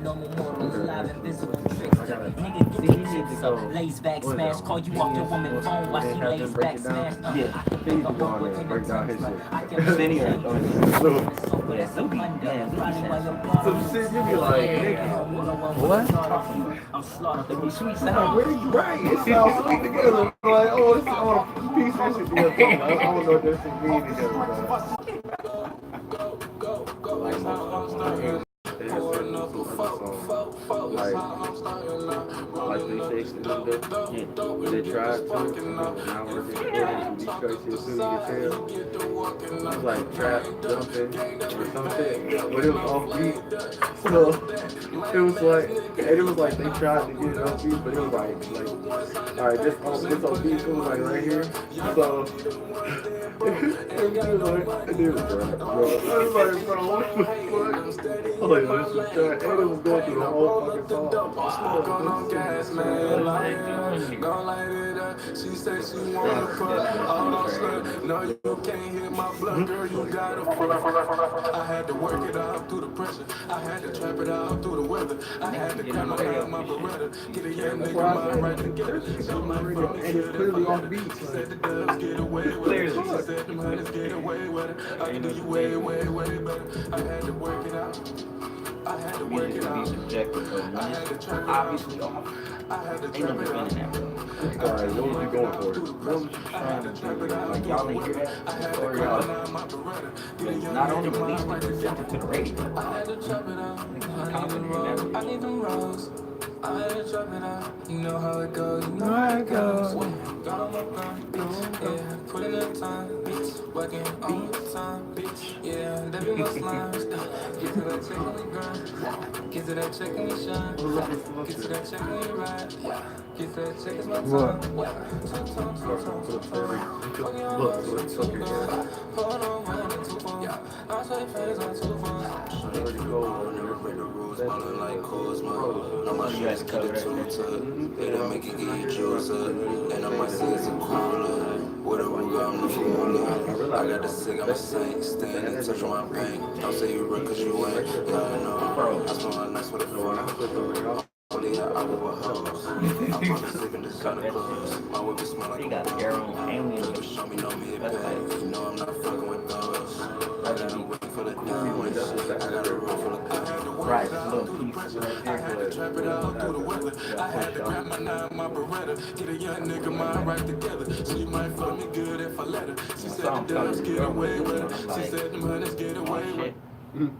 No memorials, live invisible tricks. Nigga, you can chips up, lays back, smash. Call you off your woman phone while she lays back, smash. Yeah, I can then pick you a can go hook on there with and break down his inattention. shit. I can Then he take got on it. so So that's a Monday. Probably why your some shit you be like, What? I'm slaughtered. It be sweet sound, right? It sounds sweet together. Like, oh, it's, I want to piece this shit together. I don't know what this shit mean together, like motherfucker. They have said some other songs, like 360 and them. Yeah. They tried to, and now we're just putting some Detroit shit too. You can tell. It was like trap jumping or some shit, but it was off beat. So it was like, and it was like they tried to get it off beat, but it was like, all right, this off beat. It was like right here. So it was like, and it was right, bro. I was like, bro, what the fuck? I was like, this is trash. And it was going through the whole fucking song. Wow, this is She said she wanna put all on slut. No, you can't hit my blood, girl. You gotta front. I had to work it out through the pressure. I had to trap it out through the weather. I had to grab my Beretta. Get a young nigga mind right together. She might fuck me and it's clearly on beat. She said the doves get away with it. She said them hunters get away with it. I can do you way, way, way better. I had to work it out. I had to work it out. I had to trap it Obviously out. off. I had to Ain't trap no it out. defending that. All right, what was you going for? What was you trying to do? Like y'all didn't hear that? Or y'all? Not only released it, but sent it to the radio. I had to trap it out. I need them rolls. I had to trap it out. You know how it goes. You know how it goes. Got on my grind, bitch. Yeah, put in the time, bitch. Working all the time, bitch. Yeah, there be no slimes. Get to that check when we grind. Get to that check when you shine. Get to that check when you ride. Get to that check is my time. Hold on, man, too far. I say phase on too far. Smelling like Cosmo. No, my shoes keep it too tight. It'll make you get your juice up. And I might say it's a cooler. Whatever got me cooler. I got the sick, I'm a saint. Standing, touch my pain. Don't say you run cause you ain't. Yeah, I know. I smell like nice with a phone. Only an hour with hoes. I'm probably sleeping this kind of clothes. My whip smell like He got the hair on alien. But show me no me a bag. You know I'm not fucking with those. I gotta wait for the influence. I got a room full of guns. Right, little piece. I had to trap it out through the weather. I had to grab my nine, my Beretta. Get a young nigga mind right together. She might fuck me good if I let her. She said the doves get away with it. She said them hunters get away with it.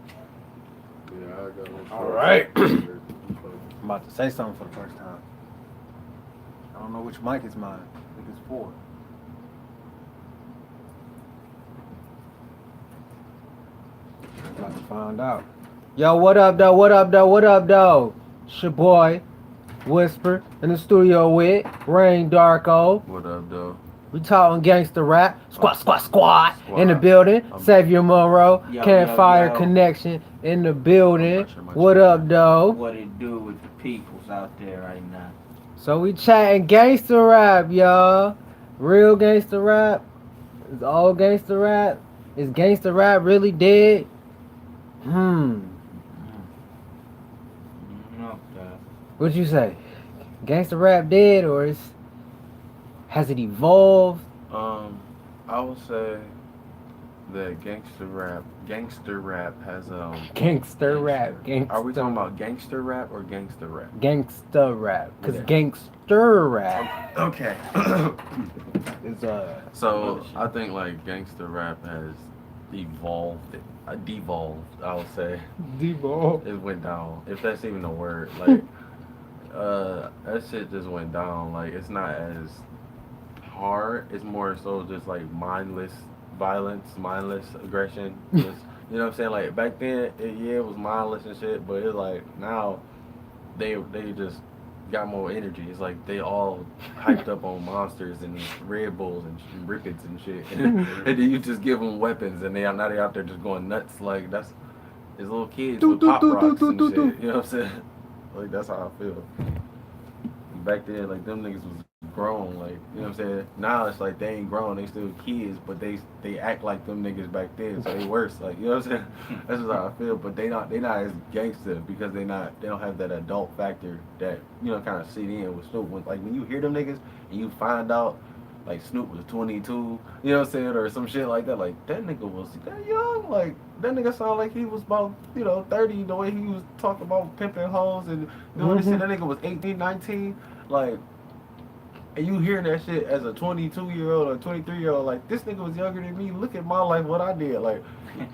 All right. I'm about to say something for the first time. I don't know which mic is mine. I think it's 4. I'm about to find out. Yo, what up, though? What up, though? What up, though? It's your boy, Whisper, in the studio with Rain Darko. What up, though? We talking gangster rap. Squat. In the building. Xavier Monroe. Yo, Campfire yo. Connection in the building. I'm not sure What up, though? What it do with the peoples out there right now? So we chatting gangster rap, y'all. Real gangster rap. It's all gangster rap. Is gangster rap really dead? No, What'd you say? Gangster rap dead, or has it evolved? I would say that gangster rap has Gangster rap. Are we talking about gangster rap or gangster rap? Gangster rap? Cause Yeah. gangster rap Okay. is So I think like gangster rap has devolved, I would say. devolved. It went down, if that's even a word. Like, that shit just went down. Like, it's not as hard. It's more so just like mindless violence, mindless aggression. Just, you know what I'm saying? Like back then, it was mindless and shit. But it's like now, they just got more energy. It's like they all hyped up on monsters and Red Bulls and rickets and shit. And then you just give them weapons and they out there just going nuts. Like it's little kids with pop rocks and shit. You know what I'm saying? Like that's how I feel. Back then, like them niggas was grown, like, you know what I'm saying? Now it's like they ain't grown, they still kids, but they act like them niggas back then, so they worse, like, you know what I'm saying? That's just how I feel, but they not as gangster because they don't have that adult factor that, you know, kind of sit in with Snoop. When you hear them niggas and you find out like Snoop was 22, you know what I'm saying, or some shit like that, like that nigga was that young, like that nigga sound like he was about, 30, the way he was talking about pimping hoes and doing this shit. That nigga was 18, 19, like. And you hearing that shit as a 22-year-old or 23-year-old, like, this nigga was younger than me. Look at my life, what I did. Like,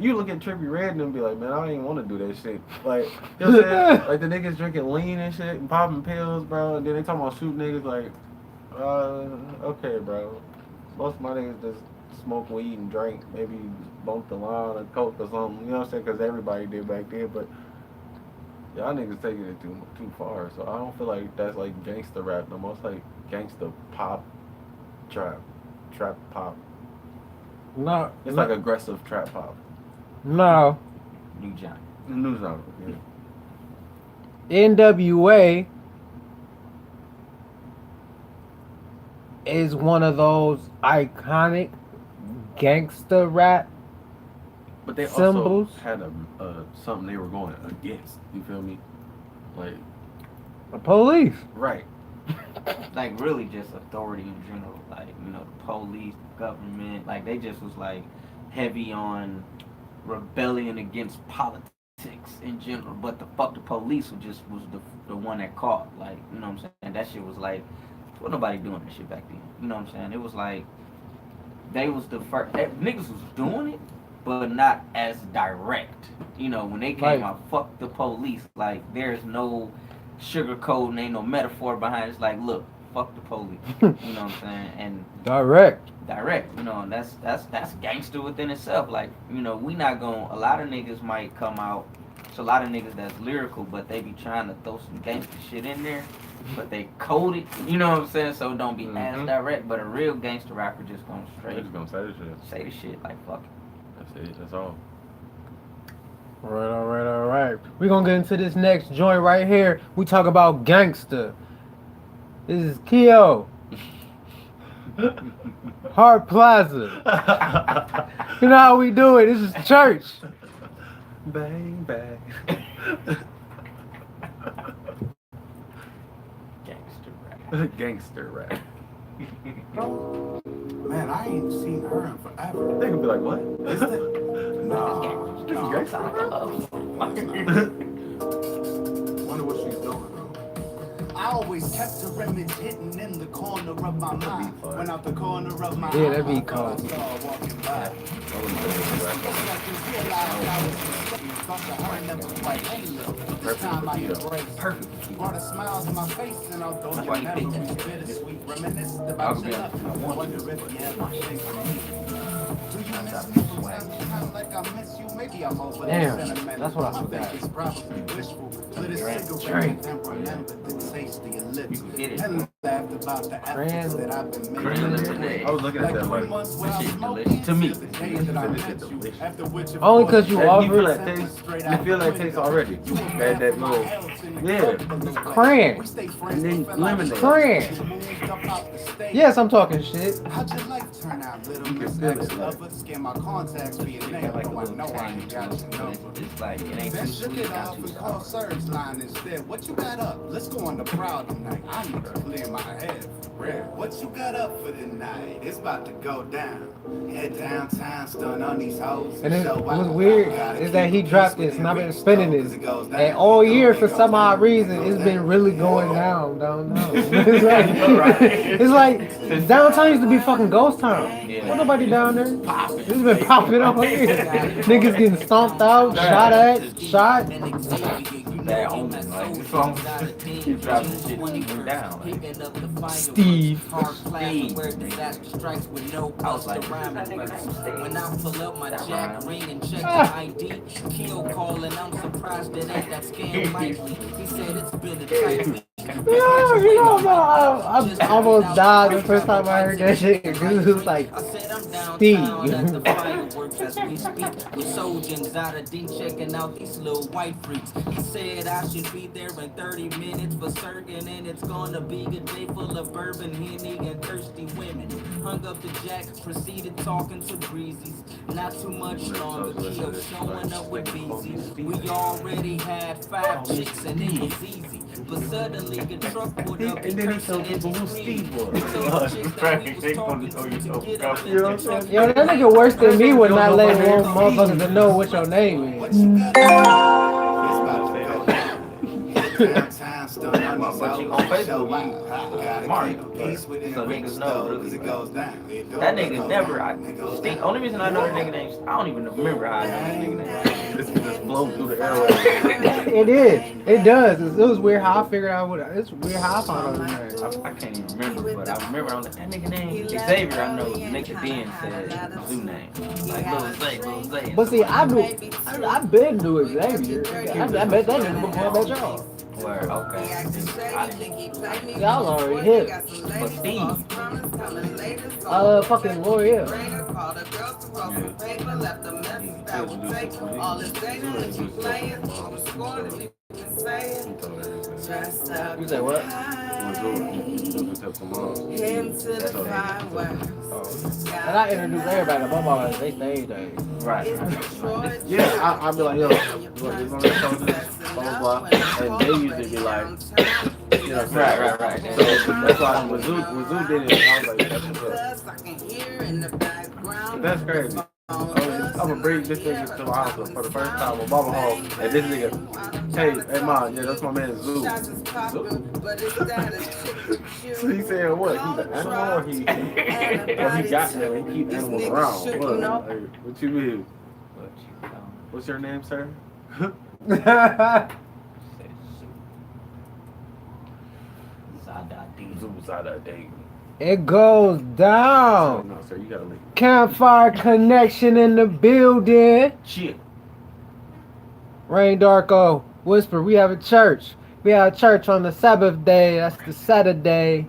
you look at Trippie Redd and be like, man, I ain't want to do that shit. Like, you know what I'm saying? Like, the niggas drinking lean and shit and popping pills, bro. And then they talking about shooting niggas, like, okay, bro. Most of my niggas just smoke weed and drink, maybe bump the line or coke or something. You know what I'm saying? Because everybody did back then. But y'all niggas taking it too far. So I don't feel like that's like gangster rap no more. It's like gangster pop, trap pop. No. It's like aggressive trap pop. No. New Johnny. New genre. Yeah. NWA is one of those iconic gangster rap But they symbols. also had something they were going against. You feel me? Like The police. right. Like really just authority in general, like, the police, government, like they just was like heavy on rebellion against politics in general. But the fuck the police was the one that caught, like, you know what I'm saying? That shit was like, what nobody doing that shit back then. You know what I'm saying? It was like they was the first niggas was doing it, but not as direct. When they came out, fuck the police. Like there's no sugarcoating, ain't no metaphor behind it. It's like, look, fuck the police. You know what I'm saying? And Direct. and that's gangster within itself. Like, we not gonna. A lot of niggas might come out. It's a lot of niggas that's lyrical, but they be trying to throw some gangster shit in there, but they code it. You know what I'm saying? So it don't be as direct. But a real gangster rapper just gonna They straight just gonna say the shit. say the shit like fuck it. That's it. That's all. All right. We're going to get into this next joint right here. We talk about gangster. This is Keo. Hart Plaza. You know how we do it. This is church. Bang, bang. Gangster rap. Gangster rap. Man, I ain't seen her in forever. They could be like, what? Is that? Nah. This is gangster rap? Wonder what she's doing. I always kept a image hidden in the corner of my mind. Went out the corner of my Yeah, that'd be cold. walking by. This time I embraced. Perfect. Brought a smile to my face, and although That's your why you picked memories that. bittersweet, reminisced about your love. I wonder if you ever think of me. Do you miss me from time to time like I miss you? Maybe I'm over Damn, sentimental. that's what I think forgot. it's probably wishful. Lit a Right. cigarette and remember the taste of your lips. You get it. And laughed about the efforts that I've been Cran making. lemonade. I was looking at that Like like, 3 months That without shit smoking delicious. To me. till the day that I That met shit you. delicious. After which, of Only course, 'cause you you you offered- feel that taste? You feel that taste already? That little, yeah. It's cran. And then lemonade. Cran. Yes, I'm talking shit. How'd your life turn out, little You can Miss feel it, Ex-Lover? Scan my contacts for your name, Like a though I little know I tang ain't to got it, your but number. it's like it ain't Then too shook sweet, it not off too and called sour. Serge line instead. What you got up? Let's go on the proud tonight. I need to clear my head for real. What you got up for tonight? It's about to go down. Head downtown, stun on these hoes. And show what's out. weird Gotta is that keep he the dropped peace this, and I've been within spinning reach, this. though, 'cause it goes down. And all year, for It some goes odd down. reason, It it's goes been down. really going down. It's like downtown used to be fucking ghost town. Yeah. Ain't nobody down there. Popping. It's been popping on here. Niggas getting stomped out, shot at, shot. That homie, like this song, he dropped the shit and went down. Like, Steve. Steve, I was like, When I pull up my jack ring and check Ah. the ID, Keo calling, I'm surprised that ain't that scam likely. He said it's been a tight week. I almost died the first time I heard that shit. Cause it was like downtown at the fireworks as we speak. With soldiers out of D checking out these little white freaks. He said I should be there in 30 minutes for certain, and it's gonna be a day full of bourbon, Henny, and thirsty women. Hung up the jack, proceeded talking to breezies. Not too much longer, Keo showing up with BZs. We already had 5 chicks and it was easy. But suddenly the truck pulled up And then he told people who Steve was. Yo, that nigga worse than me would not let motherfuckers to know what your name is. What you got? It's about to go down. Downtown, still on But you on Facebook, Mark. peace within So reach, niggas know though, really 'cause it goes down. That nigga never. Steve, only reason I know that nigga name, I don't even remember how I know that nigga name. This can just blow through the airwaves. It is. It does. It was weird how I figured out what. It's weird how I found out his name. I can't even remember, but I remember I was like, that nigga name Xavier. I know nigga Ben said zoo name. Like Lil Zay. But see, I been knew Xavier. I met that nigga before I met y'all. Where, okay. Y'all already hit. But Steve. Fucking L'Oreal. You say what? And I introduced everybody to Bubba. They stayed there. Right. Yeah, I'd be like, yo, you want this on the shoulders, blah, blah, blah. And they usually be like, you know, Right. So that's why when Zoo did it, I was like, that's what's up. That's crazy. I'm gonna bring this nigga to my house for the first time with Mama home, and this nigga, hey, mom, yeah, that's my man Zoo. So he saying what? He's an animal, or he got him, he keep animals around. What? Like, what you mean? What's your name, sir? Zoo Zada Day. It goes down. No, sir, you gotta leave. Campfire connection in the building. Shit. Rain Darko, Whisper, we have a church. We have a church on the Sabbath day. That's the Saturday.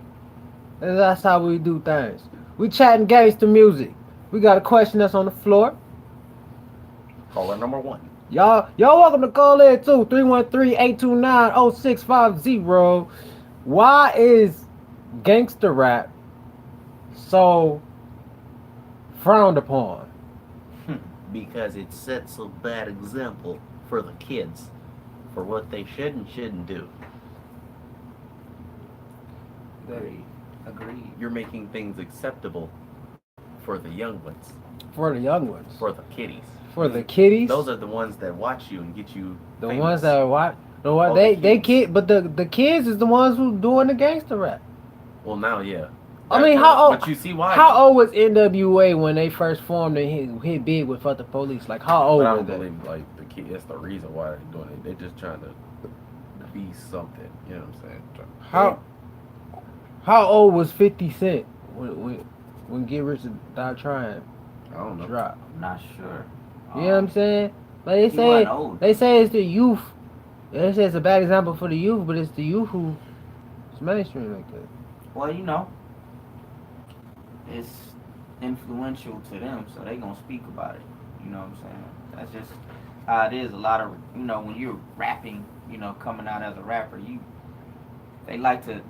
And that's how we do things. We chatting gangster music. We got a question that's on the floor. Caller number 1. Y'all welcome to call in too. 313-829-0650. Why is gangster rap so frowned upon? Because it sets a bad example for the kids for what they should and shouldn't do. Agreed. You're making things acceptable for the young ones, For the young ones. for the kiddies. For the kiddies. Those are the ones that watch you and get you the famous. ones that watch. The All one the they kids. kid, but the kids is the ones who doing the gangster rap. Well, now, yeah. I mean, how old? But you see why? How old was NWA when they first formed and hit big with Fuck the Police? Like how old But I were don't they? believe like the kid. That's the reason why they're doing it. They're just trying to be something. You know what I'm saying? How old was 50 Cent when Get Rich or Die Trying I don't know. dropped? I'm not sure. You know what I'm saying? Like He wasn't old. they say it's the youth. They say it's a bad example for the youth, but it's the youth who is mainstream like that. Well, it's influential to them, so they gonna speak about it. You know what I'm saying? That's just how it is. A lot of, when you're rapping, coming out as a rapper, they like to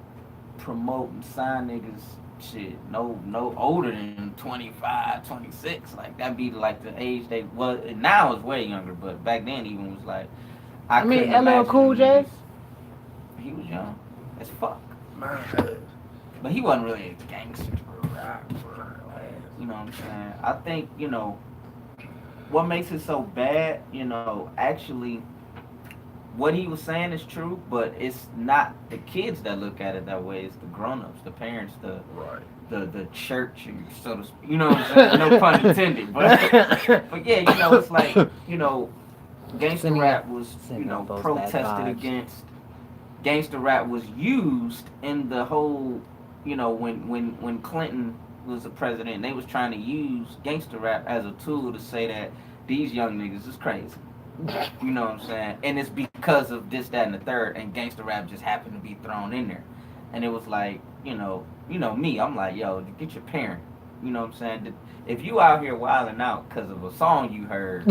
promote and sign niggas shit no older than 25, 26. Like that be like the age they was. Now it's way younger, but back then even was like. I mean, couldn't LL imagine Cool J? niggas- He was young as fuck, but he wasn't really a gangster. You know what I'm saying? I think, what makes it so bad, actually, what he was saying is true, but it's not the kids that look at it that way. It's the grown-ups, the parents, the church, so to speak. You know what I'm saying? No pun intended. But yeah, it's like, gangster rap was, protested against. Gangster rap was used in the whole, when Clinton was the president, they was trying to use gangster rap as a tool to say that these young niggas is crazy. You know what I'm saying? And it's because of this, that, and the third, and gangster rap just happened to be thrown in there. And it was like, me, I'm like, yo, get your parent. You know what I'm saying? If you out here wilding out because of a song you heard,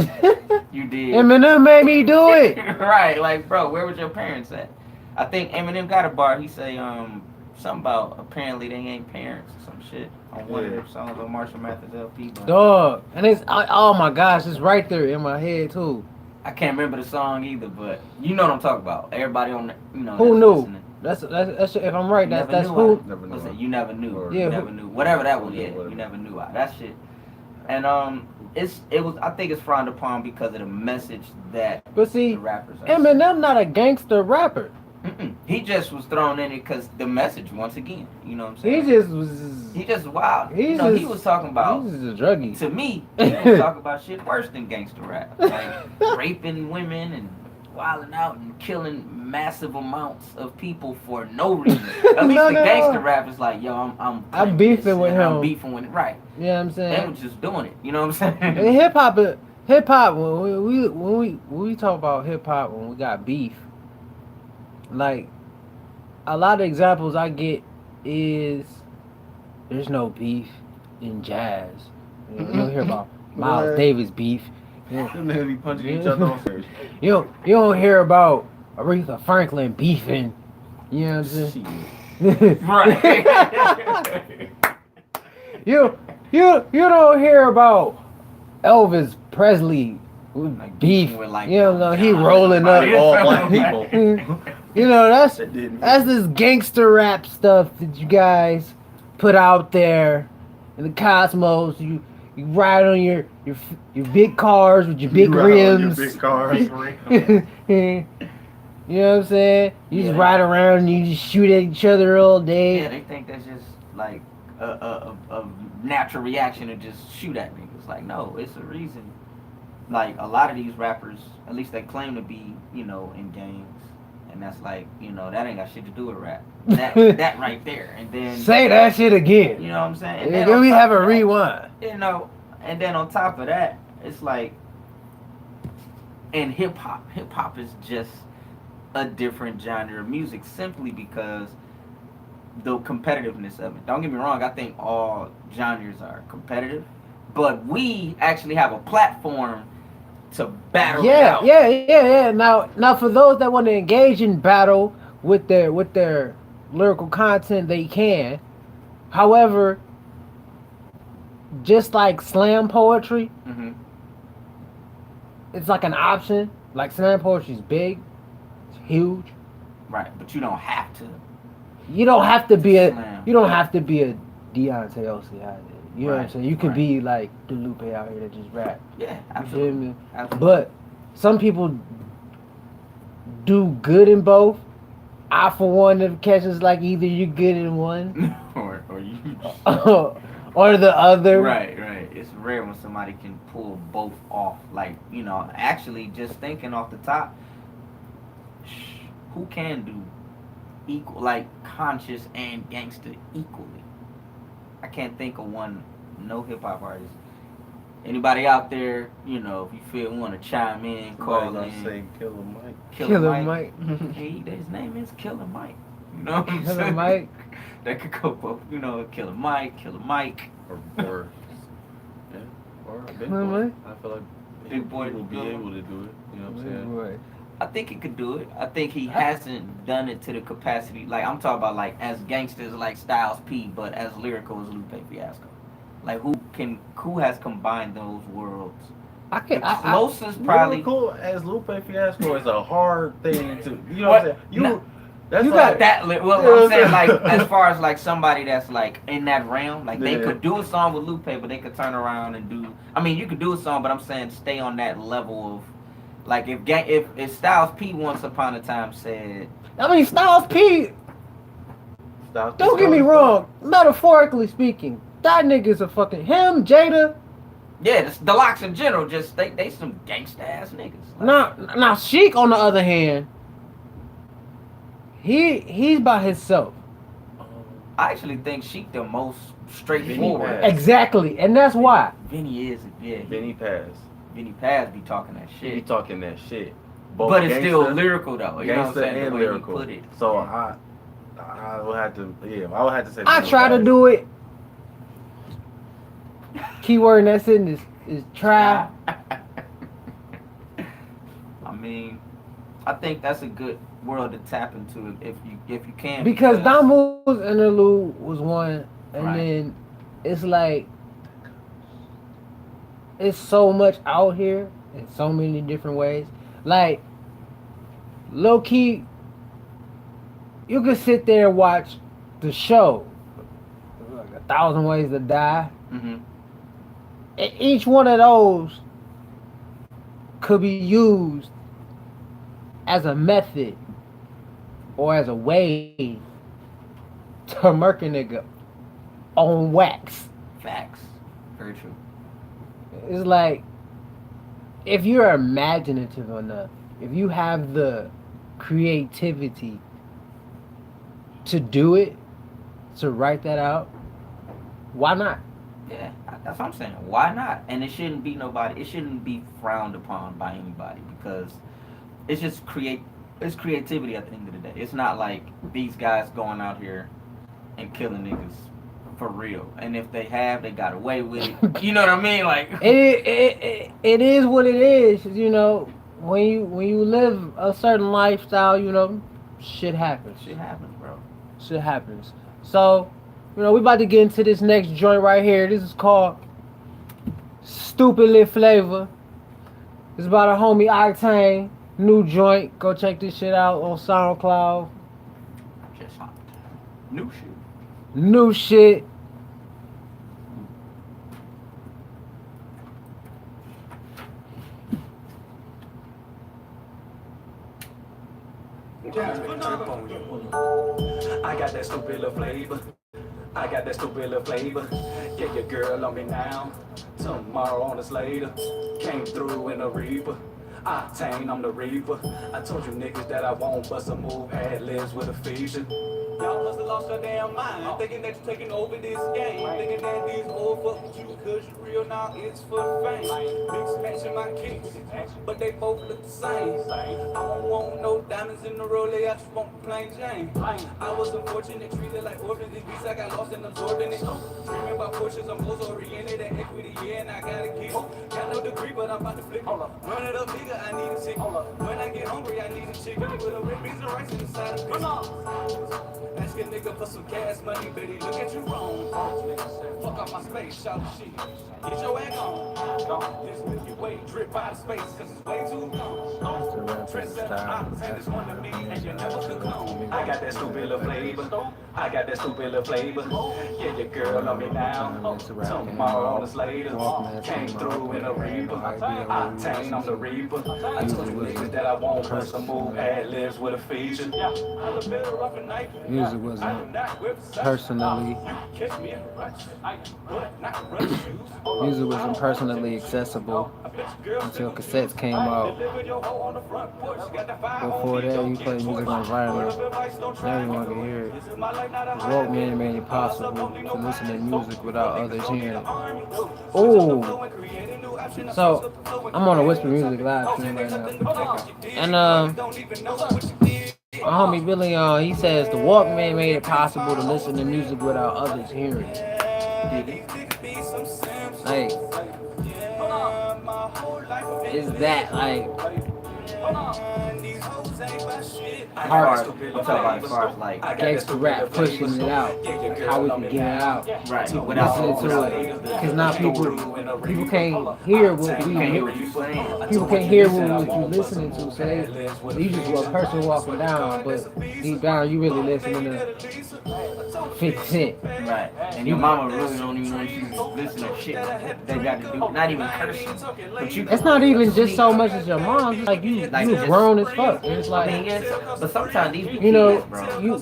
you did. Eminem made me do it. Right, like, bro, where was your parents at? I think Eminem got a bar. He say something about apparently they ain't parents or some shit on one of Yeah. them songs on Marshall Mathers LP. But Dog. And oh my gosh, it's right there in my head too. I can't remember the song either, but you know what I'm talking about. Everybody on the, you know, Who that's knew? listening. That's if I'm right, You never that's knew who. I. Never What's knew. it? You never knew. Or- Yeah, You who- never knew. Whatever that was, Yeah, yeah. whatever. You never knew I. That shit. And it was. I think it's frowned upon because of the message that But see, the rappers are. Eminem not a gangster rapper. Mm-mm. He just was thrown in it because the message. Once again, you know what I'm He saying? just was. He just wild. He's You know, he just- was talking about. He's just a druggie. To me, he was talking about shit worse than gangster rap, like raping women and wilding out and killing massive amounts of people for no reason. At least No, the no. gangster rap is like, yo, I'm beefing with him. I'm beefing with it. Right. You know what I'm They saying? was just doing it. You know what I'm And saying? hip hop. When we talk about hip hop, when we got beef, like a lot of examples I get is there's no beef in jazz. You don't hear about Miles What? Davis beef. Them niggas be punching each other on stage. You don't hear about Aretha Franklin beefing. You know what I'm saying? Shit. Right. you don't hear about Elvis Presley with Like beef. beefing with, like, You know, he John rolling or up. somebody. All black people. You know, that's That didn't. this gangster rap stuff that you guys put out there in the cosmos. You ride on your big cars with your big You ride on rims. your big cars. You know what I'm saying? You just Yeah. ride around and you just shoot at each other all day. Yeah, they think that's just like a natural reaction to just shoot at niggas. Like, no, it's a reason. Like, a lot of these rappers, at least they claim to be, you know, in gangs. And that's like, you know, that ain't got shit to do with rap. That right there. And then, Say that shit again. you know what I'm saying? And Then then on we top have a of that, rewind. you know, and then on top of that, it's like, in hip hop is just a different genre of music simply because the competitiveness of it. Don't get me wrong, I think all genres are competitive, but we actually have a platform to battle it out. Yeah. Now for those that want to engage in battle with their lyrical content, they can. However, just like slam poetry, Hmm. it's like an option. Like slam poetry is big, it's huge. Right, but you don't have to. You don't have to be a Slam. Deontay Osley out there. You know what I'm Right, saying? You could right. be like the Lupe out here that just rap. Yeah, You feel absolutely. me? Absolutely. But some people do good in both. I for one of catches like either you're good in one or you. or the other. Right. It's rare when somebody can pull both off. Like, you know, actually just thinking off the top, who can do equal, like conscious and gangster equally? I can't think of one, no hip hop artist. Anybody out there, you know, if you feel want to chime in, call Somebody in. gonna say Killer Mike. Killer Mike. His name is Killer Mike. You know what I'm Killer saying? Mike. That could go both, you know, Killer Mike. Or yeah, or a big Killer boy. Mike? I feel like Big boy he will be Killer. able to do it. You know what I'm saying? Right. I think he could do it. I think he hasn't done it to the capacity. Like, I'm talking about, like, as gangsters like Styles P, but as lyrical as Lupe Fiasco. Like, who has combined those worlds? I can. The closest probably. Lyrical as Lupe Fiasco is a hard thing to. You know what I'm saying? No. That's You like, got That well, You know I'm what I'm saying, like, saying? as far as like somebody that's like in that realm, like they Yeah. could do a song with Lupe, but they could turn around and do. I mean, you could do a song, but I'm saying stay on that level of, like, if Styles P once upon a time said, I mean, Styles P. Stop Don't get me wrong. Metaphorically speaking, that nigga's a fucking him, Jada. yeah, the Locks in general, just they some gangsta ass niggas. Like, Now Sheik on the other hand, he's by himself. I actually think Sheik the most straightforward. Vinny Paz. Exactly, and that's why. Vinny is, yeah. Benny Paz. Vinny Paz be talking that He be shit. talking that shit. Both But it's still gangsta- lyrical though. You know what I'm Gangsta saying? The and way he lyrical. put it. So Yeah. I would have to, I would have to say. I Benny try to Paz. do it. keyword in that sentence is try. I mean, I think that's a good world to tap into if you can. Because Damu's interlude was one, and Right. then it's like it's so much out here in so many different ways. Like low key, you could sit there and watch the show, like 1,000 Ways to Die. Mm-hmm. And each one of those could be used as a method or as a way to murk a nigga on wax. Facts. Very true. It's like if you're imaginative enough, if you have the creativity to do it, to write that out, why not? Yeah, that's what I'm saying. Why not? And it shouldn't be nobody. It shouldn't be frowned upon by anybody because it's just It's creativity at the end of the day. It's not like these guys going out here and killing niggas for real. And if they have, they got away with it. You know what I mean? Like it is what it is. You know, when you live a certain lifestyle, you know, shit happens. Shit happens, bro. Shit happens. So, you know, we about to get into this next joint right here. This is called Stupidly Flavor. It's about our homie Octane. New joint. Go check this shit out on SoundCloud. Just hot. New shit. New shit. I got that stupid little flavor. I got that stupid little flavor. Yeah, your girl on me now. Tomorrow on us later. Came through in a Reaper. Octane, I'm the Reaper. I told you niggas that I won't bust a move. Ad-libs with a feature. Y'all must have lost your damn mind. Thinking that you're taking over this game. Thinking that these old fuck with you cause you real now it's for fame. Mix matching my kicks, but they both look the same. I don't want no diamonds in the Rollie, I just want plain Jane. I was unfortunate, treated like orphans. These beats I got lost and absorbed in it. Dreaming about Porsches, I'm most oriented at equity, yeah, and I gotta get it. Got no degree, but I'm about to flip it. Run it up, nigga, I need a ticket. When I get hungry, I need a chicken. With a red beans and rice inside of it. Ask a nigga for some cash money, baby, look at you wrong. Fuck off my space, shout shit. Get your egg on. This Milky Way drip by the space, cause it's way too long. Trendsetter, Octane is one of me, and you never could clone. I got that stupid little flavor. I got that stupid little flavor. Yeah, your girl on me now. Tomorrow on us later. Came through in a Reaper. Octane, I'm the Reaper. I told you niggas that I won't bust a move. Ad-libs with a feature. Music wasn't personally music wasn't personally accessible until cassettes came out. Before that, you play music on vinyl, everyone could hear it. The Walkman made it possible to listen to music without others hearing it. Oh, so I'm on a Whisper Music live stream right now, and my homie Billy, he says the Walkman made it possible to listen to music without others hearing it. Like, is that like Hard. I'm talking about as far as like gangsta rap pushing it out, like how we can get it out, right listening to it, because now people can't hear what we people can't hear what you listening to. So you just a person walking down, but deep down you really listening to 50 Cent. Right. And your mama really don't even want you to listen to shit they got to do. Not even cursing. But you. It's not even just so much as your mom. It's like you grown as fuck. And it's like, I mean, yes, but sometimes these be you know, kids, bro. you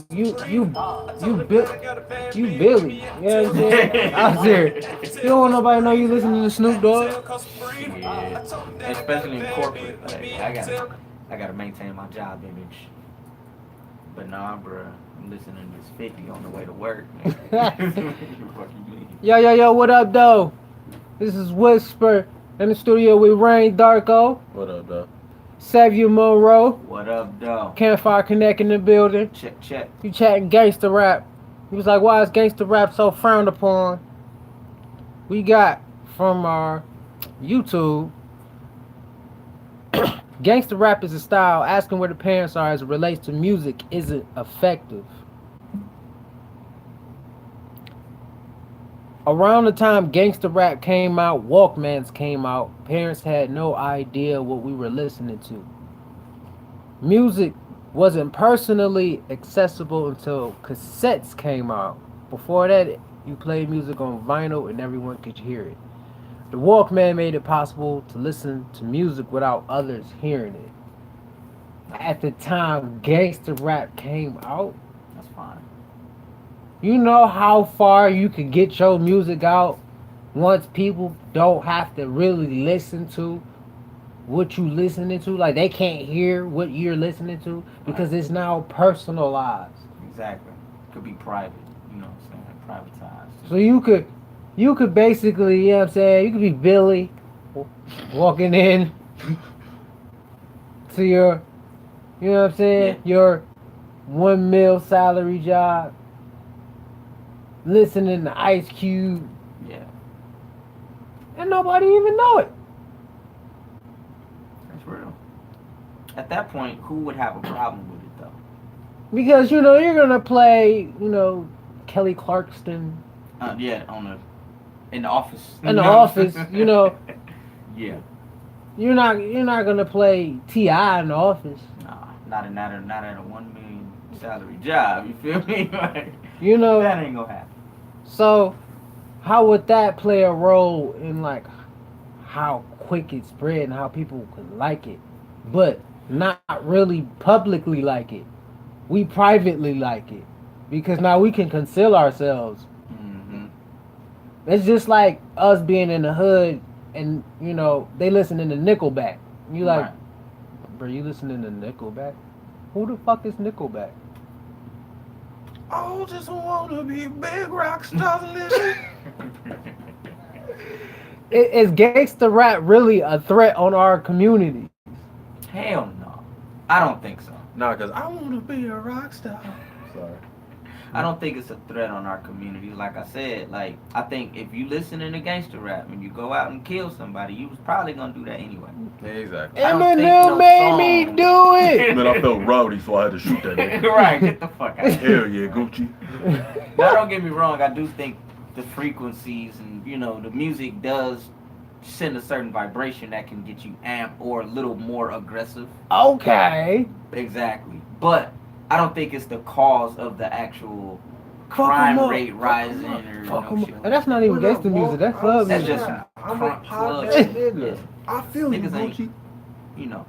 Billy. You know what I'm saying? Out there, you don't want nobody to know you listening to Snoop Dogg. Yeah. Especially in corporate. Like, I gotta maintain my job image. But nah, bro. I'm listening to this 50 on the way to work, man. Yo, what up, though? This is Whisper in the studio with Rain Darko. What up, though? Savio Monroe. What up, though? Campfire Connect in the building. Check. You chatting gangster rap. He was like, why is gangster rap so frowned upon? We got from our YouTube. Gangster rap is a style. Asking where the parents are as it relates to music isn't effective. Around the time gangster rap came out, Walkmans came out. Parents had no idea what we were listening to. Music wasn't personally accessible until cassettes came out. Before that, you played music on vinyl and everyone could hear it. The Walkman made it possible to listen to music without others hearing it. At the time gangster rap came out, That's fine. you know how far you can get your music out once people don't have to really listen to what you listening to? Like, they can't hear what you're listening to because it's now personalized. Exactly. Could be private. You know what I'm saying? Privatized. So you could basically, you know what I'm saying, you could be Billy walking in to your, you know what I'm saying, your $1 million salary job, listening to Ice Cube, Yeah. and nobody even know it. That's real. At that point, who would have a problem with it though? Because, you know, you're gonna play, you know, Kelly Clarkson Yeah, in the office. in the office, you know. Yeah. You're not gonna play T.I. in the office. Nah, not at a $1 million salary job. You feel me? Like, You know. that ain't gonna happen. So, how would that play a role in like how quick it spread and how people can like it, but not really publicly like it? We privately like it because now we can conceal ourselves. Mm-hmm. It's just like us being in the hood and, you know, they listening to Nickelback. You like, Right. bro, you listening to Nickelback? Who the fuck is Nickelback? I just wanna be big rock stars living. Is gangsta rap really a threat on our community? Hell no. I don't think so. Nah, cause I wanna be a rock star. Sorry. I don't think it's a threat on our community. Like I said, like, I think if you listening to gangster rap and you go out and kill somebody, you was probably gonna do that anyway. Exactly. I don't think Eminem no made me song- do it. And then I felt rowdy, so I had to shoot that nigga. Right, get the fuck out. Hell yeah, Gucci. Now, don't get me wrong. I do think the frequencies and, you know, the music does send a certain vibration that can get you amped or a little more aggressive. Okay. Exactly. But I don't think it's the cause of the actual crime rate rising or no shit. And that's not even gangsta music. That's club That's music. just I'm crunk a club pop shit. nigga. I feel you, Niggas ain't- Gucci. You know,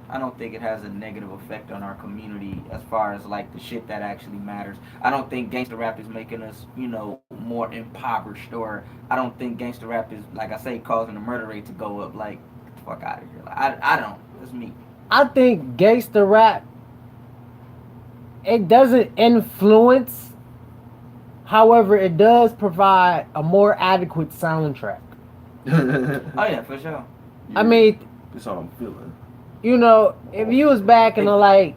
I don't think it has a negative effect on our community as far as like the shit that actually matters. I don't think gangster rap is making us, you know, more impoverished, or I don't think gangster rap is, like I say, causing the murder rate to go up. Like, get the fuck out of here. Like, I don't. That's me. I think gangsta rap, it doesn't influence. However, it does provide a more adequate soundtrack. Oh yeah, for sure. I mean, That's how I'm feeling. you know, if you was back in the like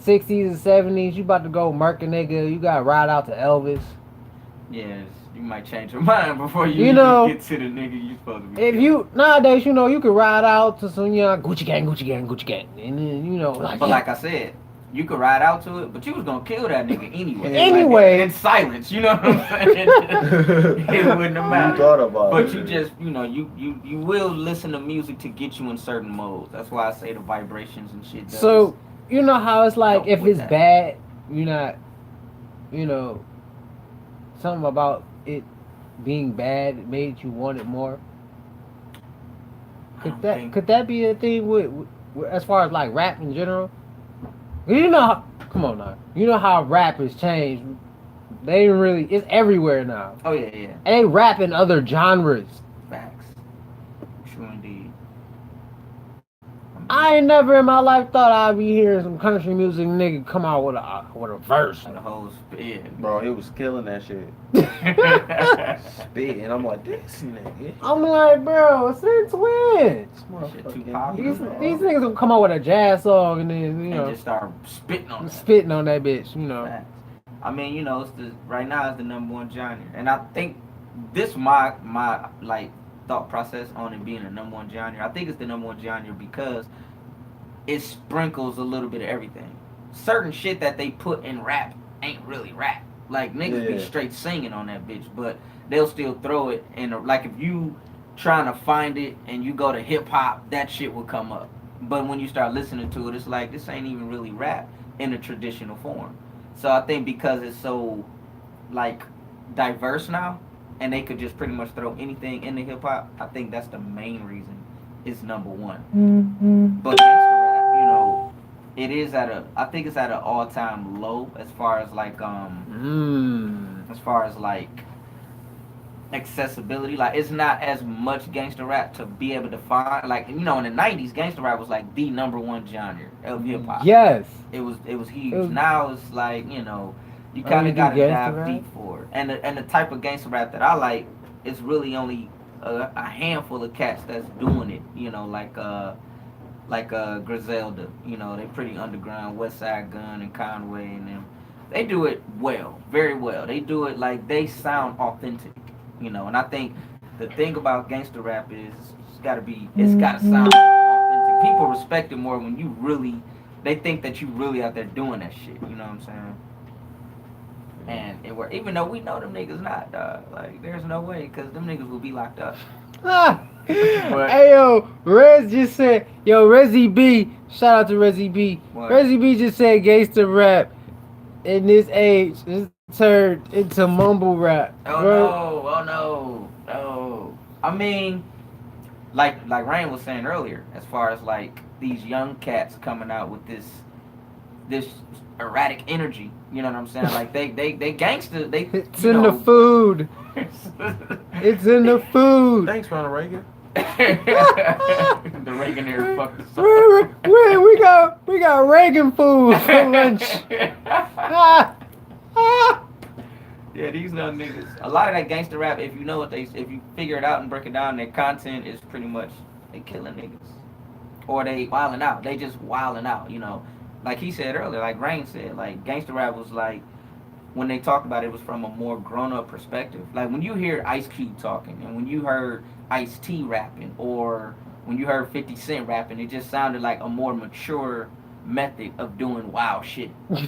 60s and 70s, you about to go murk a nigga, you gotta ride out to Elvis. Yes, you might change your mind before you, You know, get to the nigga you supposed to be. If you nowadays, you know, you could ride out to some young Gucci gang, Gucci gang, Gucci gang, and then, you know, like, But like I said, you could ride out to it, but you was gonna kill that nigga anyway. Anyway. Like, in silence, you know what I'm saying? It wouldn't have You mattered. thought about But it. you just, you know, you will listen to music to get you in certain modes. That's why I say the vibrations and shit. Does. so you know how it's like Help if with it's that. bad, you're not, you know, something about it being bad made you want it more. Could that be a thing with as far as like rap in general? You know, come on now. You know how rap has changed. They really, it's everywhere now. Oh yeah, yeah. And they rap in other genres. Facts. True indeed. I ain't never in my life thought I'd be hearing some country music nigga come out with a verse. The whole spit. Bro, he was killing that shit. Spit, and I'm like, this nigga. I'm like, bro, send twins. Shit too These, popular. these niggas gonna come out with a jazz song and then, you And know, just start spitting on that. spitting on that bitch, you know. Facts. I mean, you know, right now it's the #1 genre, and I think this my like thought process on it being a number one genre. I think it's the number one genre because it sprinkles a little bit of everything. Certain shit that they put in rap ain't really rap. Like niggas be straight singing on that bitch, but they'll still throw it in. Like if you trying to find it and you go to hip hop, that shit will come up. But when you start listening to it, it's like this ain't even really rap in a traditional form. So I think because it's so like diverse now, and they could just pretty much throw anything into hip hop, I think that's the main reason it's number one. But gangster rap, it is I think it's at an all time low as far as like accessibility. Like it's not as much gangster rap to be able to find. Like in the '90s, gangster rap was like the number one genre of hip hop. Yes. It was huge. Now it's like you kind of gotta dive deep for it. And the type of gangster rap that I like is really only a handful of cats that's doing it. Like Griselda. They pretty underground. West Side Gun and Conway and them. They do it well, very well. They do it like they sound authentic. And I think the thing about gangster rap is it's gotta sound authentic. People respect it more when they think that you really out there doing that shit. You know what I'm saying? And it work, even though we know them niggas not, dog. Like there's no way, cause them niggas will be locked up. Hey yo, Rez just said, Rezzy B, shout out to Rezzy B. What? Rezzy B just said gangster rap in this age is turned into mumble rap. Oh no. I mean, like Rain was saying earlier, as far as like these young cats coming out with this erratic energy, you know what I'm saying? Like they gangster. It's in the food. It's in the food. Thanks, Ronald Reagan. The Reagan era fucked us up. We got Reagan food for lunch. Yeah, these young niggas. A lot of that gangster rap, if you figure it out and break it down, their content is pretty much they killing niggas, or they wilding out. They just wilding out. Like he said earlier, like Rain said, like gangster rap was like when they talked about it was from a more grown up perspective. Like when you hear Ice Cube talking, and when you heard Ice-T rapping, or when you heard 50 Cent rapping, it just sounded like a more mature method of doing wild shit. You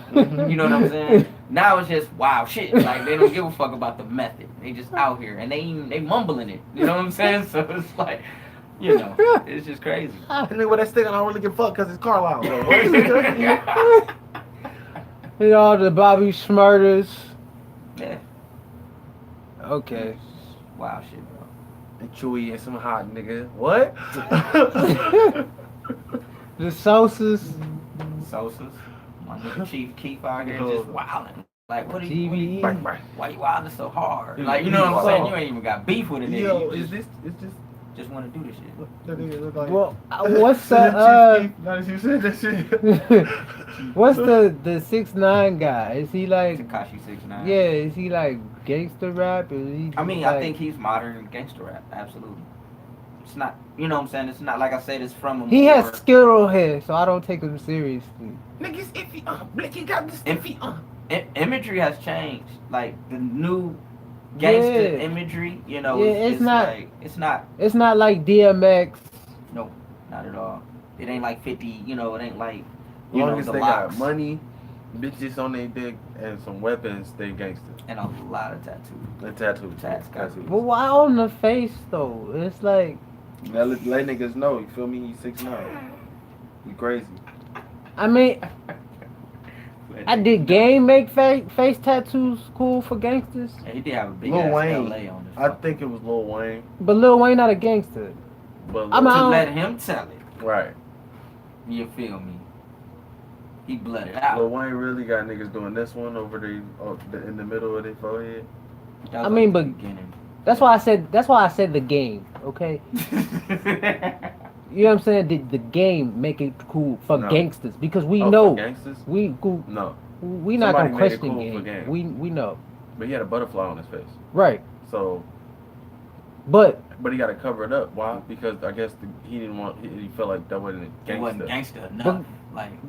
know what I'm saying? Now it's just wild shit. Like they don't give a fuck about the method. They just out here and they mumbling it. You know what I'm saying? So it's like, it's just crazy. And then with that stick, I don't really give a fuck because it's Carlisle. All the Bobby Schmurters. Yeah. Okay. Wild shit, bro. And Chewy and some hot nigga. What? The Sosas. My nigga Chief Keef out here just wilding. Like, what are you? TVE. Why you wilding so hard? Like, you know what I'm saying? You ain't even got beef with a nigga. Yo, you is this? It's just want to do this shit. That nigga look like. Well, what's the Now that you said that shit. what's the 6ix9ine guy? Is he like Tekashi 6ix9ine. Yeah, is he like gangster rap? Is he I mean, like, I think he's modern gangster rap. Absolutely. It's not, you know what I'm saying? It's not like I said. It's from a he more, has Skittle hair, so I don't take him seriously. Niggas iffy. Blicky got this iffy. Imagery has changed. Like the new gangster imagery, it's not. Like, it's not. It's not like DMX. No, not at all. It ain't like 50. It ain't like. As long as the they locks. got money, bitches on their dick, and some weapons, they gangster. And a lot of tattoos. And tattoos. Tattoos. But why on the face though? It's like. Let niggas know. You feel me? He's 6'9". He crazy. I mean, did Game make face tattoos cool for gangsters? Yeah, he did have a big Lil ass Wayne. LA on this. I think it was Lil Wayne. But Lil Wayne not a gangster. But I'm Lil- out. To let him tell it. Right. You feel me? He blooded out. Lil Wayne really got niggas doing this one over in the middle of their forehead. That was I mean, the but- beginning. That's why I said the game. Okay. You know what I'm saying? The game make it cool for No. gangsters because we Oh, know for gangsters? we cool. No. We not Somebody gonna made it question cool for game. game. We know. But he had a butterfly on his face. Right. So, But but he got to cover it up. Why? Because I guess he didn't want. He felt like that wasn't He gangster. wasn't gangster enough.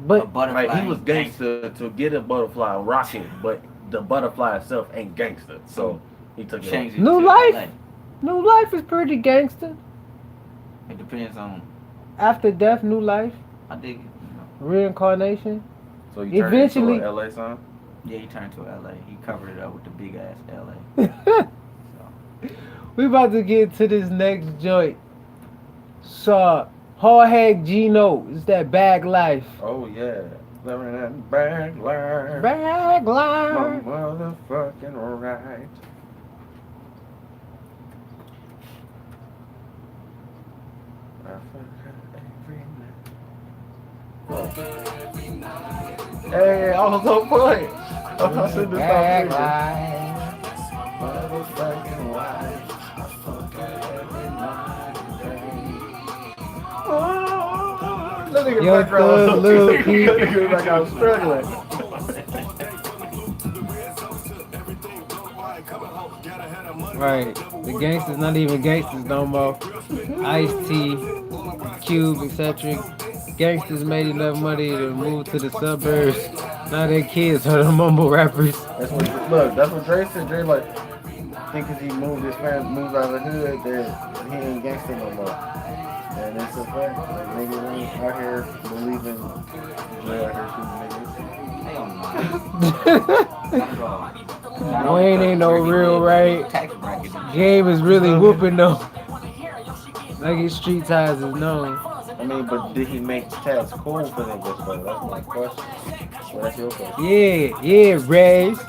but- a butterfly. Like he was ain't gangster to get a butterfly rocket, but the butterfly itself ain't gangster. So He took it. changed it New to Life? LA. New Life is pretty gangster. It depends on. After death, new life, I dig it. reincarnation. So you turned Eventually- it into a LA song? Yeah, he turned to LA. He covered it up with the big ass LA. We about to get to this next joint. So, Hardhead Gino, it's that bag life. Oh yeah. Living that bag life. Bag My life. motherfucking right. I fuck her every night. Hey, I was on point. I said the Bag song. life. Motherfucking right. I fuck her every night and day. Oh, that nigga Yo, background was thug, Lil that Peep. nigga background was struggling. Right. The gangsters not even gangsters no more. Ice-T, Cube, etc. Gangsters made enough money to move to the suburbs. Now their kids are the mumble rappers. That's what look. That's what Dre said. Dre like think 'cause he moved his family, moved out of the hood, that he ain't gangster no more. And it's a fact. Like niggas ain't out here believing Dre out here shooting niggas. Hell no. Not all. Wayne ain't no real right. Tax bracket. Game is really whooping though. Like his street ties is known. I mean, but did he make tats cool for niggas though? That's my question. Well, that's your question. Yeah, Rays.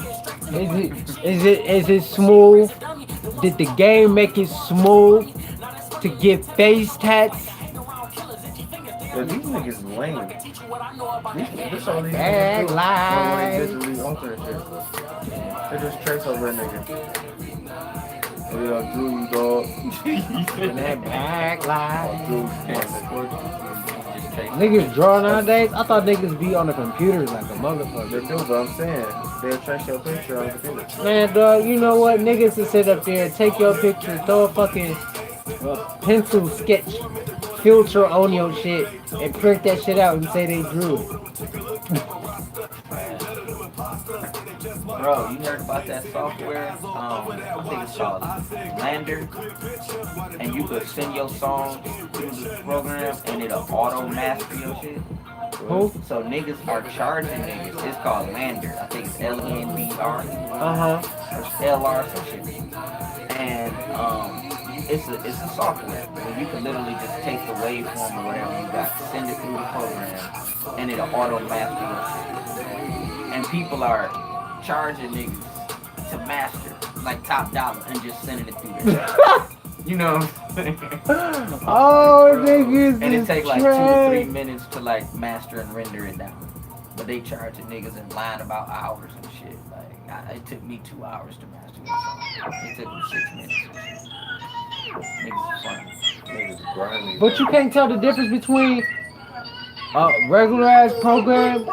Is it smooth? Did the game make it smooth to get face tats? But these niggas lame. This all these Bad niggas do. life. When they digitally alter shit. They just trace over a nigga. Yeah, I drew you, dog. And that back life. Drew. Niggas draw nowadays? I thought niggas be on the computer like a They motherfucker. do, but I'm saying they'll trace your picture on the computer. Man, dog, you know what? Niggas will sit up there and take your picture, throw a fucking pencil sketch filter on your shit, and print that shit out and say they drew it. Bro, you heard about that software? I think it's called Lander. And you could send your song through the program and it'll auto master your shit. Who? So niggas are charging niggas. It's called Lander. I think it's LNBR. Uh-huh. Or LR some shit. And it's a software where you can literally just take the waveform or whatever you got, send it through the program, and it'll auto master your shit. And people are charging niggas to master, like top dollar, and just sending it through their You know what I'm saying? Oh, niggas And it is take like 2 to 3 trash. minutes to like master and render it down. But they charging niggas in line about hours and shit. Like it took me 2 hours to master this song. It took me 6 minutes. Niggas is funny. Niggas grimy. But you can't tell the difference between a regular ass program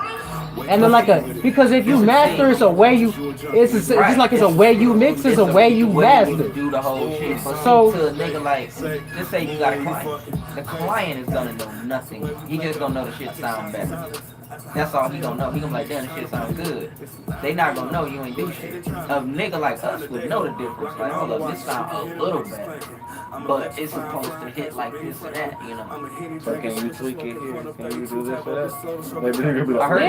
and then like a, because if you master, it's a way you, it's just like it's a way you mix, it's a way you master. Do the whole shit. But So- to a nigga like, just say you got a client. The client is gonna know nothing. He just gonna know the shit sound better. That's all he gonna know. He gonna be like, damn, this shit sound good. They not gonna know you ain't do shit. A nigga like us would know the difference. Like, hold up, this sound a little better. But it's supposed to hit like this or that, you know. So can you tweak it here? Can you do this or that? Maybe nigga be I like, heard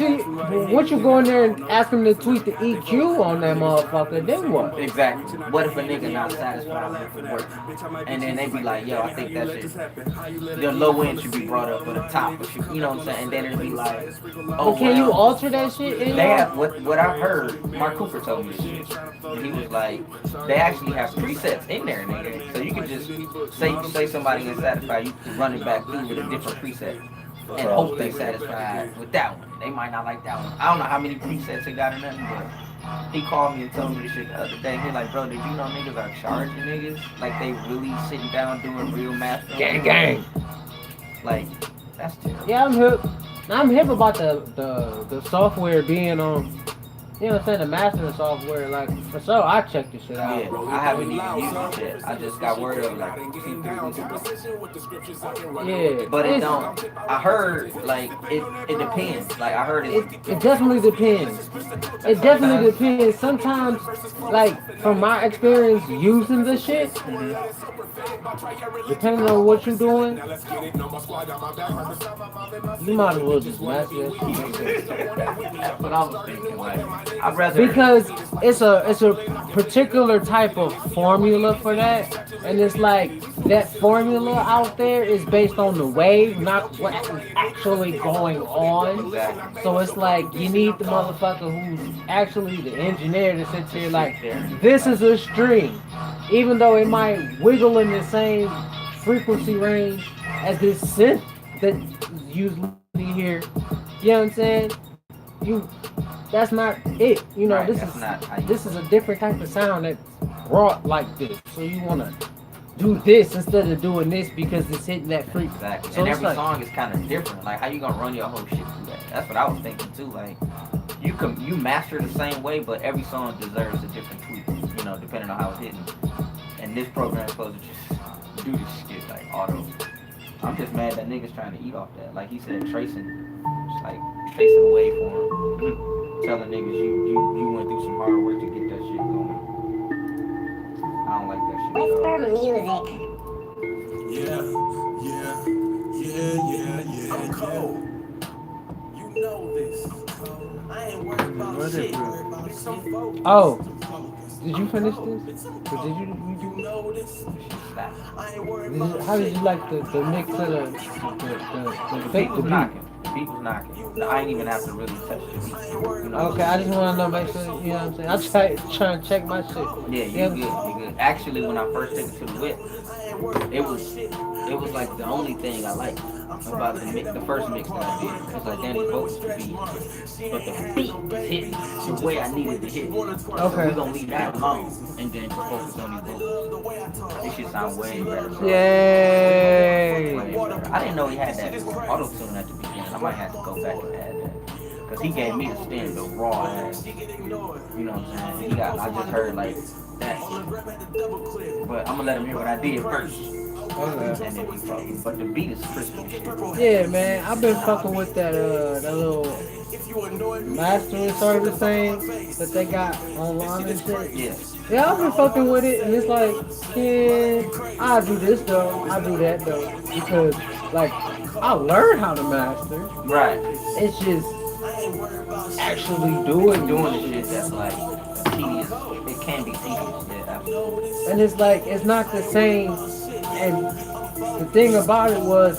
Yeah, what you go in there and ask them to tweak the EQ on that motherfucker, then what? Exactly. What if a nigga not satisfied with the work? And then they be like, yo, I think that shit, the low end should be brought up, but the top, should, you know what I'm saying? And then it'll be like, oh, But can you well, alter that shit? In they have, what I heard, Mark Cooper told me this shit. He was like, they actually have presets in there, nigga. So you can just say somebody is satisfied, you can run it back through with a different preset. And hope they satisfied with that one. They might not like that one. I don't know how many presets they got in there, but he called me and told me this shit the other day. He like, bro, did you know niggas are charging niggas? Like they really sitting down doing real math. gang. Like, that's terrible. Yeah, I'm hip. I'm hip about the software being You know what I'm saying? The mastering software, like for sure, I checked this shit out. Yeah, I haven't even used it yet. I just got word of it like 2, 3 weeks ago. Yeah, But it don't. I heard like it depends. Like I heard it definitely depends. It definitely sometimes. depends. Sometimes, like from my experience using the shit, depending on what you're doing, you might as well just master that shit yourself. That's what I was thinking. Like I'd rather. Because it's a particular type of formula for that, and it's like that formula out there is based on the wave, not what is actually going on. Exactly. So it's like you need the motherfucker who's actually the engineer to sit here like, Sit there and this like, is a string, even though it might wiggle in the same frequency range as this synth that usually here. You know what I'm saying? You That's not it. You know, right. That's not how you. this is a different type of sound that's brought like this. So you wanna do this instead of doing this because it's hitting that frequency. Exactly. So And it's every like, song is kind of different. Like how you gonna run your whole shit through that? That's what I was thinking too. Like you master the same way, but every song deserves a different tweak. You know, depending on how it's hitting. And this program is supposed to just do this shit like auto. I'm just mad that niggas trying to eat off that. Like he said, tracing, just like tracing away for him, telling niggas you went through some hard work to get that shit going. I don't like that shit at all. Whisper music. Yeah, yeah, I'm cold. You know this. I ain't worried about shit. Bitch, I'm focused. oh, did you finish this? Or did You know this. I ain't worried about how did shit. you like the mix of the The fake beat the was beat? knocking. The beat was knocking. I ain't even have to really touch the beat. You know? Okay, I just want to know, make sure, you know what I'm saying? I try and check my shit. Yeah, you good. You good. Actually, when I first took it to the whip, it was like the only thing I liked about the first mix that I did. It was like Danny focused the beat, but the beat was hitting the way I needed to hit. So Okay. we're gonna leave that alone and then just focus on these vocals. This shit sound way better. Bro. Yay! Way better. I didn't know he had that auto tune at the beginning. I might have to go back and add that. Cause he gave me the stem, the raw ass. You know what I'm saying? I just heard like that shit. But I'm gonna let him hear what I did first. Okay. And then he fucking. But the beat is crispy as shit. Yeah, man, I've been fucking with that little mastering service thing that they got online and shit. Yeah. Yeah, I've been fucking with it, and it's like, yeah, I do this though, I do that though, because like I learned how to master. Right. It's just actually doing Doing the shit that's like tedious. It can be tedious. Yeah, absolutely. and it's like it's not the same. And the thing about it is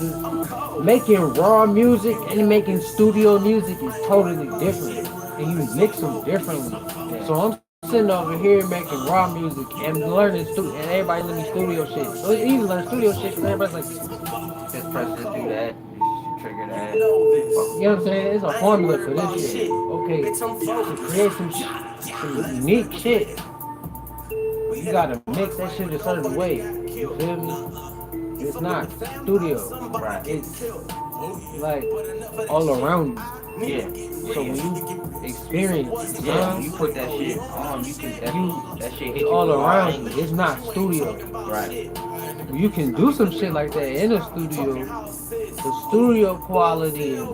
making raw music and making studio music is totally different, and you mix them differently. So I'm sitting over here making raw music and learning and everybody learning studio shit. So it's easy to learn studio shit because everybody's like, Just press this, do that. Just trigger that. you know what I'm saying? It's a formula for this shit. Okay, to create some unique shit, you gotta mix that shit a certain way. You feel me? It's not studio. Right. It's like all around you. Yeah. So when you experience Yeah. sound, You put that shit on. You can. That shit hit you all from around you. angles. It's not studio. Right. You can do some shit like that in a studio. The studio quality and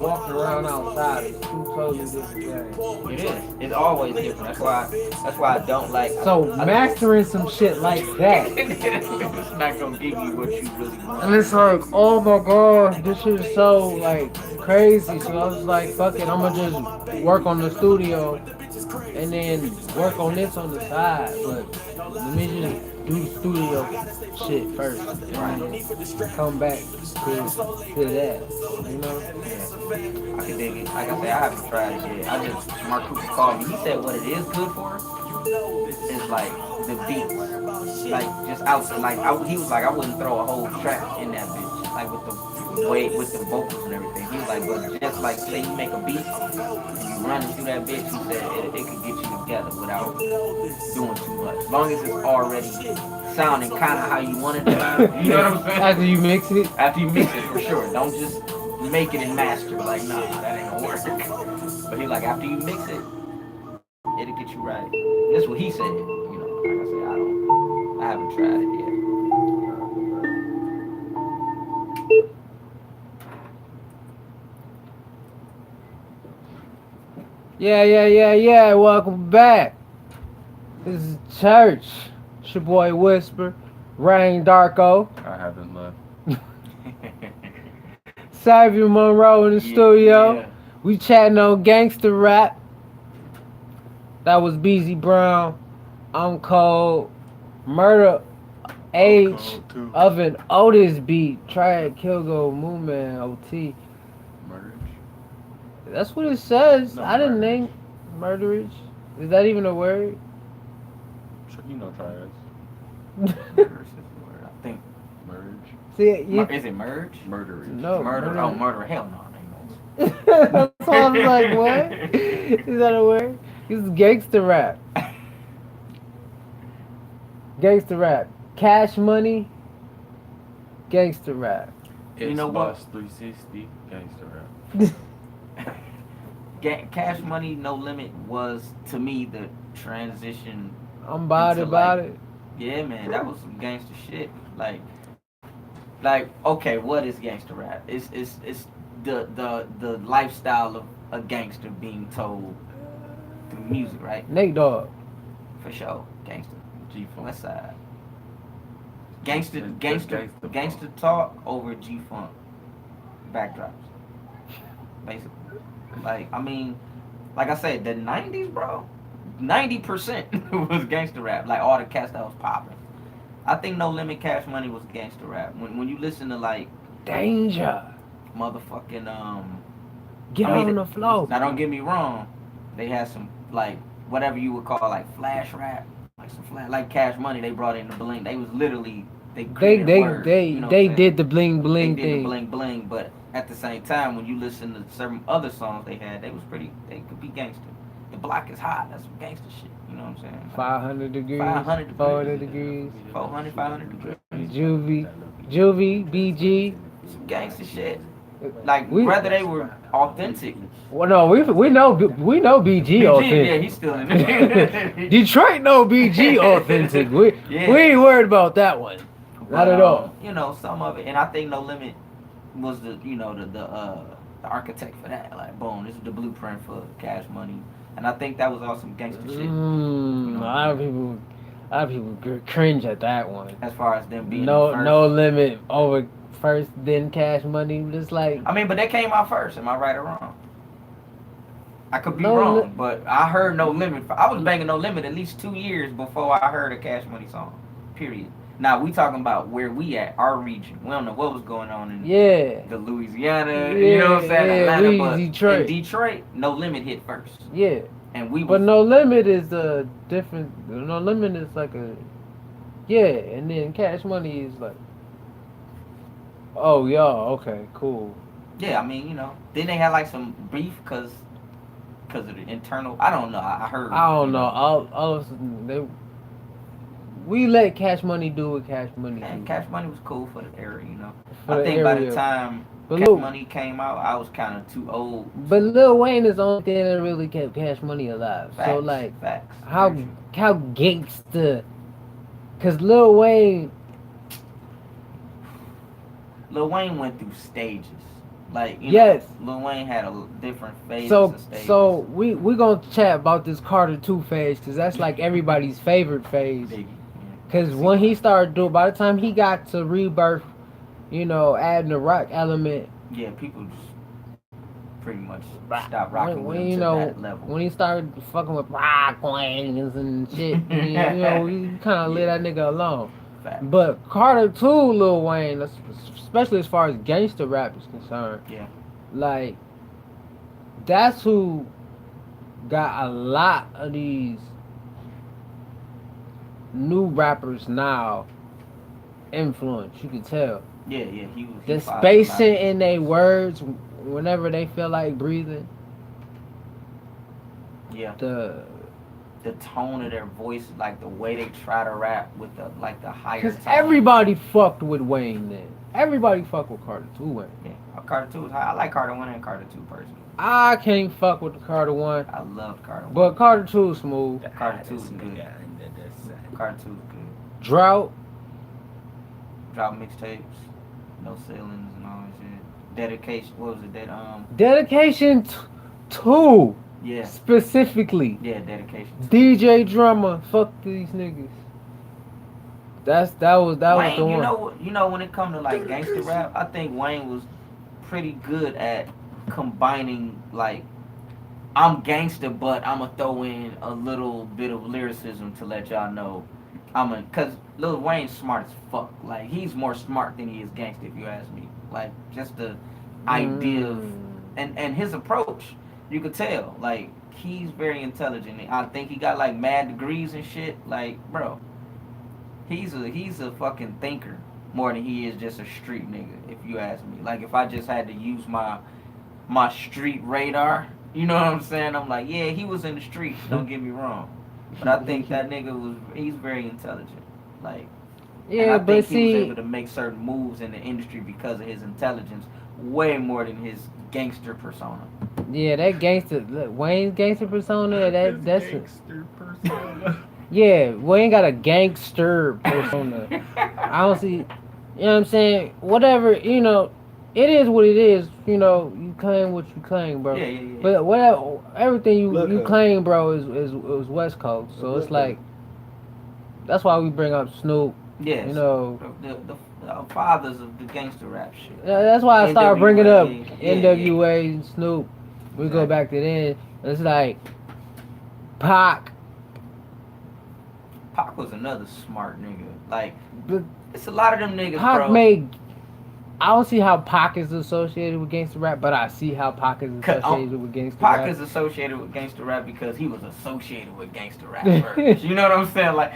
walking around outside is two totally different things. It is. It's always different. That's why I don't like. So mastering some shit like that, It's not gonna give you what you really want. and it's like, oh my god, this shit is so like crazy. So I was like, fuck it, I'ma just work on the studio and then work on this on the side. But let me just do the studio shit first, and then come back to that. You know? I can dig it. Like I said, I haven't tried it yet. Mark Cooper called me. He said what it is good for is like the beats. Like just out like he was like I wouldn't throw a whole track in that bitch. Like with the vocals and everything. He was like, but just like say you make a beat and you running through that bitch, he said it could get you together without doing too much. As long as it's already sounding kinda how you want it to sound. You know what I'm saying? After you mix it, After you mix it for sure. Don't just make it and master. Like, nah, that ain't gonna work. But he like after you mix it, It'll get you right. That's what he said. You know, like I said, I haven't tried it yet. Yeah. Welcome back. This is church. It's your boy Whisper, Rain Darko, I haven't left. Xavier Monroe in the studio. Yeah. We chatting on gangster rap. That was BZ Brown. I'm Cold. Murder Age Cold, too. of an Otis beat. Triad Kilgo Moonman OT. Merge. That's what it says. No, I didn't murderage. name murderage. Is that even a word? You know, triads. Versus the word. I think. Merge. See, you, Is it merge? Murderage. no. Murder. Oh, murder. Hell no. That's why I was like, what? Is that a word? This is gangster rap. Gangster rap. Cash Money. Gangster rap. It's You know what? Boss 360 gangster rap. Cash Money No Limit was to me the transition. I'm about Into, about like, it. Yeah, man, that was some gangster shit. Like okay, what is gangster rap? It's the lifestyle of a gangster being told through music, right? Nate Dogg. For sure, gangster. G-Funk. West Side. Gangster, Just gangster, gangsta gangster funk. talk over G-Funk backdrops, basically. Like, I mean, like I said, the '90s, bro, 90% was gangster rap. Like all the cats that was popping. I think No Limit, Cash Money was gangster rap. When you listen to like Danger. motherfucking Get I mean, on the floor. Now don't get me wrong, they had some like whatever you would call like flash rap, like some flash, like Cash Money. They brought in the bling. They was literally They created words, you know what I'm saying? did the bling They bling did the thing. bling bling, but at the same time, when you listen to certain other songs they had, they was pretty. They could be gangster. The block is hot. That's some gangster shit. You know what I'm saying? Like, 500 degrees. 500 400 degrees. 400, 500 degrees. Juvie, BG. Some gangster shit. Like We- whether they were authentic. Well, no, we know BG yeah, authentic. he's still in it. Detroit know BG authentic. We Yeah. we ain't worried about that one. Not at all. You know, some of it, and I think No Limit was the the architect for that. Like, boom, this is the blueprint for Cash Money, and I think that was all some gangster shit. You know, A lot of people cringe at that one. as far as them being No the first. no limit over first, then Cash Money. Just like I mean, but they came out first. Am I right or wrong? I could be No wrong, Li- but I heard No Limit. I was banging No Limit at least 2 years before I heard a Cash Money song. Period. Now we talking about where we at, our region. We don't know what was going on in yeah, the Louisiana, you know what I'm saying, yeah, Atlanta, we but Detroit. in Detroit, No Limit hit first, yeah. and we But was No Limit is a different. No Limit is like a yeah, and then Cash Money is like oh y'all okay cool. yeah. I mean, you know, then they had like some beef because of the internal. I don't know. I heard. I don't you know. All of a sudden we let Cash Money do what Cash Money And do. Cash Money was cool for the era, you know. For I the think by the area. time But Cash look- Money came out, I was kind of too old. But Lil Wayne is the only thing that really kept Cash Money alive. Facts, So like facts. how Very true. how gangsta? Cause Lil Wayne, Lil Wayne went through stages. Like, you Yes. know, Lil Wayne had a different phases so and stages. so we gonna chat about this Carter 2 phase, cause that's like everybody's favorite phase. Biggie, yeah. Cause when he started doing, by the time he got to Rebirth, you know, adding the rock element, Yeah, people just pretty much stopped rocking with when him you to know that level. when he started fucking with rock wings and shit, you know, he kind of let that nigga alone. Fact. But Carter 2, Lil Wayne, especially as far as gangster rap is concerned, Yeah. like that's who got a lot of these new rappers now influence. You can tell Yeah, he was. he the followed spacing a lot. in their words whenever they feel like breathing. Yeah. The tone of their voice, like the way they try to rap with the higher because tone. everybody fucked with Wayne then. Everybody fucked with Carter 2 Wayne. Yeah, Carter 2 is high. I like Carter 1 and Carter 2 personally. I can't fuck with the Carter 1, I loved Carter 1. but Carter 2 is smooth. Carter 2 is good. Carter 2 is good. Drought. Drop mixtapes, no ceilings and all that shit. Dedication, what was it? Dedication 2 Yeah, specifically. yeah, dedication. DJ Drummer, fuck these niggas. That was Wayne, the one. you know when it comes to like gangster rap, I think Wayne was pretty good at combining like I'm gangster, but I'ma throw in a little bit of lyricism to let y'all know cause Lil Wayne's smart as fuck. Like he's more smart than he is gangster if you ask me. Like just the idea of and his approach, you could tell. Like he's very intelligent. I think he got like mad degrees and shit. Like, bro. He's a fucking thinker more than he is just a street nigga, if you ask me. Like if I just had to use my street radar, you know what I'm saying? I'm like, yeah, he was in the streets, don't get me wrong. But I think that nigga he's very intelligent. Like Yeah, and I but think he was see, able to make certain moves in the industry because of his intelligence, way more than his gangster persona. yeah, that gangster, look, Wayne's gangster persona, that's gangster persona. yeah, Wayne got a gangster persona. I don't see, you know what I'm saying? Whatever, you know, it is what it is. You know, you claim what you claim, bro. Yeah. But whatever, everything you Look up. claim, bro, is West Coast. So it's Look like, that's why we bring up Snoop. Yes. You know, the fathers of the gangster rap shit. that's why I started bringing up Yeah. NWA and Snoop. We go back to then. It's like Pac. Pac was another smart nigga. Like, But it's a lot of them niggas, Pac bro. made. I don't see how Pac is associated with gangster rap, but I see how Pac is 'Cause, associated with gangster Pac rap. is associated with gangster rap because he was associated with gangster rap first. You know what I'm saying? Like,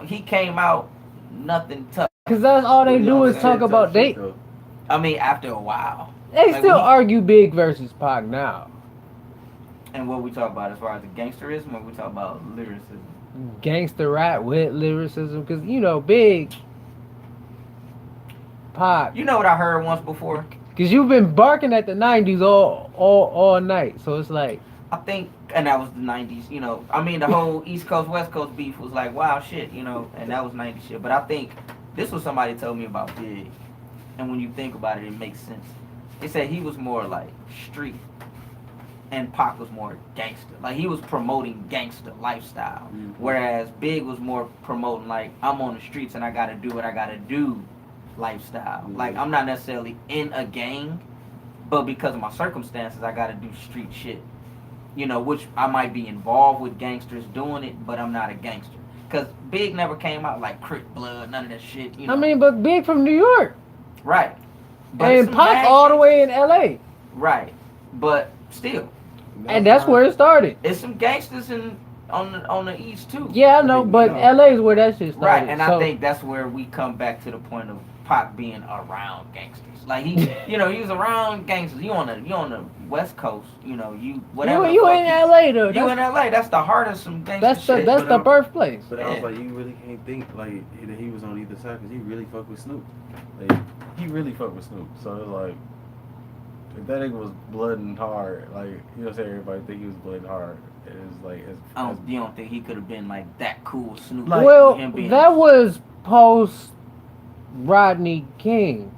he came out nothing tough. Cause that's all they do is talk about I mean, after a while. They Like, still when he- argue Big versus Pac now. And what we talk about as far as the gangsterism, or we talk about lyricism? Gangster rap with lyricism, cause you know Big, Pac. You know what I heard once before? Cause you've been barking at the '90s all night, so it's like I think, and that was the 90s, you know. I mean, the whole East Coast, West Coast beef was like, wow, shit, you know, and that was 90s shit. But I think this was somebody told me about Big. And when you think about it, it makes sense. They said he was more like street, and Pac was more gangster. Like, he was promoting gangster lifestyle. Whereas Big was more promoting, like, I'm on the streets and I gotta do what I gotta do lifestyle. Like, I'm not necessarily in a gang, but because of my circumstances, I gotta do street shit. You know, which I might be involved with gangsters doing it, but I'm not a gangster. Because Big never came out like Crip Blood, none of that shit, you know. I mean, but Big from New York, Right. and some Pac mad all the shit- way in LA, Right. But still, and that's where it started. it's some gangsters on the East too. Yeah, I know, but LA is where that shit started. Right, and so, I think that's where we come back to the point of Pac being around gangsters. Like he, you know, he was around gangsters. You on the West Coast, you know, you whatever. you in LA though. You in LA? That's the heart of some gangster shit. That's the birthplace. But I was like, you really can't think like that he was on either side because he really fucked with Snoop. Like he really fucked with Snoop. So it's like if that nigga was blood and hard, like you know, say everybody think he was blood and hard. It's like You don't think he could have been like that cool Snoop? Like, Well, him being- that was post Rodney King.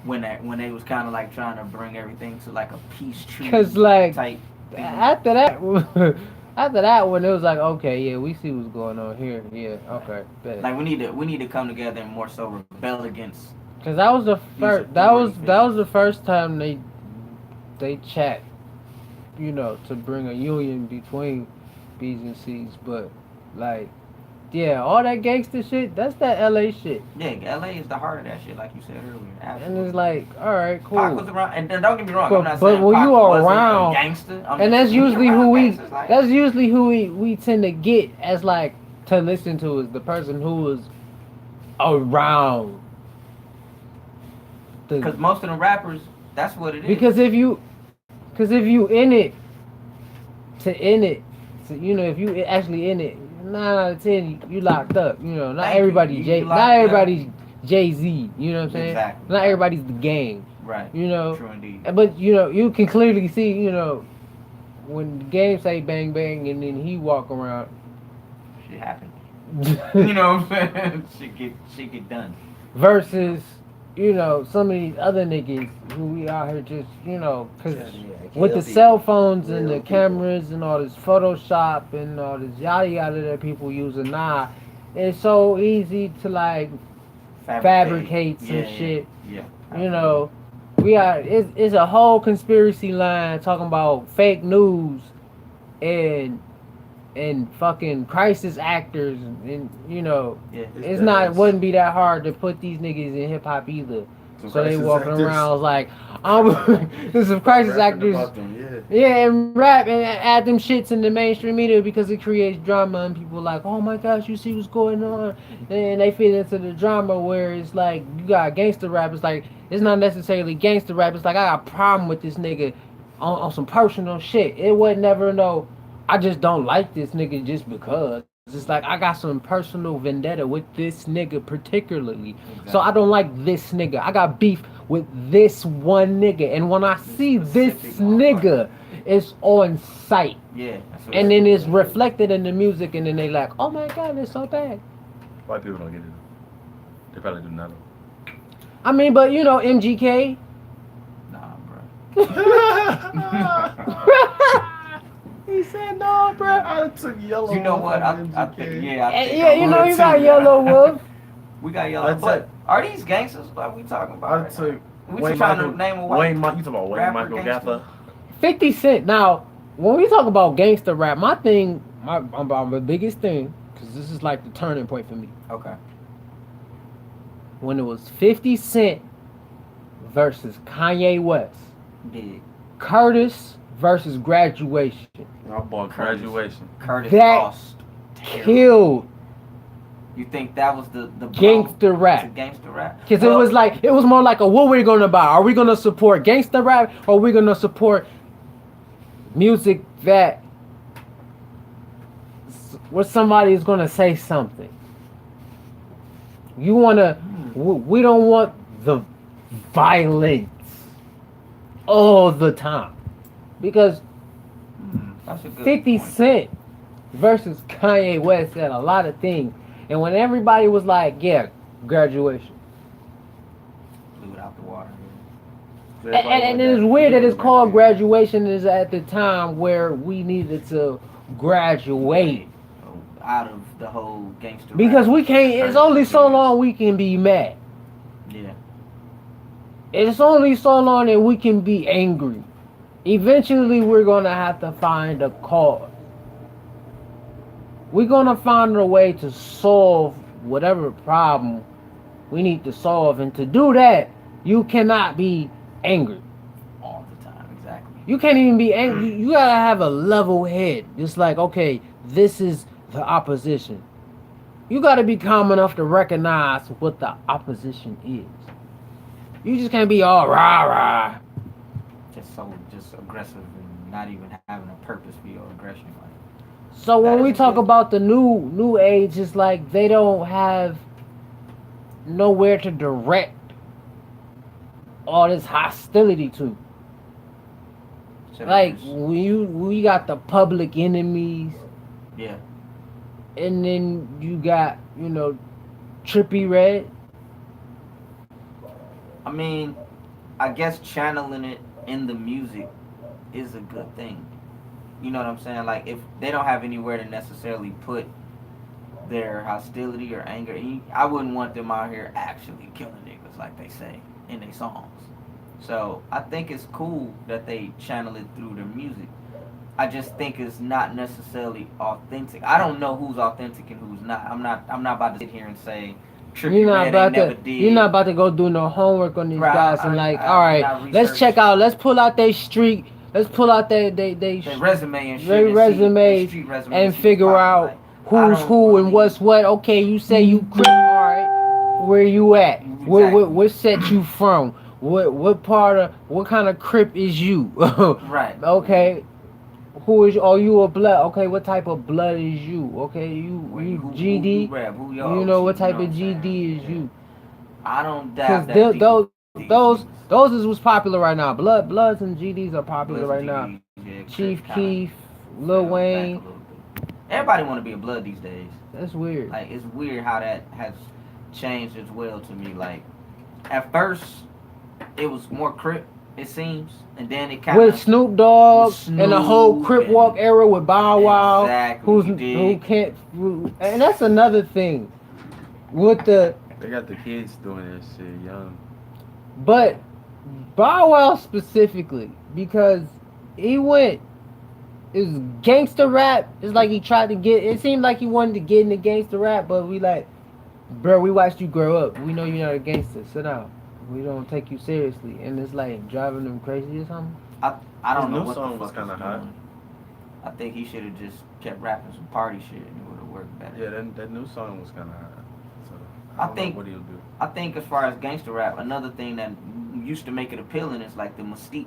when they was kind of like trying to bring everything to like a peace treaty 'Cause, like, type thing. After that one, it was like, okay, yeah, we see what's going on here. Yeah, okay, bet. Like we need to come together and more so rebel against. Cause that was the first. That was the first time they chat. You know, to bring a union between B's and C's, but like, yeah, all that gangster shit. That's that LA shit. Yeah, LA is the heart of that shit, like you said earlier. Absolutely. And it's like, all right, cool. Pac was around, and don't get me wrong, But- I'm not but saying when Pac you are wasn't around- a gangster. I'm And just that's saying he usually around who we. gangsters, like- That's usually who we tend to get as like to listen to is the person who is around. Because most of the rappers, that's what it is. Because if you in it, you know, if you actually in it, 9 out of 10 you locked up. You know, not Thank you. everybody You Jay, locked not up. everybody's Jay-Z. You know what I'm saying? Exactly. Not everybody's the gang. Right. You know, True indeed. but you know, you can clearly see, you know, when the game say bang bang and then he walk around. Shit happen. You know what I'm saying? Shit get done. Versus, you know, some of these other niggas who we out here just, you know, cause with the cell phones and the cameras and all this Photoshop and all this yada yada that people using now, it's so easy to like fabricate some shit. Yeah. You know, it's a whole conspiracy line talking about fake news and fucking crisis actors and you know, Yeah. it's not, it wouldn't be that hard to put these niggas in hip hop either. So they walking around like there's some crisis actors. Yeah, and rap and add them shits in the mainstream media because it creates drama and people like, oh my gosh, you see what's going on, and they fit into the drama where it's like you got gangster rap. It's like it's not necessarily gangster rap. It's like I got a problem with this nigga on some personal shit. It would never know. I just don't like this nigga just because. It's like I got some personal vendetta with this nigga particularly. Exactly. So I don't like this nigga. I got beef with this one nigga. And when I see this nigga, it's on sight. Yeah. And then it's reflected in the music and then they like, oh my god, it's so bad. White people don't get it. They probably do nothing. I mean, but you know, MGK. Nah, bro. He said no, bro. I took Yellow. You know what? I think yeah, you know you got Yellow Wolf. We got Yellow. But are these gangsters like we talking about? I took. We just trying to name a white. You talking about Wayne Michael Gaffer? 50 Cent. Now, when we talk about gangster rap, my biggest thing, because this is like the turning point for me. Okay. When it was 50 Cent versus Kanye West. Big. Curtis versus Graduation. I bought Graduation. Curtis that lost. Killed. You think that was the gangster rap? Gangster rap. Because it was more like a what we're gonna buy. Are we gonna support gangster rap or are we gonna support music that where somebody is gonna say something? You wanna? We don't want the violence all the time because 50 Cent versus Kanye West said a lot of things. And when everybody was like, yeah, Graduation. Blew it out the water. And it's weird that it's called Graduation is at the time where we needed to graduate. Out of the whole gangster because rap. We can't, it's only so long we can be mad. Yeah. It's only so long that we can be angry. Eventually we're going to have to find a cause. We're going to find a way to solve whatever problem we need to solve. And to do that, you cannot be angry. All the time, exactly. You can't even be angry. You got to have a level head. Just like, okay, this is the opposition. You got to be calm enough to recognize what the opposition is. You just can't be all rah-rah. Just aggressive and not even having a purpose for your aggression. So when we talk about the new age, it's like they don't have nowhere to direct all this hostility to. Like we got the Public Enemies. Yeah. And then you got, you know, Trippie Redd. I mean, I guess channeling it in the music is a good thing. You know what I'm saying? Like, if they don't have anywhere to necessarily put their hostility or anger, I wouldn't want them out here actually killing niggas like they say in their songs. So, I think it's cool that they channel it through their music. I just think it's not necessarily authentic. I don't know who's authentic and who's not. I'm not about to sit here and say Trippie Redd ain't never did. You're not about to go do no homework on these guys and all right, let's check out, let's pull out their street. Let's pull out their resume and shit. Their resumes and figure out who's who and what's what. Okay, you say you crip, alright. Where you at? Exactly. What set you from? What kind of crip is you? Right. Okay. Who is? Are you a blood? Okay, what type of blood is you? Okay, you GD. You know what type of GD is you? I don't doubt that. those is what's popular right now. Bloods and GDs are popular Bloods right and now. GDs, yeah, Chief kinda Keef, fell Lil back a Wayne. little bit. Everybody want to be a blood these days. That's weird. Like it's weird how that has changed as well to me. Like at first it was more Crip, it seems, and then it kind With of Snoop Dogg and the whole Snoop Crip Walk and era with Bow Wow, exactly who dig. can't, and that's another thing with the, They got the kids doing that shit young. but Bow Wow specifically because he went. It was gangster rap. It's like he tried to get. It seemed like he wanted to get into gangster rap, but we like, bro, we watched you grow up. We know you're not a gangster. Sit down. We don't take you seriously, and it's like driving them crazy or something. I don't His know new what song the was fuck kinda he's hot. doing. I think he should have just kept rapping some party shit and it would have worked better. Yeah, that new song was kind of hot. So I don't think- know what he'll do. I think as far as gangster rap, another thing that used to make it appealing is like the mystique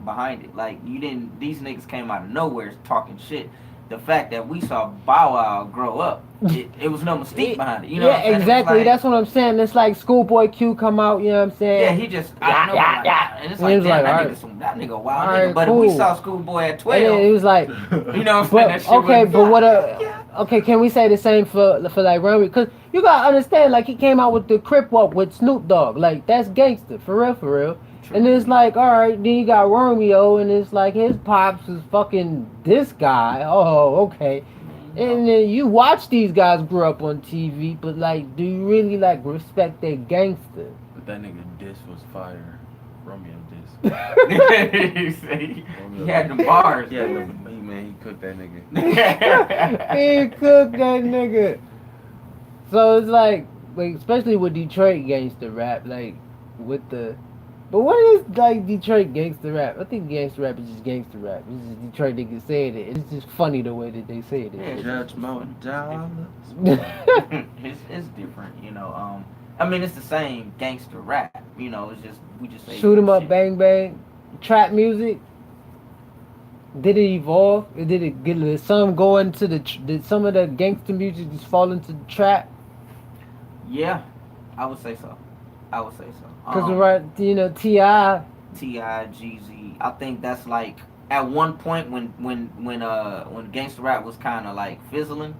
behind it. Like these niggas came out of nowhere talking shit. The fact that we saw Bow Wow grow up, it was no mystique behind it. You know what I'm Yeah, saying? It was exactly. like- That's what I'm saying. It's like Schoolboy Q come out. You know what I'm saying? Yeah, he just I know like, and it's And like, he was damn, like, that, alright. that nigga wild Alright, nigga. But cool. if we saw Schoolboy at And 12, then it was like, you know what I'm saying? That but shit okay, was- but what okay, can we say the same for like Remy? Because you gotta understand, like he came out with the Crip Walk with Snoop Dogg, like that's gangster for real, for real. And it's like, all right, then you got Romeo, and it's like his pops is fucking this guy. Oh, okay. And then you watch these guys grow up on TV, but like, do you really like respect their gangster? But that nigga diss was fire. Romeo diss. he had them bars. Yeah, man, he cooked that nigga. He cooked that nigga. So it's like especially with Detroit gangster rap, like with the. But what is like Detroit gangster rap? I think gangster rap is just gangster rap. It's just Detroit niggas saying it. It's just funny the way that they say it. Yeah, Judge Mo Dollars. it's different, you know. I mean, it's the same gangster rap, you know. It's just we just say Shoot 'em up, shit. bang bang. Trap music. Did it evolve? Did some go into did some of the gangster music just fall into the trap? Yeah, I would say so. I would say so. Cause right, you know, T.I. T.I., Jeezy. I think that's like at one point when gangster rap was kind of like fizzling.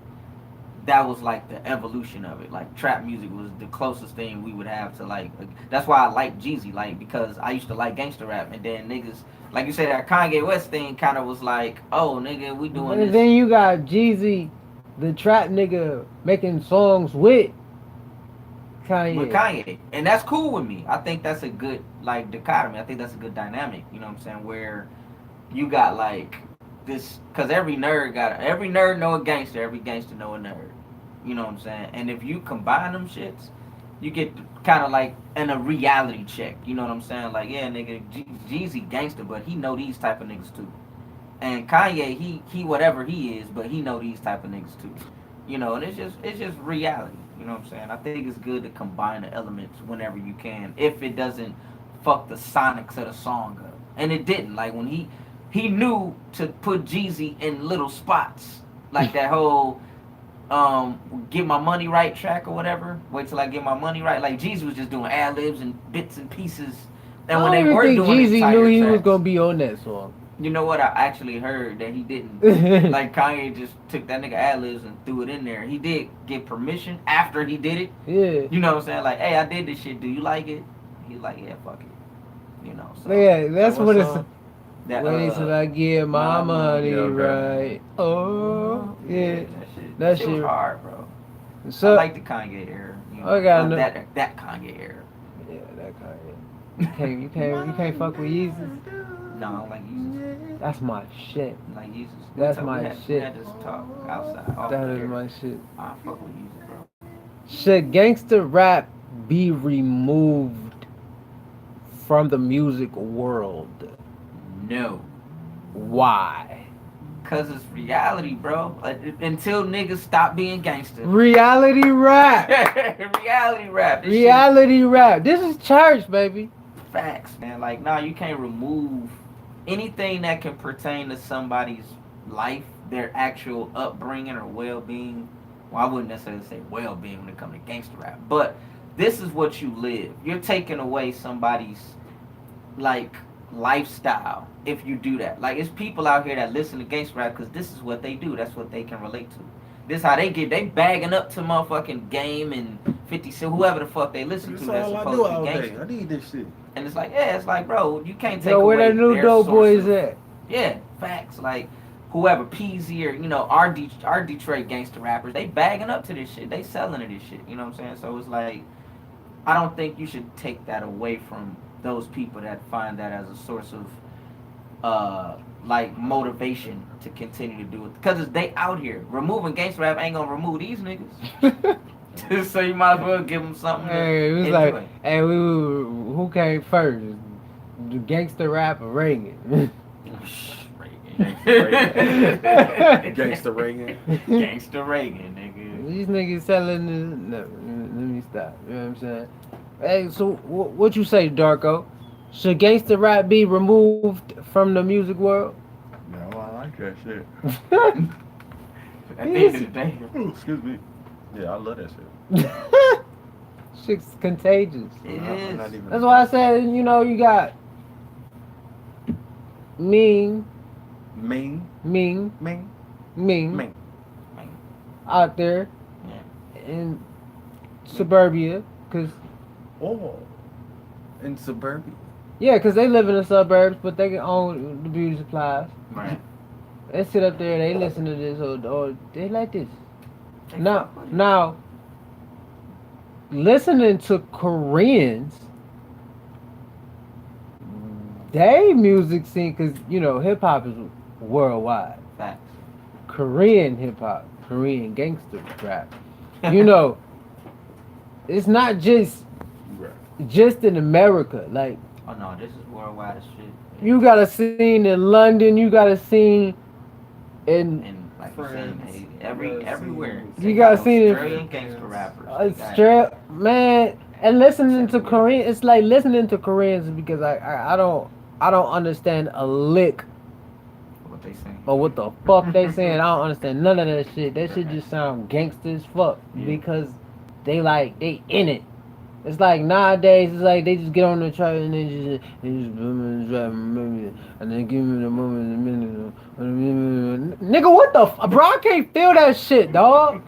That was like the evolution of it. Like trap music was the closest thing we would have to like. That's why I like Jeezy, like because I used to like gangster rap, and then niggas, like you said, that Kanye West thing kind of was like, oh nigga, we doing And this. then you got Jeezy, the trap nigga, making songs with Kanye. With Kanye, and that's cool with me. I think that's a good like dichotomy. I think that's a good dynamic. You know what I'm saying? Where you got like this, because every nerd know a gangster, every gangster know a nerd. You know what I'm saying? And if you combine them shits, you get kind of like in a reality check. You know what I'm saying? Like, yeah, nigga, Jeezy gangster, but he know these type of niggas too. And Kanye, he whatever he is, but he know these type of niggas too. You know, and it's just reality. You know what I'm saying? I think it's good to combine the elements whenever you can, if it doesn't fuck the sonics of the song up. And it didn't. Like when he knew to put Jeezy in little spots, like that whole get my money right track or whatever. Wait till I get my money right. Like Jeezy was just doing ad libs and bits and pieces. And when I they don't were even think doing Jeezy entire knew he was tracks, gonna be on that song. you know what? I actually heard that he didn't. Like Kanye just took that nigga ad libs and threw it in there. He did get permission after he did it. Yeah. You know what I'm saying? Like, hey, I did this shit. Do you like it? He's like, yeah, fuck it. You know. So Yeah, that's what it's. that, Wait till I get my money yeah, right. Oh, yeah. That That shit was shit- hard, bro. So, I like the Kanye era. You know, I got no- that Kanye era. yeah, that Kanye. You can't fuck with Yeezus. No, I don't like Yeezus. That's my shit. I like Yeezus. That's We my had- shit. We had this talk outside. Off That the is air. my shit. I fuck with Yeezus, bro. Should gangster rap be removed from the music world? No. Why? Cause it's reality, bro. Like, until niggas stop being gangster. Reality rap. Reality rap. This Reality rap. This is church, baby. shit, facts, man. Like, nah, you can't remove anything that can pertain to somebody's life, their actual upbringing or well-being. Well, I wouldn't necessarily say well-being when it comes to gangster rap, but this is what you live. You're taking away somebody's like lifestyle if you do that. Like it's people out here that listen to gangster rap because this is what they do. That's what they can relate to. This how they get. They bagging up to motherfucking Game and 50 Cent, whoever the fuck they listen to. That's That's all I supposed do to be all day. gangster. I need this shit. And it's like, yeah, it's like, bro, you can't take Yo, away where that new their dope source boys of- at? Yeah, facts. Like whoever Peasy or our Detroit gangster rappers, they bagging up to this shit. They selling to this shit. You know what I'm saying? So it's like, I don't think you should take that away from those people that find that as a source of like motivation to continue to do it because they out here. Removing gangster rap ain't gonna remove these niggas. So you might as well give them something. Hey, it was enjoy. like, hey, who came first? The gangster rap or Reagan? Gangster Reagan. Gangster Reagan, nigga. These niggas selling this. No, let me stop. You know what I'm saying? Hey, so what you say, Darko? Should gangster rap be removed from the music world? No, I like that shit. At the end of the day, Ooh, excuse me. Yeah, I love that shit. Shit's contagious. it I'm is. not even- That's why I said, you got Ming, Ming. Ming, Ming. Ming Ming. out there in suburbia, cause Oh. In suburbia. yeah, cause they live in the suburbs, but they can own the beauty supplies. Right. They sit up there, they listen to this, or they like this. They Now, fuck with it. now, listening to Koreans, they music scene, cause hip hop is worldwide. Facts. Korean hip hop, Korean gangster rap. It's not just in America. Like Oh no, this is worldwide as shit. you got a scene in London, you got a scene in And like you France, said, everywhere. You They gotta got see it. Australian gangster rappers. They got- Australia, man. And listening to Korean, it's like listening to Koreans because I don't understand a lick What they saying? of what the fuck they saying. I don't understand none of that shit. That shit just sound gangster as fuck because they in it. It's like nowadays, it's like they just get on the track and they just and then give me the moment in a minute. Nigga, what the bro? I can't feel that shit, dog.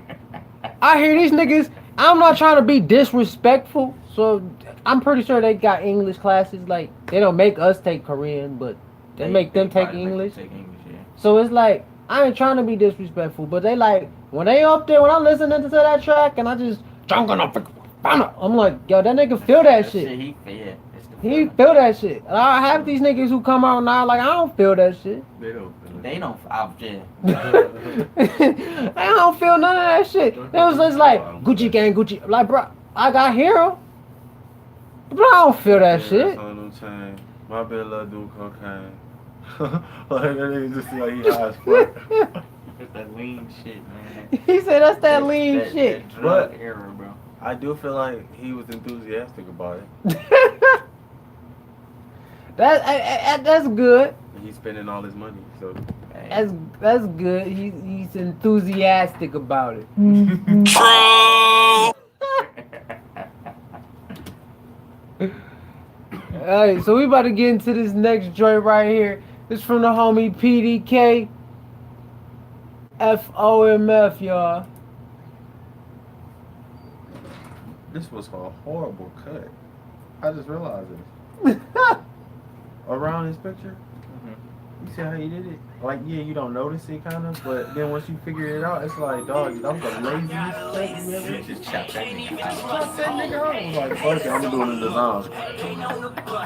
I hear these niggas. I'm not trying to be disrespectful, so I'm pretty sure they got English classes. Like they don't make us take Korean, but they make them take probably make English. them take English, yeah. So it's like I ain't trying to be disrespectful, but they like when they up there when I'm listening to that track and I just I'm like, yo, that nigga feel that shit. He feel. It's the He feeling. feel that shit. And I have these niggas who come out now like I don't feel that shit. They don't feel it. They don't. Oh, yeah. I don't feel none of that shit. It was just like Gucci gang, Gucci. Like, bro, I got hero. But I don't feel that shit. On them chain. My bitch love doing cocaine. Like that nigga just like he high as fuck. It's that lean shit, man. He said that's that lean that, shit. That drug But- era, bro. I do feel like he was enthusiastic about it. That's good. And he's spending all his money, so Hey. That's good. He's enthusiastic about it. Alright, so we about to get into this next joint right here. It's from the homie PDK. FOMF, y'all. this was a horrible cut. I just realized this. Around his picture, you see how he did it? Like, yeah, you don't notice it kind of, but then once you figure it out, it's like, dog, that was the laziest cut you ever You just chop that nigga out. Fuck that nigga out. I was like, fuck it, I'm doing the design.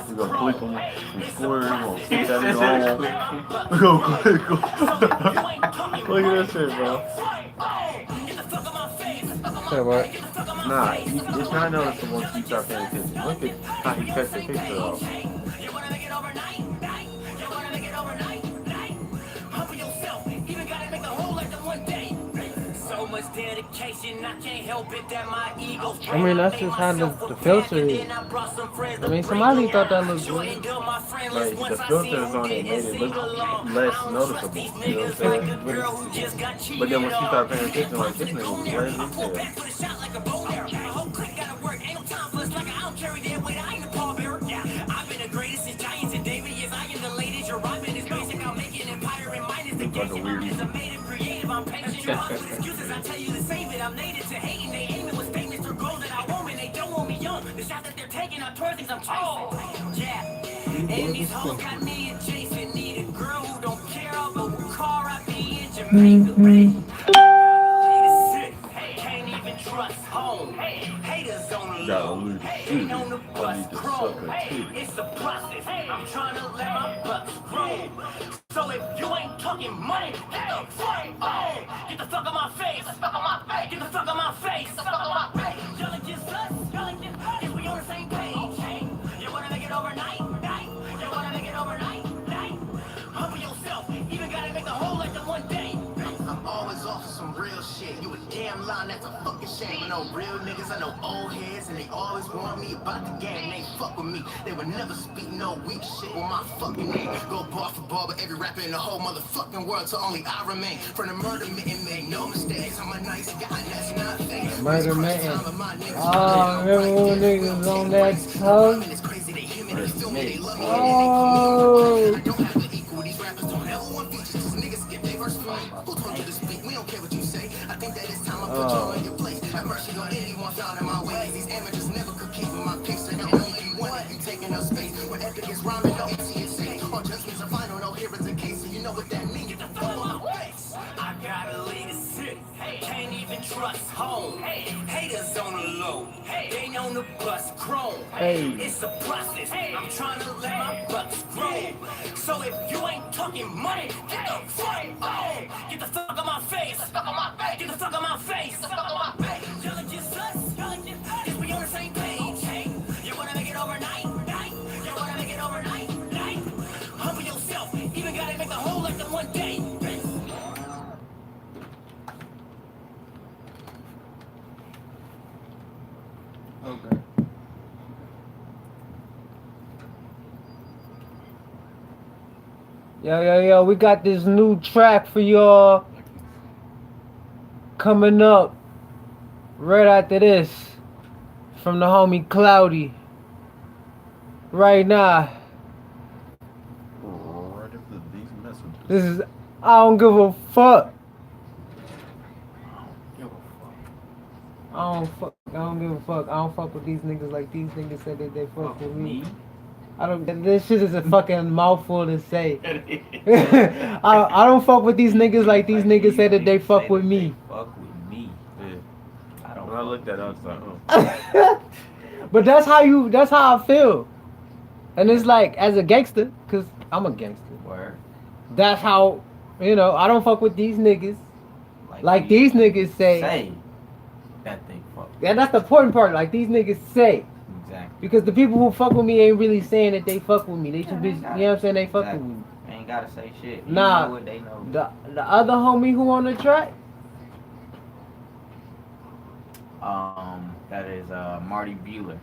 We gonna click him, we square, we gonna stick that nigga on. We gonna click him. Look at that shit, bro. Say what? Nah, it's not noticeable once you start paying attention. Look at how he cut the picture off. I mean, that's just how the filter is. I mean, somebody thought that looked good. Like, the filters on it made it look less noticeable. You know what I'm saying? But then once you start paying attention, like, this nigga was lazy as hell. carry that weight, I ain't a pallbearer. Yeah, I've been the greatest since Giants and David. Yes, I am the latest. Your rhyming is basic. I'll make an empire and mine is the Like a gauge. weird- I'm just a native creative. I'm patient. You want with excuses, I tell you to save it. I'm native to hating. They aiming with statements through goals that I want, and they don't want me young. The shot that they're taking are towards things I'm chasing. Yeah, and these hoes got me adjacent. Need a girl who don't care about what car I be in Jamaica. Can't even trust home. Haters on the Gotta low. lose Ain't on the I bus need to crawl. suck a titty. It's a process. I'm trying to let my bucks grow. So if you ain't talking money, get the fuck on. Get the fuck on my face. Get the fuck on my face. Get the fuck on my face. Get the fuck on my face. Y'all are just us. Y'all are just us. Yes, we on the same page. You wanna make it overnight? You wanna make it overnight? Humble yourself. Even gotta make the whole like the one day. I'm always off of some real shit. You a damn line, that's a fucking shame. I know real niggas, I know old heads, and they always want me about the game. They fuck with me. They would never speak no weak shit with my fucking name. Go bar for bar, but every rapper in the whole motherfucking world, so only I remain. From the murder mitten, make no mistakes. I'm a nice guy, that's not fake. Murder Mitten. Oh, remember when niggas on that tub? It's crazy, they hear me, they feel me, they love me. Oh. I don't have to equal these rappers, don't ever want features. These niggas skip their verse for me. Who told you to speak? We don't care what you say. I think that it's time I put you in your place. Have mercy on anyone found in my ways. These amateurs never compete with my picks. They don't only be one if you taking up space. When epic is rhyming, no TSA. All judgments are final, no hearings a case. So you know what that means. Get the fuck on my face. I gotta leave the city. Can't even trust home. Haters on the low. They on the bus chrome. It's a process. I'm trying to let my bucks grow. So if you ain't talking money, get the fuck on. Get the fuck on my face. Get the fuck on my face. Get the fuck on my face. Get the fuck on my face. Y'all are just us. Y'all are just us. Yes, we on the same page. You wanna make it overnight? You wanna make it overnight? Humble yourself. Even gotta make the whole like the one day. Okay. Yo, we got this new track for y'all coming up right after this from the homie Cloudy. Right now, Right after these messages. this is I don't give a fuck. I don't give a fuck. I don't fuck with these niggas like these niggas said that they fuck with me. I don't. This shit is a fucking mouthful to say. I don't fuck with these niggas like these niggas say that they fuck with me. Fuck with me. Yeah. I don't. When I looked at it, I was like, oh. But that's how I feel. And it's like, as a gangster, cause I'm a gangster. Word. That's how, I don't fuck with these niggas. Like these niggas say. That they fuck. Yeah, that's the important part. Like these niggas say. Exactly. Because the people who fuck with me ain't really saying that they fuck with me. They just be, you know what I'm saying? They fuck with me. They ain't gotta say shit. You Nah. know what they know. The other homie who on the track, That is Marty Bueller.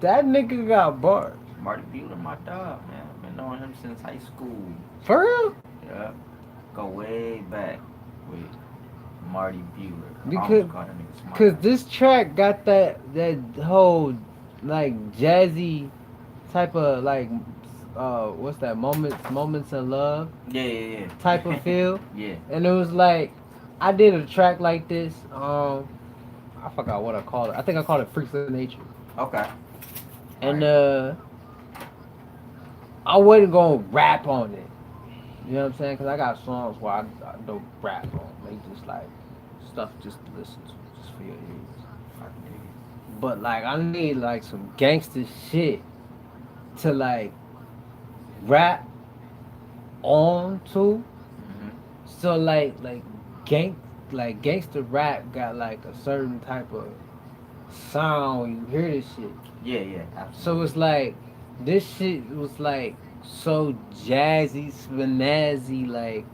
that nigga got bars. Marty Bueller, my dog, man. I've been knowing him since high school. For real? Yeah. Go way back with Marty Bueller. Because- Cause this track got that whole like jazzy type of like what's that, moments in love yeah. type of feel. Yeah. And it was like I did a track like this. I forgot what I called it. I think I called it Freaks of Nature. Okay. And I wasn't gonna rap on it. You know what I'm saying? Cause I got songs where I don't rap on. They just like stuff just to listen to, just for your ears. But like I need like some gangster shit to like rap on to. So like gangster rap got like a certain type of sound when you hear this shit. Yeah, absolutely. So it's like this shit was like so jazzy, spinazzy, like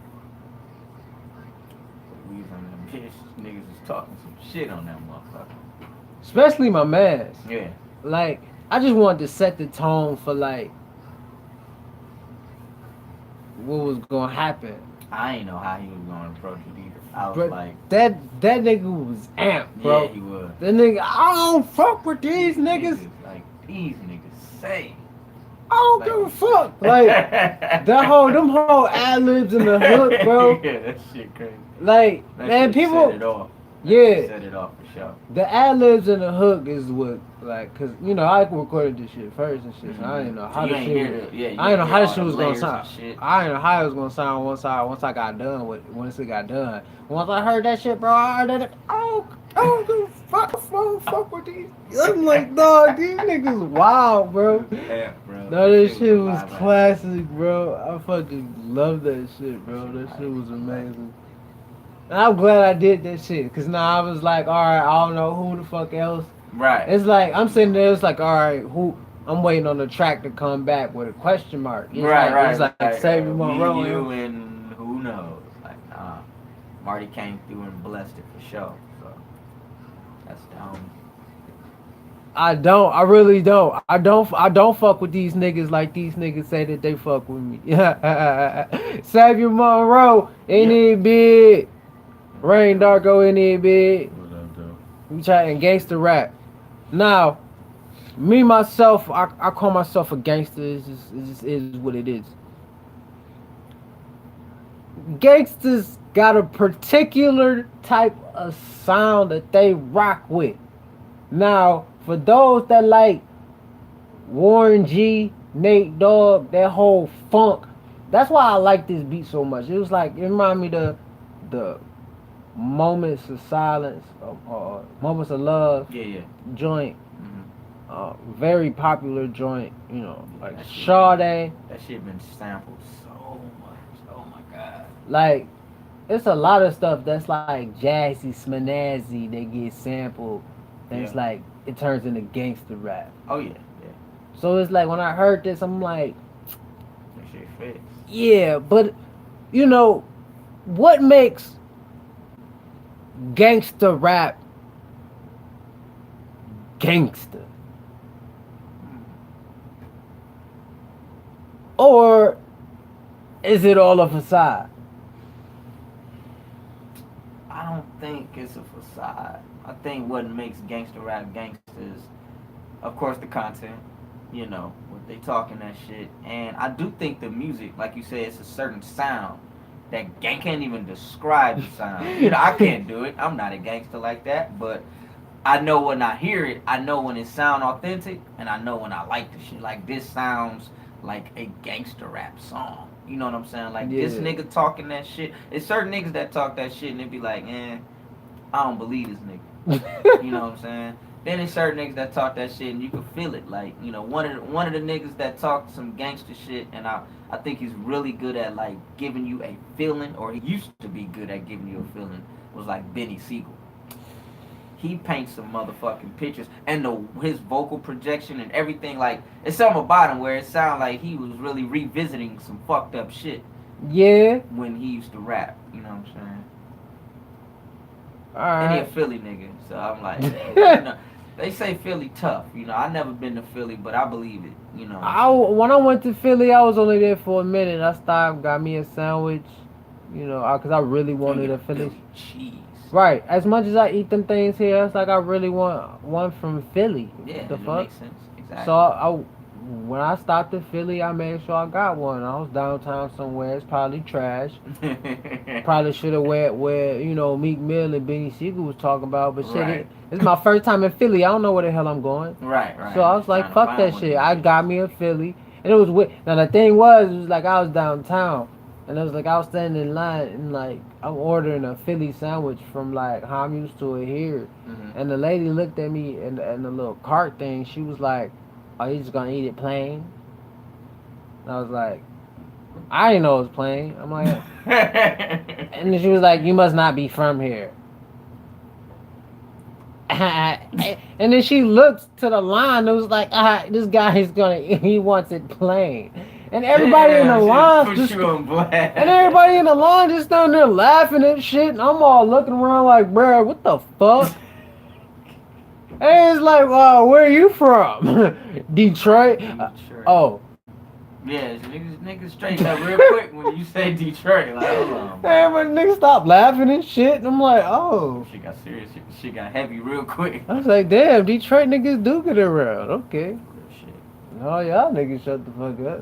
We was on them bitch. Niggas was talking some shit on that motherfucker. especially my mans. Yeah. Like I just wanted to set the tone for like what was gonna happen. I ain't know how he was gonna approach it either. I was But like, that nigga was amped, bro. yeah, he was. That nigga, I don't fuck with these niggas. Like, these niggas say. I don't give a fuck. Like them whole ad libs in the hook, bro. Yeah, that shit crazy. Like That man, shit people. set it off. Yeah. Set it off for sure. The ad libs in the hook is what, like, cause you know I recorded this shit first and shit, so I didn't know how the shit. I didn't know how the shit was gonna sound. I didn't know how it was gonna sound once I got done with once it got done. Once I heard that shit, bro, I heard that. Oh, fuck with these. I'm like, dog, these niggas wild, bro. Yeah, bro. No, this shit was classic, bro. I fucking love that shit, bro. That shit was amazing. And I'm glad I did that shit, cause now I was like, all right, I don't know who the fuck else. Right. It's like I'm sitting there. It's like, all right, who? I'm waiting on the track to come back with a question mark. It's Right. It's like Xavier Monroe. You and who knows? Like, Marty came through and blessed it for sure. So that's down. I really don't. I don't fuck with these niggas like these niggas say that they fuck with me. Xavier Monroe, ain't it big? Rain Darko, ain't it big? What up, though? We chatting gangster rap. Now, me myself, I call myself a gangster. It just is what it is. Gangsters got a particular type of sound that they rock with. Now, for those that like Warren G, Nate Dogg, that whole funk, that's why I like this beat so much. It was like, it reminded me the Moments of Silence, Moments of Love joint. Very popular joint, you know, like Sade. That shit been sampled so much. Oh my god. Like, it's a lot of stuff that's like jazzy, smanazzy, they get sampled, and it's like, it turns into gangster rap. Oh yeah. So it's like, when I heard this, I'm like, that shit fits. Yeah, but, you know, what makes gangster rap gangster? Or is it all a facade? I don't think it's a facade. I think what makes gangster rap gangsters, of course, the content. You know, what they talking that shit. And I do think the music, like you said, it's a certain sound that gang can't even describe the sound. You know, I can't do it. I'm not a gangster like that, but I know when I hear it, I know when it sound authentic, and I know when I like the shit. Like, this sounds like a gangster rap song. You know what I'm saying? Like, this nigga talking that shit. It's certain niggas that talk that shit and they be like, I don't believe this nigga. You know what I'm saying? Then there's certain niggas that talk that shit and you can feel it. Like, you know, one of the niggas that talk some gangster shit, and I think he's really good at, like, giving you a feeling, or he used to be good at giving you a feeling, was like Benny Siegel. He paints some motherfucking pictures, and his vocal projection and everything, like, it's something about him where it sounds like he was really revisiting some fucked up shit. Yeah. When he used to rap, you know what I'm saying? Alright. And he a Philly nigga, so I'm like, you know, they say Philly tough. You know, I never been to Philly, but I believe it. You know. When I went to Philly, I was only there for a minute. I stopped, got me a sandwich, you know, because I really wanted a Philly cheese. Right. As much as I eat them things here, it's like I really want one from Philly. Yeah, the it fuck? makes sense. Exactly. So when I stopped at Philly, I made sure I got one. I was downtown somewhere. It's probably trash. Probably should have went where, you know, Meek Mill and Benny Siegel was talking about. But shit, it's my first time in Philly. I don't know where the hell I'm going. Right. So I was like, fuck that shit. I got me a Philly. And it was weird. Now the thing was like I was downtown. And it was like I was standing in line and like I'm ordering a Philly sandwich from like how I'm used to it here. Mm-hmm. And the lady looked at me and the little cart thing. She was like, "Are you just gonna eat it plain?" And I was like, "I didn't know it was plain." I'm like, and then she was like, "You must not be from here." And then she looked to the line. It was like, this guy is he wants it plain. And everybody in the line and everybody in the line just down there laughing and shit. And I'm all looking around like, bro, what the fuck? And it's like, where are you from? Detroit? Oh. Yeah, niggas straighten up real quick when you say Detroit. Like, hold on. Man, but niggas stop laughing and shit. And I'm like, oh. Shit got serious. Shit got heavy real quick. I was like, damn, Detroit niggas do get around. Okay. Oh, y'all niggas shut the fuck up.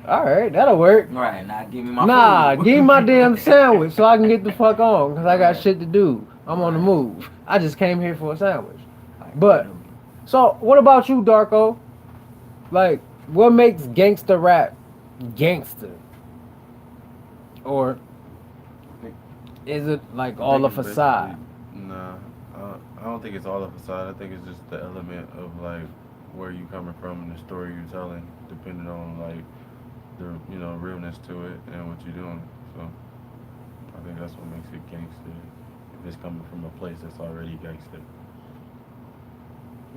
Alright, that'll work. Right, now give me my Nah, food. give me my damn sandwich so I can get the fuck on, because I got Right. shit to do. I'm on the Right. move. I just came here for a sandwich. Like, But, so, what about you, Darko? Like, what makes gangster rap gangster? Or is it like I all a think it's facade? basically- Nah, I don't think it's all a facade. I think it's just the element of like where you coming from and the story you're telling, depending on like the realness to it and what you're doing. So I think that's what makes it gangster. If it's coming from a place that's already gangster.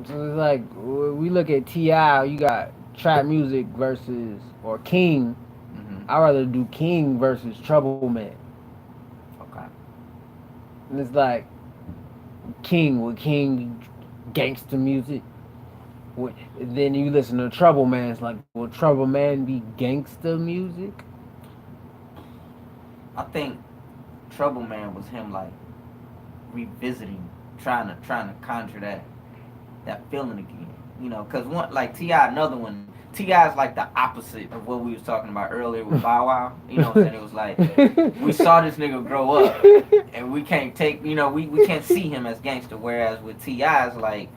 So it's like, we look at T.I., you got trap music versus, or King. Mm-hmm. I'd rather do King versus Trouble Man. Okay. And it's like, King be gangster music. Then you listen to Trouble Man, it's like, will Trouble Man be gangster music? I think Trouble Man was him like revisiting, trying to conjure that feeling again. Cause one like T.I., another one. T.I. is like the opposite of what we was talking about earlier with Bow Wow. You know what I'm saying? It was like we saw this nigga grow up, and we can't take we can't see him as gangster. Whereas with T.I., it's like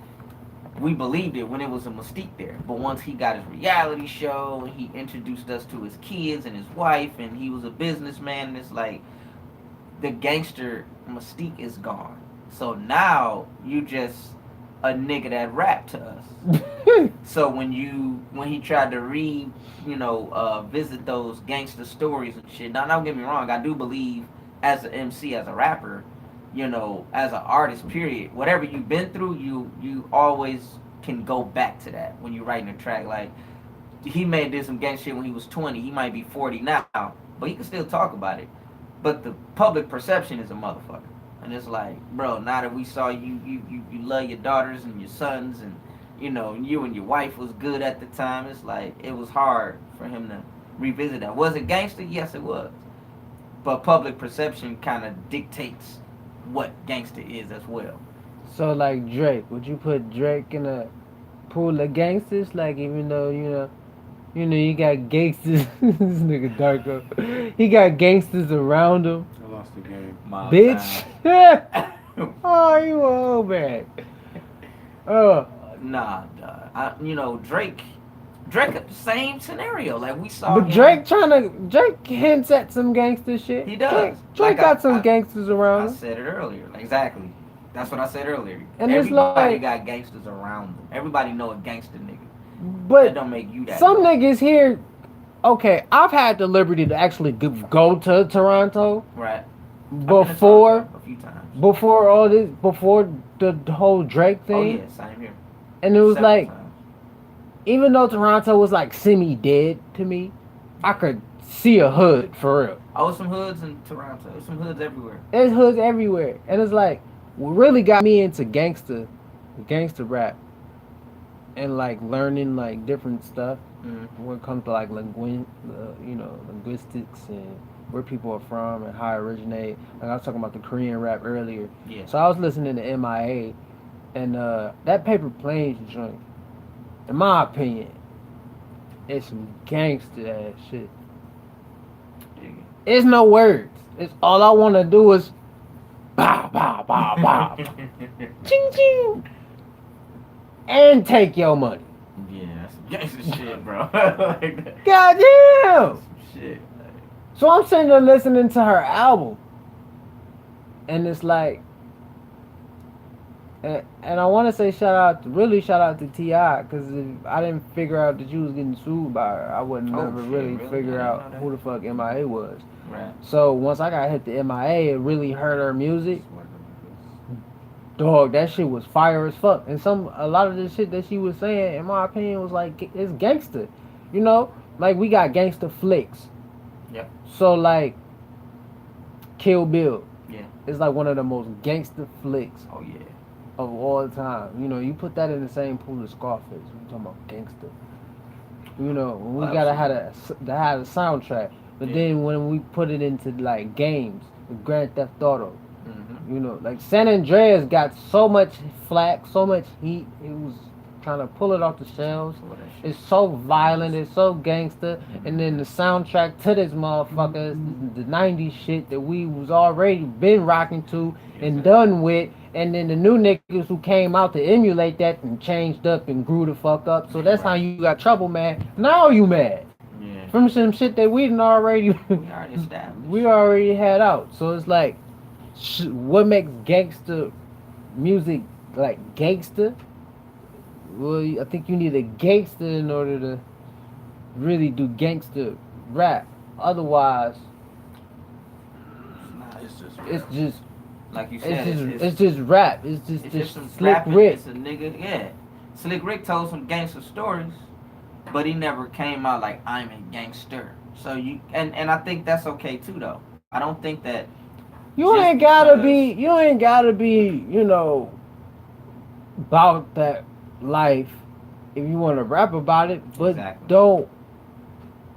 we believed it when it was a mystique there. But once he got his reality show and he introduced us to his kids and his wife, and he was a businessman, and it's like the gangster mystique is gone. So now you just a nigga that rap to us. So when he tried to visit those gangster stories and shit. Now don't get me wrong, I do believe as an MC, as a rapper, as an artist, period, whatever you've been through, you always can go back to that when you're writing a track. Like he did some gang shit when he was 20. He might be 40 now, but he can still talk about it. But the public perception is a motherfucker. And it's like, bro, now that we saw you love your daughters and your sons, and you and your wife was good at the time. It's like it was hard for him to revisit that. Was it gangster? Yes, it was. But public perception kind of dictates what gangster is as well. So like Drake, would you put Drake in a pool of gangsters? Like even though you got gangsters, this nigga Darko, he got gangsters around him. I lost the game. Bitch. Oh, you old man. Nah, Drake, same scenario. Like we saw. But Drake hints at some gangster shit. He does. Drake got some gangsters around I him. said it earlier. Exactly. That's what I said earlier. And it's Everybody like, got gangsters around them. Everybody know a gangster nigga. but That don't make you that. some good. niggas here. Okay, I've had the liberty to actually go to Toronto Right. before A few times. before the whole Drake Oh thing. yeah, same here. And it was Several like, times. even though Toronto was like semi-dead to me, I could see a hood for real. Oh, some hoods in Toronto. There's some hoods everywhere. There's hoods everywhere, and it's like what really got me into gangster rap, and like learning like different stuff when it comes to like linguistics and where people are from and how it originated. Like I was talking about the Korean rap earlier. Yeah. So I was listening to MIA, and that Paper Planes joint, in my opinion, it's some gangster ass shit. It's no words. It's all I want to do is bow, bow, bow, bow, ching, ching, and take your money. Yeah, that's some gangster shit, bro. Like that. Goddamn. Some shit. So I'm sitting there listening to her album, and it's like, and I want to say shout out to T.I., because if I didn't figure out that you was getting sued by her, I would never really figure out who the fuck MIA was. Right. So once I got hit the MIA, it really hurt her music. Dog, that shit was fire as fuck. And a lot of the shit that she was saying, in my opinion, was like, it's gangster. Like we got gangster flicks. Yep. So like, Kill Bill. Yeah. It's like one of the most gangster flicks Oh yeah. of all time. You put that in the same pool as Scarface. We're talking about gangster. When we gotta have a soundtrack. But then when we put it into like games, with Grand Theft Auto, like San Andreas got so much flack, so much heat. It was trying to pull it off the shelves. It's so violent, it's so gangster, and then the soundtrack to this motherfucker is the 90s shit that we was already been rocking to and done with, and then the new niggas who came out to emulate that and changed up and grew the fuck up. So that's how you got trouble mad. Now you mad. Yeah. From some shit that we done already We already established. we already had out. So it's like what makes gangster music like gangster? Well, I think you need a gangster in order to really do gangster rap. Otherwise, it's just like you said, it's just rap. It's just some Slick rapping. Rick. It's a nigga, yeah. Slick Rick told some gangster stories, but he never came out like I'm a gangster. So you and I think that's okay too though. I don't think that You ain't gotta be, you know, about that life if you want to rap about it, but don't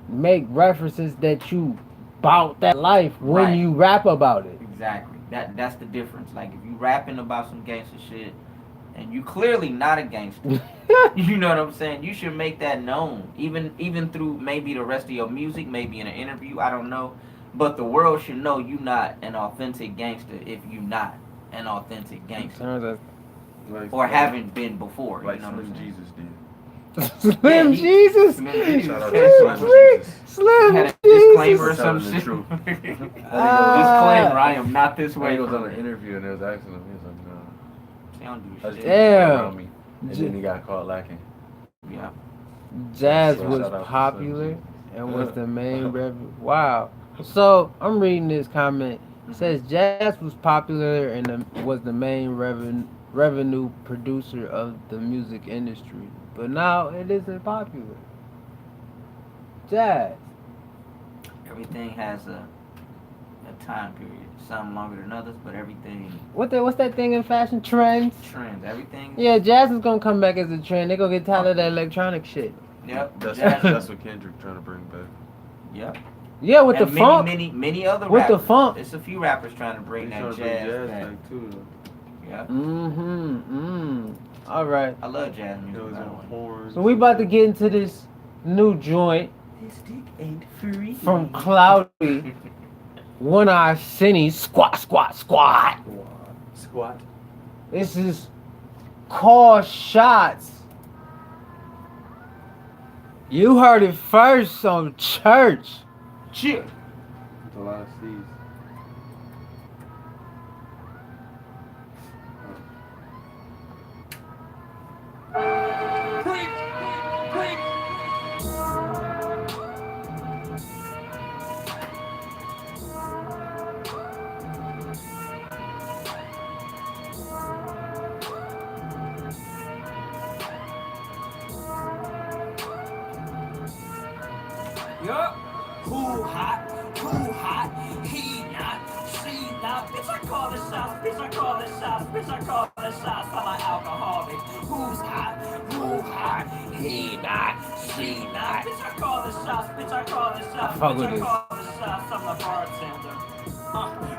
make references that you about that life when you rap about it. Exactly. That's the difference. Like if you rapping about some gangster shit and you clearly not a gangster, you know what I'm saying? You should make that known, even through maybe the rest of your music, maybe in an interview. I don't know. But the world should know you not an authentic gangster if you not an authentic gangster. Or haven't been before. Like you know Slim Jesus did. Slim Jesus? Shout out to Slim Jesus. Slim had a Jesus. disclaimer or some Telling the shit. truth. Disclaimer, I am not this way. He was on an interview and they was asking him, he was like, no. They don't do I just shit. around me. And then he got caught lacking. Yeah. Jazz So was shout out to popular Slim and was the main revenue. Wow. So I'm reading this comment. It says Jazz was popular and was the main revenue producer of the music industry, but now it isn't popular. Jazz. Everything has a time period. Some longer than others, but everything What's that thing in fashion? Trends. Everything. Yeah, jazz is gonna come back as a trend. They gonna get tired of that electronic shit. Yep. That's what Kendrick trying to bring back. Yep. Yeah, with and the funk. Many other with rappers. the funk. It's a few rappers trying to bring that jazz back too. Though. Yeah. All right. I love jazz music. So we about to get into this new joint This dick ain't free. from Cloudy. One Eye Cinny. Squat. Squat. This is Call Shots. You heard it first on Church. Chill. A lot of C's. Yup. Who hot? He not, she not. Bitch, I call the shots. Bitch, I call the shots. Bitch, I call the shots. I'm an alcoholic. Who's hot? Who hot? He not, she not. Bitch, I call the shots. Bitch, I call the shots. Bitch, I call the shots. I'm the bartender.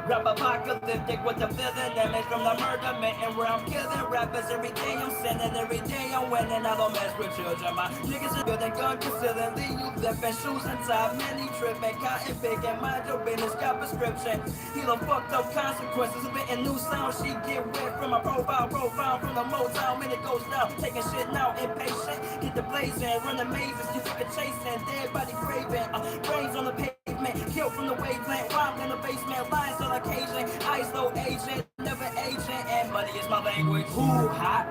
Rap apocalyptic with the villain image from the murder man. Where I'm killing rappers every day, I'm sinning every day, I'm winning. I don't mess with children. My niggas are building gun concealing, leave you flipping shoes inside, many tripping, cotton picking, mind your business, got prescription. Heal a fucked up consequences, spitting new sound. She get wet from my profile from the Motown. When it goes down, taking shit now, impatient. Get the blazing, run the mazes, you think chasing, dead body craving, brains on the pavement, killed from the wavelength, rhymes in the basement, lines on occasion, eyes low agent, never agent, and money is my language. Who hot?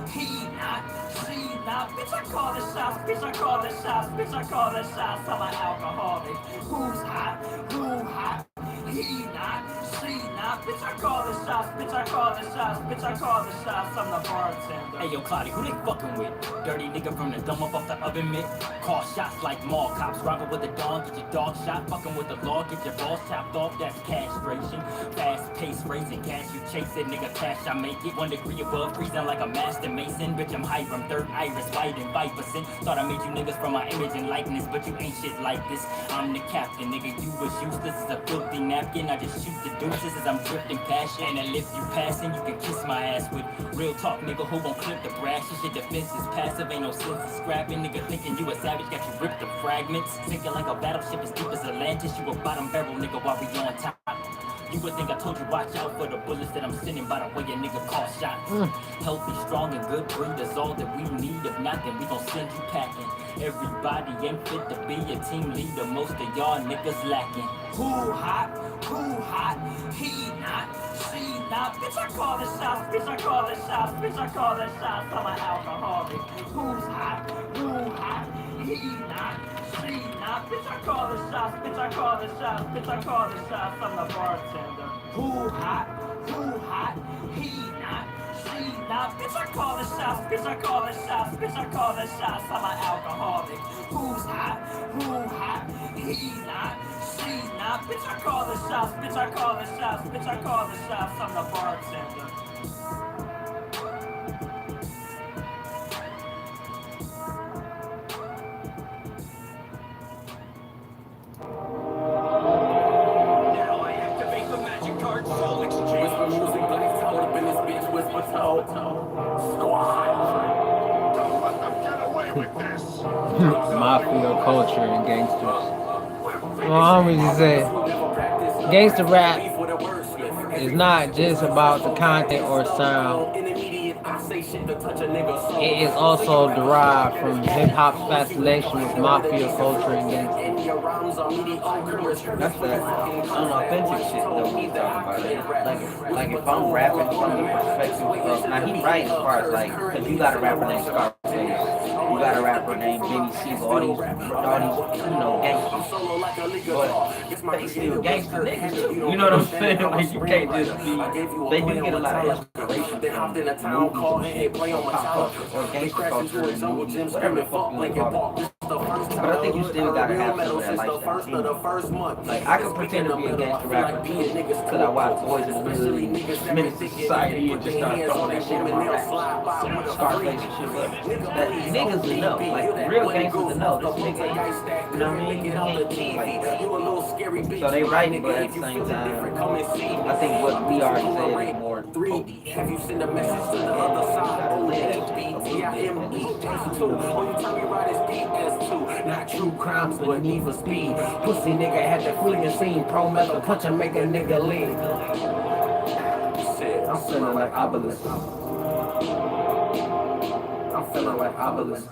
He not, she not. Bitch, I call the shots. Bitch, I call the shots. Bitch, I call the shots. I'm an alcoholic. Who's hot? Who hot? He not, she not. Bitch, I call the shots. Bitch, I call the shots. Bitch, I call the shots. I'm the bartender. Hey, yo, Cloudy, who they fucking with? Dirty nigga from the dumb up off the oven mitt. Call shots like mall cops. Rival with the dog, get your dog shot. Fucking with the law, get your balls chopped off. That's castration. Fast paced racing, cash you chase it. Nigga, cash I make it. 1 degree above, freezing like a master mason. Bitch, I'm Hiram, third iris, white and 5%. Thought I made you niggas from my image and likeness, but you ain't shit like this. I'm the captain, nigga, you was useless as a filthy napkin. I just shoot the deuces as I'm dripped in passion. And if you passing, you can kiss my ass with real talk, nigga. Who gon' clip the brass? Your defense is passive, ain't no sense in scrapping. Nigga thinking you a savage, got you ripped to fragments. Sinking like a battleship as deep as Atlantis. You a bottom barrel, nigga, while we on top. You would think I told you watch out for the bullets that I'm sending by the way a nigga call shots. Healthy, strong, and good breed is all that we need. If not, then we gon' send you packing. Everybody ain't fit to be a team leader. Most of y'all niggas lacking. Who hot? He not, she not. Bitch, I call the shots. Bitch, I call the shots. Bitch, I call the shots. I'm an alcoholic. Who's hot? Who hot? He not, she not. Bitch, I call the shots. Bitch, I call the shots. Bitch, I call the shots. I'm the bartender. Who hot? He not, she not. Bitch, I call the shots. Bitch, I call the shots. Bitch, I call the shots. I'm an alcoholic. Who's hot? He not, she not. Bitch, I call the shots. Bitch, I call the shots. Bitch, I call the shots. I'm the bartender. Mafia culture and gangsters. Well, homies just say gangster rap is not just about the content or sound. It is also derived from hip hop's fascination with mafia culture and gangsters. That's that unauthentic shit that we talking about. Like if I'm rapping from the perspective of, now he right as far as like, cause you got a rapper named Scarface, you got a rapper named Benny Siegel, all these gangsters, but they still gangster niggas. You know what I'm saying? Like you can't just be. They do get a lot of inspiration from movies and shit, or pop culture, or gangster culture and movies, whatever the fuck you want to call it. But I think you still gotta have some of that lifestyle. Like I could pretend to be a gangster rapper because I watch Boys in the Menace to Society and just start throwing that shit in my raps. Scarface and shit, but that niggas will know. Like real gangsters will know. This nigga, you know what I mean? He ain't king like that. So they right, but at the same time, I think what we already said is more potent. Have you sent a message to the other side? Not true crimes, but need for speed. Pussy nigga had the fleeting scene. Pro metal punch and make a nigga lean. I'm feeling like obelisk. I'm feeling like obelisk.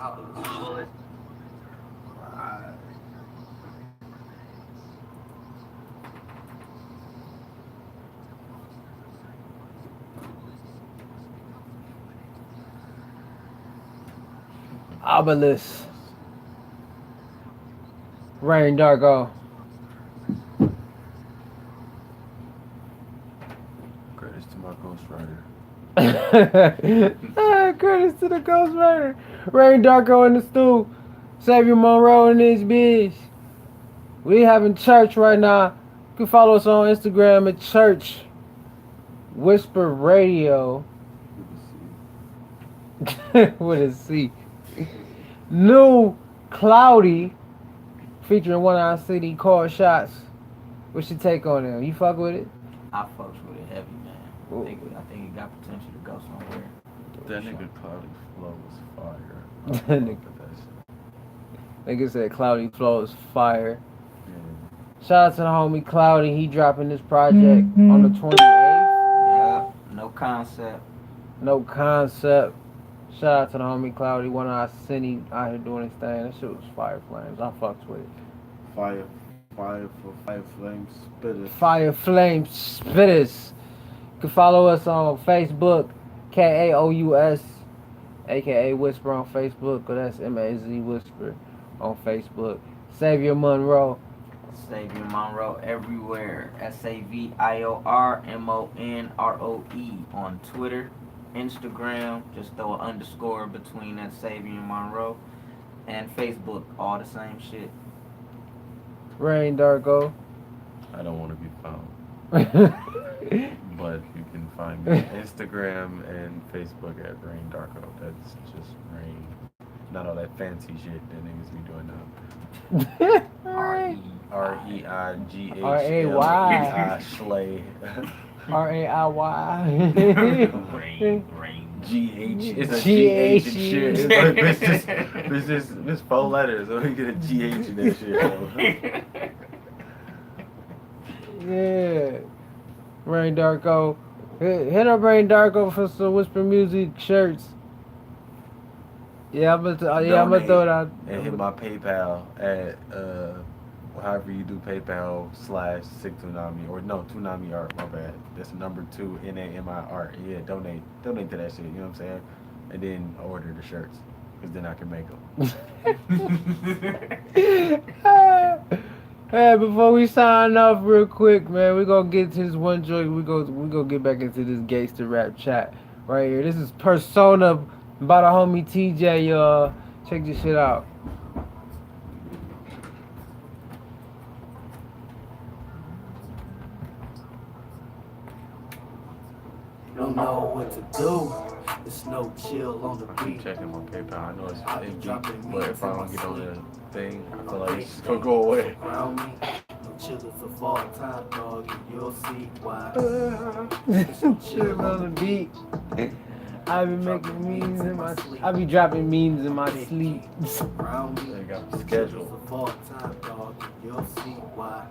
Obelisk. Rain Darko. Credits to my ghostwriter. Credits to the ghostwriter. Rain Darko in the stool. Xavier Monroe in this bitch. We having church right now. You can follow us on Instagram at church. WhisperRadio. With a C. New Cloudy featuring One Eye City called Shots. What's your take on them? You fuck with it? I fucks with it heavy, man. I think it got potential to go somewhere. That nigga Cloudy Flow was fire. That nigga said Cloudy Flow is fire. Yeah. Shout out to the homie Cloudy. He dropping this project on the 28th. Yeah, no concept. No concept. Shout out to the homie Cloudy. One Eye City out here doing his thing. That shit was fire flames. I fucks with it. Fire for Fire Flames Spitters. Fire Flame Spitters. You can follow us on Facebook, KAOUS, aka Whisper on Facebook, or that's MAZ Whisper on Facebook. Xavier Monroe. Xavier Monroe everywhere. SAVIORMONROE on Twitter, Instagram. Just throw an underscore between that Xavier Monroe, and Facebook. All the same shit. Rain Darko. I don't want to be found. But you can find me on Instagram and Facebook at Rain Darko. That's just Rain. Not all that fancy shit that niggas be doing now. Alright. REIGHLEI Schley. RAIY. GH. It's a G-H. GH and shit. It's 4 letters. So you get a GH in that shit, bro. Yeah. Rain Darko. Hit up Rain Darko for some Whisper Music shirts. Yeah, I'm gonna throw it out. And hit my PayPal at however you do PayPal /6tunami or no Tunami Art. My bad. That's the number 2 NAMI Art. Yeah, donate to that shit. You know what I'm saying? And then order the shirts because then I can make them. Hey, before we sign off real quick, man, we gonna get to this one joint. We gonna get back into this gangster rap chat right here. This is Persona by the homie TJ, y'all. Check this shit out. Don't know what to do. There's no chill on the I'm beat. checking my PayPal. I know it's empty, but if I don't get on the thing, I feel like it's gonna go away. Around me, no chillin' for fall time, dog, and you'll see why. Chill on the beat. I be making memes in my sleep. I be dropping memes in my sleep. Around me, They got no the schedule. chillin' for fall time, dog, and you'll see why.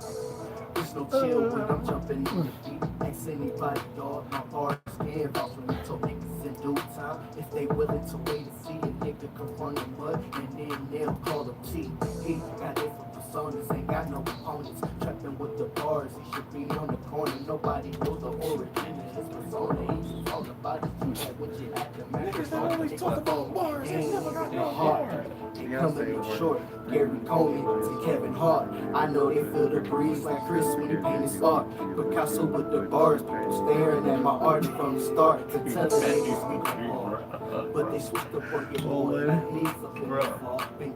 There's no chill when I'm jumping in the beat. Next anybody, dog, my bars can't vouch when you told niggas in due time. If they willing to wait and see a nigga come from the mud, and then they'll call him T. He got different personas, ain't got no opponents. Trapping with the bars, he should be on the corner. Nobody knows the origin of his persona. He's just all about it. You had what you had to match. Niggas only talk about bars, they never got no heart. They coming up short. Gary Coleman to Kevin Hart. I know they feel the breeze like Chris when he paint his art. Picasso with the bars, people staring at my art from the start to tell the niggas we can hard. But they switched up on your boy.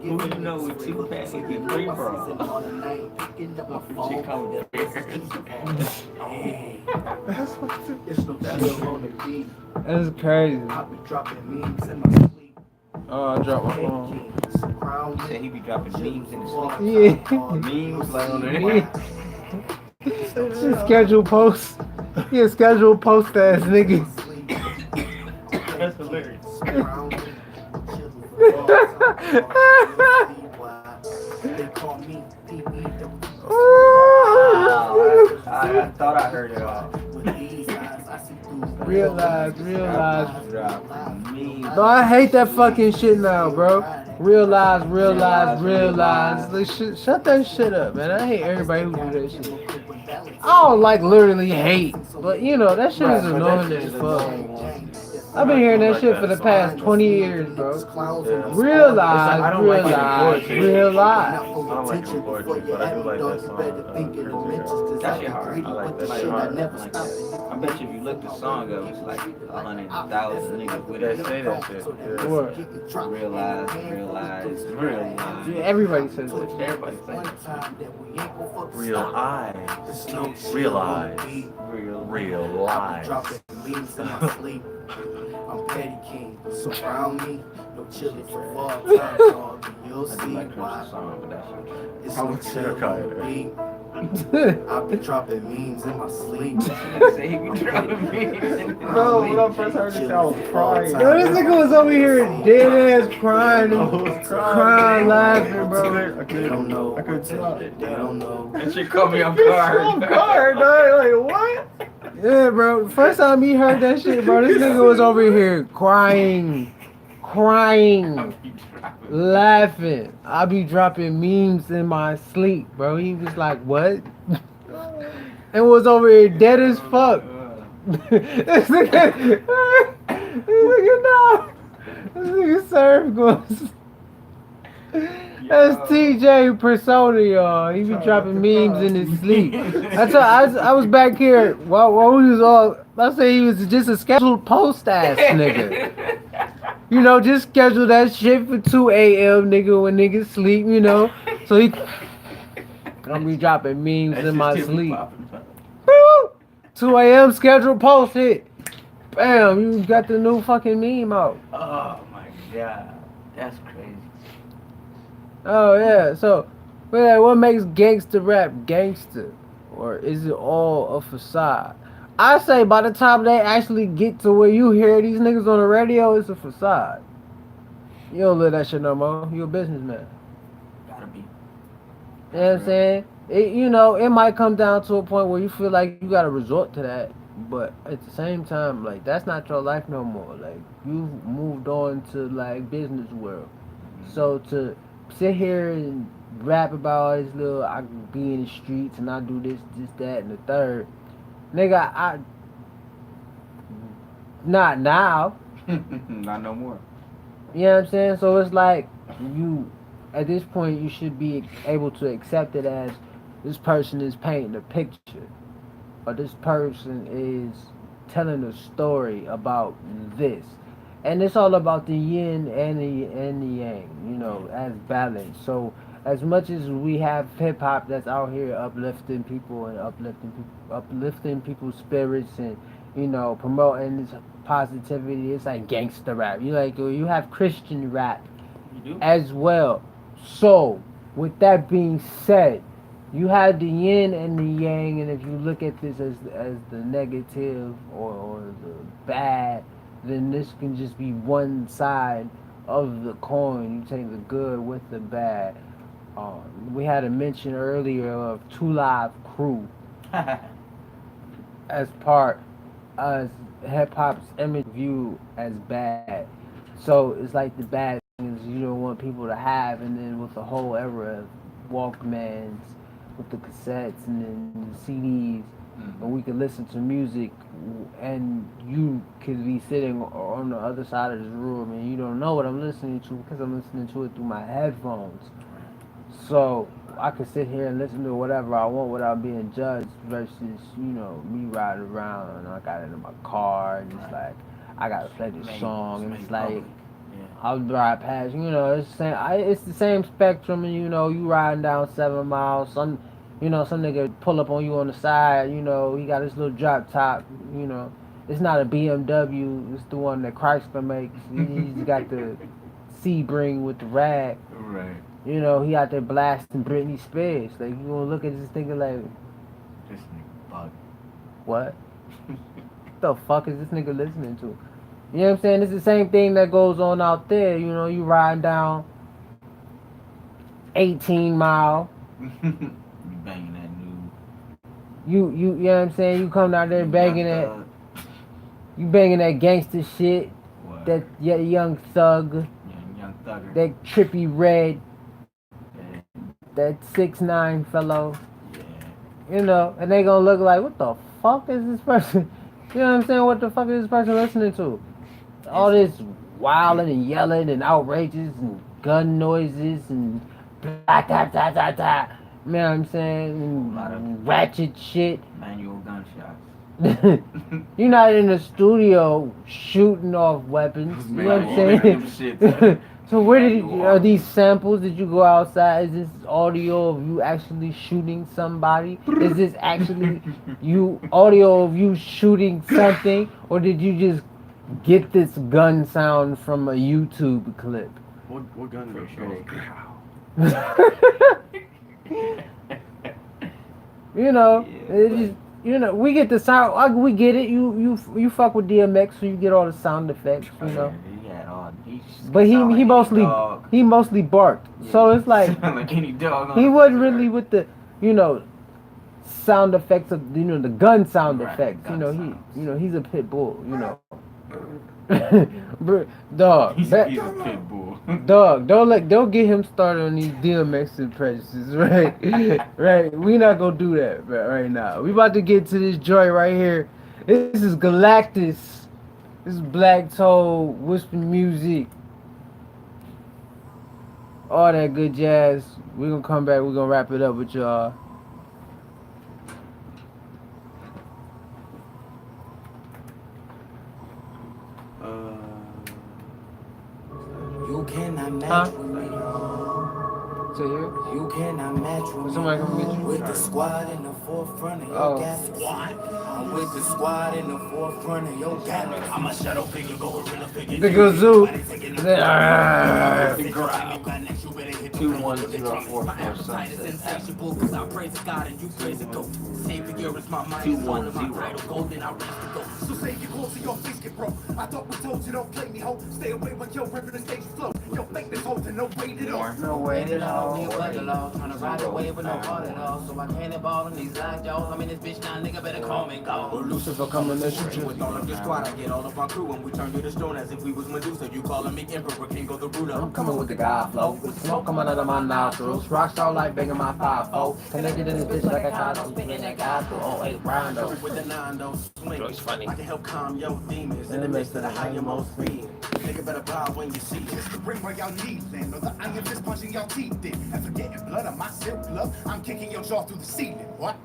Who you know with 2 packs and get 3 bro? Picking up my phone. It's no chill on the beat. That's crazy. I be dropping memes in my sleep. Oh, I dropped my phone. He said he be dropping memes in his sleep. Yeah. Memes like on the Schedule posts. Yeah, schedule post ass nigga. That's hilarious. They call me I thought I heard it all. Realize. Dropping memes. Bro, I hate that fucking shit now, bro. Realize. Like, shut that shit up, man. I hate everybody who do that shit. I don't like literally hate, but you know, that shit is annoying as fuck. I've been hearing that shit for the past 20 years, bro. Realize. I don't like Realize. I don't like the poetry, but I do like that song. That shit hard. I like that Like, shit. I bet you if you look the song up, it's like 100,000 niggas with They it. say that shit. Yeah. What? Realize. Yeah, everybody says that. Everybody say it. Realize. I'm Petty King, surround me, no chillin' for fall time, dog, and you'll I do see like why. Chris's song, but that shit. It's no chill on the beat. I've been dropping memes in my sleep. Say he be dropping memes in his Bro, when I sleep. first heard this, I was crying. Yo, this nigga was over here dead ass crying, laughing, bro. They don't know. They don't know. That shit caught me off guard. Like, what? Yeah, bro. First time he heard that shit, bro, this nigga was over here crying, laughing. I be dropping memes in my sleep, bro. He was like, what? And was over here dead as fuck. This nigga, this nigga Surf goes. That's TJ Persona, y'all. He be dropping memes in his sleep. I was back here while we was all. I say he was just a scheduled post ass nigga. You know, just schedule that shit for 2 a.m. nigga when niggas sleep. You know, so he gonna be dropping memes in my sleep. 2 a.m. scheduled post hit. Bam, you got the new fucking meme out. Oh my god, that's crazy. Oh yeah, so what makes gangster rap gangster? Or is it all a facade? I say by the time they actually get to where you hear these niggas on the radio, it's a facade. You don't live that shit no more. You a businessman. Gotta be. You know what I'm saying? It might come down to a point where you feel like you gotta resort to that, but at the same time, like that's not your life no more. Like you've moved on to like business world. So to sit here and rap about all this little, I be in the streets and I do this, that, and the third, nigga, I not now. Not no more. You know what I'm saying? So it's like you, at this point, you should be able to accept it as this person is painting a picture, or this person is telling a story about this, and it's all about the yin and the yang, as balance. So as much as we have hip hop that's out here uplifting people and uplifting people's spirits and promoting this positivity, it's like gangster rap. You have Christian rap You do? as well. So, with that being said, you have the yin and the yang, and if you look at this as the negative or the bad, then this can just be one side of the coin. You take the good with the bad. We had a mention earlier of Two Live Crew as part as hip hop's image view as bad. So it's like the bad things you don't want people to have, and then with the whole era of Walkmans, with the cassettes and then the CDs, and we could listen to music, and you could be sitting on the other side of this room, and you don't know what I'm listening to because I'm listening to it through my headphones. So I could sit here and listen to whatever I want without being judged versus, me riding around and I got it in my car and it's like I gotta play this song and it's like I'll drive past, it's the same spectrum and you riding down 7 miles, some nigga pull up on you on the side, he got this little drop top, it's not a BMW, it's the one that Chrysler makes. He's got the Sebring with the rag. Right. He out there blasting Britney Spears. Like, you gonna look at this nigga like, This nigga bug. what? What the fuck is this nigga listening to? You know what I'm saying? It's the same thing that goes on out there. You riding down 18 Mile. You banging that new. You know what I'm saying? You come down there banging that. You banging that gangster shit. What? That young thug. Young thugger. That trippy red. Yeah. That 6'9" fellow. Yeah. And they gonna look like, what the fuck is this person? You know what I'm saying? What the fuck is this person listening to? All this wilding and yelling and outrages and gun noises and blah, blah, blah, blah, blah. You know what I'm saying? And ratchet shit. Manual gunshots. You're not in the studio shooting off weapons. You know what I'm saying? So where are these samples? Did you go outside? Is this audio of you actually shooting somebody? Is this actually audio of you shooting something? Or did you just get this gun sound from a YouTube clip? What gun are you shooting? It just, we get the sound. We get it. You fuck with DMX, so you get all the sound effects. But he mostly barked. Yeah. So it's like like any dog. He wasn't really with the sound effects of the gun sound effects. He's a pit bull. Dog. He's a pit bull. Dog, don't get him started on these DMX impressions, right? Right. We not gonna do that right now. We about to get to this joint right here. This is Galactus. This is Black Toe, Whisper Music. All that good jazz. We're gonna come back, we're gonna wrap it up with y'all. You cannot match with me. to hear. You cannot match with Will somebody come get you? with the squad in the forefront of your Oh. galaxy. I'm with the squad in the forefront of your galaxy. I'm a shadow figure, go gorilla figure. The Gazoo. 2104 sunset. Insatiable, cause I praise God and you praise the goat. Savior is my mind, soul, and my idol, golden, I raise the goat. So say you close to your face get broke. I thought we told you don't play me, ho. Stay away when your river the stage flow. Your fakeness holding no weight at all. No way at all. Trying to ride away with no heart at all. So I can't ball in these lines, y'all. I'm in this bitch now, nigga, better call me, go. Lucifer coming to shoot you. With all of your squad, I get all of our crew and we turn you to stone as if we was Medusa. You calling me emperor, king of the ruler. I'm coming with the God flow. With smoke coming out of my nostrils. Rock star like banging my 5-0. Connected in this bitch like a condom. Spinning that gospel. 08 rondo. With the nine, though, swing. It's funny. I can help calm your demons in the midst of the highermost being. Nigga better bow when you see Just to bring where y'all need land, or the iron fist punching y'all teeth in. And forgetting blood on my silk glove, I'm kicking your jaw through the ceiling. What?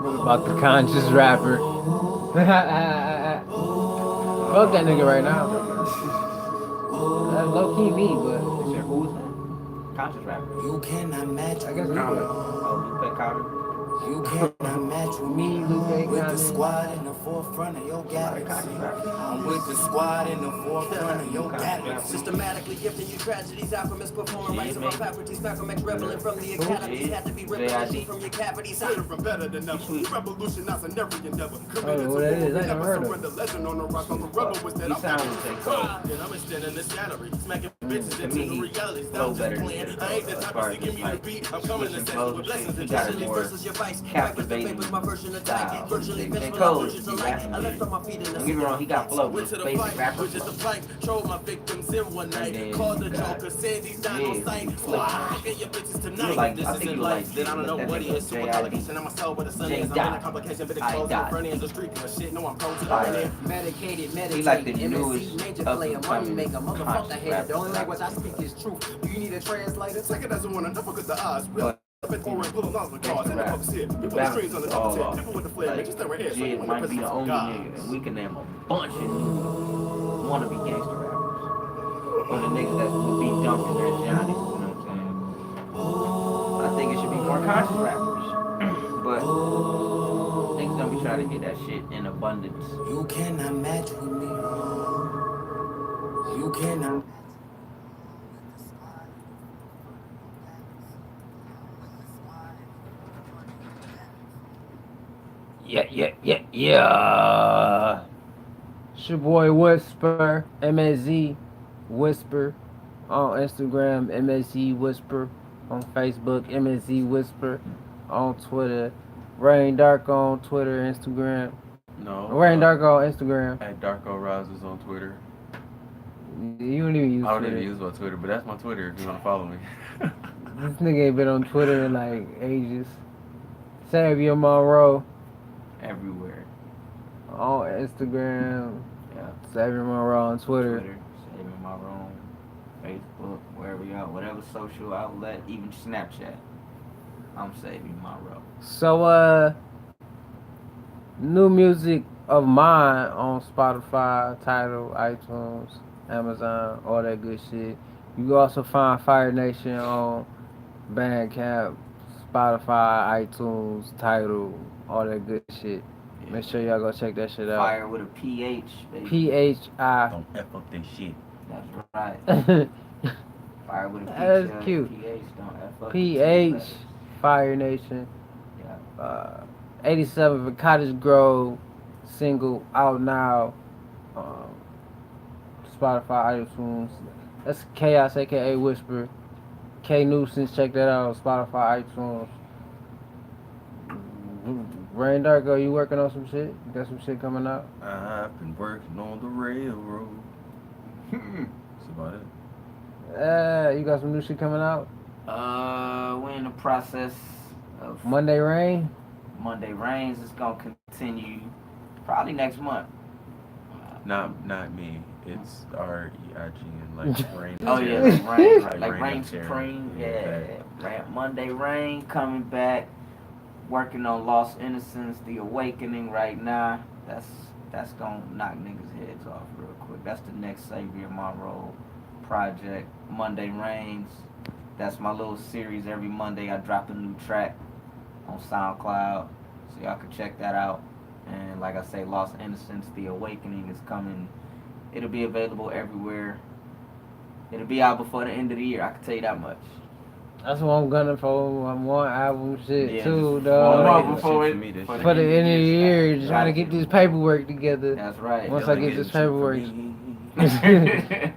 What about the conscious rapper? Fuck that nigga right now. That's low key me, but Is there who's that? Conscious rapper. You cannot match I guess we Common. could. Oh, Lupe Common. You cannot match with Me, me. Lupe, With the Common. squad in the forefront of your galaxy. I'm with the squad in the forefront of your galaxy. Systematically gifting you tragedies, alchemists performing rites of our faculties. Malcolm X rebelling from the academies. Had to be revelation from your cavities. From better than ever. Revolutionizing every endeavor. Oh, what that is? I ain't never heard of it. The legend on the rock on the rebel was that He sounds like cold. Then I'm extending this gallery, smacking To bitches me, into he the realities. flow I'm better just than playing. this, I ain't the as type far of as to give me the like beat. I'm coming to switching set flows with and blessings shit. He and got a just more Versus your vice, captivating my version attack. style. Virtually J. vengeful, Cole, versions he alike. rapping I left good. on my feet in the Don't get me wrong, he got flow, went but to the basic fight, rapper with just a flow. plank, trolled my victims in one night. then Called the you got Joker, Sandy's down on Jizz, sight. Flip. Fucking your bitches You tonight. like, This I think isn't you like life. Then I don't know that what he nigga, is. Super J.I.D. allegation on my soul, but the sun is. I'm J. in a complication, but it I. close. Dot. My friend is a street, but shit, no, I'm prone to the Fire. money. Medicated, He like the meditate, newest MSC, major player, money up-and-coming maker, motherfucker conscious hater. The only rapper. language I speak is truth. Do you need a translator? Take it as a one, enough because the odds. But I've been pouring, pulling off the cards, and the rap, folks here. the You put the balance strings on the is top all of it. off. People with the flame, Like, man, just stay right here. So you Jid want might the be the presence of only God. nigga, and we can name a bunch of new wannabe gangster rappers. Or the niggas that would be dunking their Johnny, you know what I'm saying? I think it should be more conscious rappers. But niggas don't be trying to get that shit in abundance. You cannot match with me. You cannot. Yeah. It's your boy Whisper, MSZ Whisper on Instagram, MSZ Whisper on Facebook, MSZ Whisper on Twitter, Rain Dark on Twitter, Instagram, No. Rain Dark on Instagram. At Darko Rises on Twitter. You don't even use I don't Twitter. even use my Twitter, but that's my Twitter if you want to follow me. This nigga ain't been on Twitter in like ages. Savio Monroe Everywhere. on Instagram, Yeah. Savio Monroe on Twitter. Saving my room, Facebook, wherever y'all, whatever social outlet, even Snapchat. I'm saving my row. So new music of mine on Spotify, Tidal, iTunes, Amazon, all that good shit. You can also find Fire Nation on Bandcamp, Spotify, iTunes, Tidal, all that good shit. Make sure y'all go check that shit out. Fire with a PH, baby. PHI. Don't F up this shit. That's right. Fire with a PH. That's cute. PH, don't F up. PH, Fire Nation. Yeah. 87 for Cottage Grove, single out now. Spotify, iTunes. That's Chaos, aka Whisper. K Nuisance, check that out. Spotify, iTunes. Rain Darko, you working on some shit? You got some shit coming out? I've been working on the railroad. That's about it. You got some new shit coming out? We're in the process of Monday Rain? Monday Rains. It's gonna continue probably next month. Not me. It's R-E-I-G and like Rain. Oh yeah, like Rain, like Rain Rain and Sharon. Supreme. Yeah, Yeah, Monday Rain coming back. Working on Lost Innocence, The Awakening right now. That's That's gonna knock niggas' heads off real quick. That's the next Xavier Monroe project. Monday Rains. That's my little series. Every Monday I drop a new track on SoundCloud, so y'all can check that out. And like I say, Lost Innocence, The Awakening is coming. It'll be available everywhere. It'll be out before the end of the year. I can tell you that much. That's what I'm gunning for. I'm one album shit Yeah, too, just dog. one Shit before for me, this shit. For the end of the year, shit. trying to get this paperwork together. That's right. Once Y'all I get getting this shit for paperwork, me.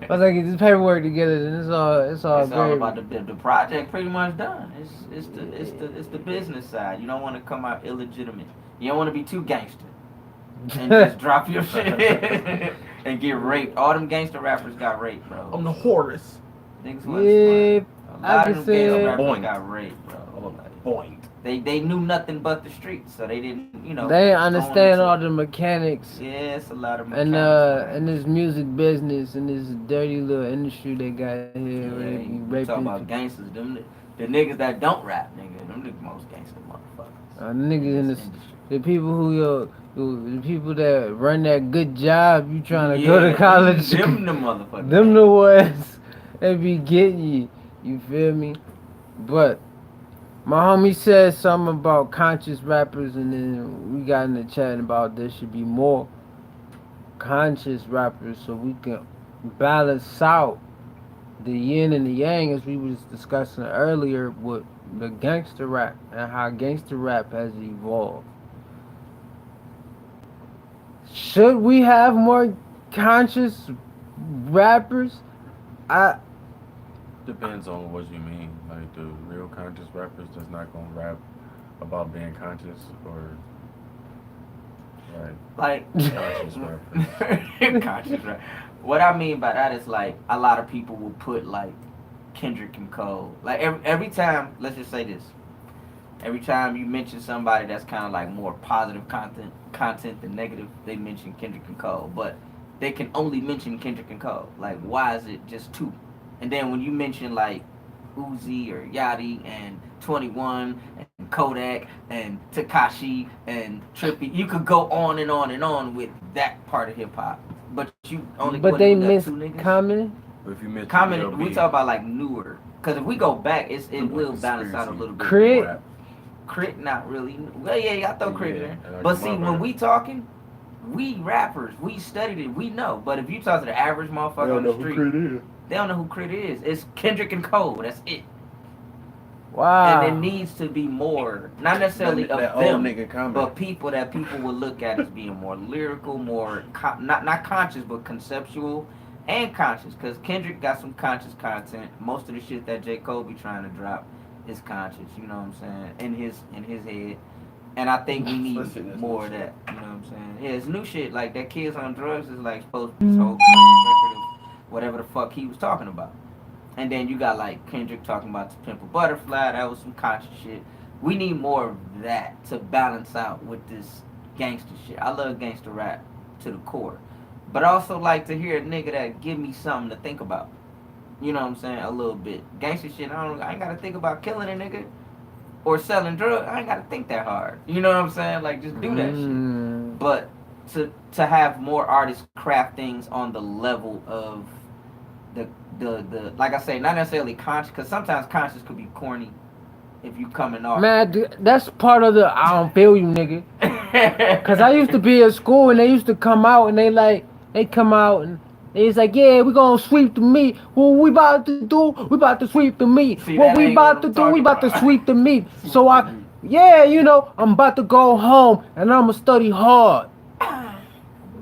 once I get this paperwork together, then it's all It's all great. about the project. Pretty much done. It's the business side. You don't want to come out illegitimate. You don't want to be too gangster and just drop your shit and get raped. All them gangster rappers got raped, bro. I'm the Horus. Niggas wasn't Yeah, smart. A I lot can of them gangster say- rappers Boing. got raped, bro. I'm a Like, boing. they knew nothing but the streets, so they didn't, you know. They go understand into- all the mechanics Yeah, it's a lot of and mechanics, and this music business and this dirty little industry they got here where they be you talk raping about people. gangsters, them the niggas that don't rap, nigga. Them the most gangster motherfuckers. Niggas in this this, industry. the people the people that run that good job you trying to go to college. Them the motherfuckers. Them the ones that be getting you. You feel me? But my homie said something about conscious rappers, and then we got in the chat about there should be more conscious rappers so we can balance out the yin and the yang, as we was discussing earlier with the gangster rap and how gangster rap has evolved. Should we have more conscious rappers? Depends on what you mean. Like the real conscious rappers that's not gonna rap about being conscious, or Like conscious rappers. conscious rap. What I mean by that is like a lot of people will put like Kendrick and Cole. Like every time, let's just say this. Every time you mention somebody that's kind of like more positive content than negative, they mention Kendrick and Cole. But they can only mention Kendrick and Cole. Like, why is it just two? And then when you mention like Uzi or Yachty and 21 and Kodak and Tekashi and Trippie, you could go on and on and on with that part of hip hop. But you only But they putting up miss two niggas. Common. But if you mention Common, DLB, we talk about like newer. Because if we go back, it Like will balance out a conspiracy. little bit. Crit. rap. Crit, not really. Well, yeah, I throw Crit in Yeah, there. like But my see, when brother. we talking, we rappers, we studied it, we know. But if you talk to the average motherfucker on the street, is. they don't know who Crit is. It's Kendrick and Cole. That's it. Wow. And it needs to be more, not necessarily that of old them, nigga comment. but people that people will look at as being more lyrical, more not conscious, but conceptual and conscious. Because Kendrick got some conscious content. Most of the shit that J. Cole be trying to drop is conscious. You know what I'm saying? In his head. And I think we need Listen, that's more new of that. You know what I'm saying? Yeah, it's new shit. Like that Kids on Drugs is like supposed to be this whole conscious record of whatever the fuck he was talking about. And then you got like Kendrick talking about the Pimple Butterfly. That was some conscious shit. We need more of that to balance out with this gangster shit. I love gangster rap to the core. But I also like to hear a nigga that give me something to think about. You know what I'm saying? A little bit. Gangster shit, I ain't gotta think about killing a nigga or selling drugs. I ain't gotta think that hard. You know what I'm saying? Like just do that shit. But to have more artists craft things on the level of the like I say, not necessarily conscious, because sometimes conscious could be corny if you coming off. Man, that's part of the I don't feel you, nigga. Cause I used to be at school and they used to come out and they come out and it's like, yeah, we gonna sweep the meat. What we about to do? We about to sweep the meat. See, What that we ain't about what to I'm do? We talking about to about. sweep the meat. So I'm about to go home and I'ma study hard.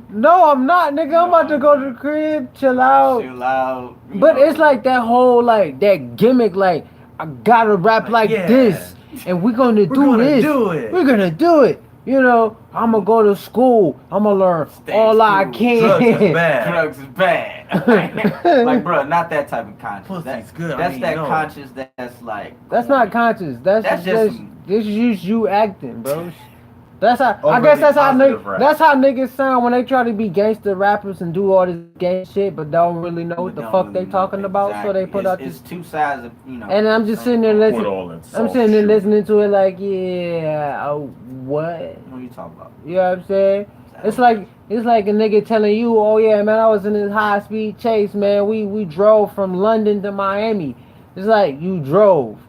No, I'm not, nigga. I'm about to go to the crib, chill out. Chill out. But it's like that whole that gimmick, like I gotta rap like yeah. this, and we're gonna do this. do it. We're gonna do it. You know, I'm gonna go to school. I'm gonna learn Stay all I school. can. Drugs is bad. Drugs is bad. Like, bro, not that type of conscious. Pussy's good, That's I mean, that no. conscious that's like. That's not conscious. That's That's just just- this is just you acting, bro. That's how I Overly guess that's how positive rap. that's how niggas sound when they try to be gangster rappers and do all this gang shit, but don't really know what the Don't fuck really they talking know. about. So they Exactly. put out It's this. two sides of, you know. And I'm just sitting there With listening. all that I'm soft sitting there shit. listening to it like, yeah, what? What are you talking about? You know what I'm saying? It's like a nigga telling you, oh yeah, man, I was in this high speed chase, man. We drove from London to Miami. It's like you drove.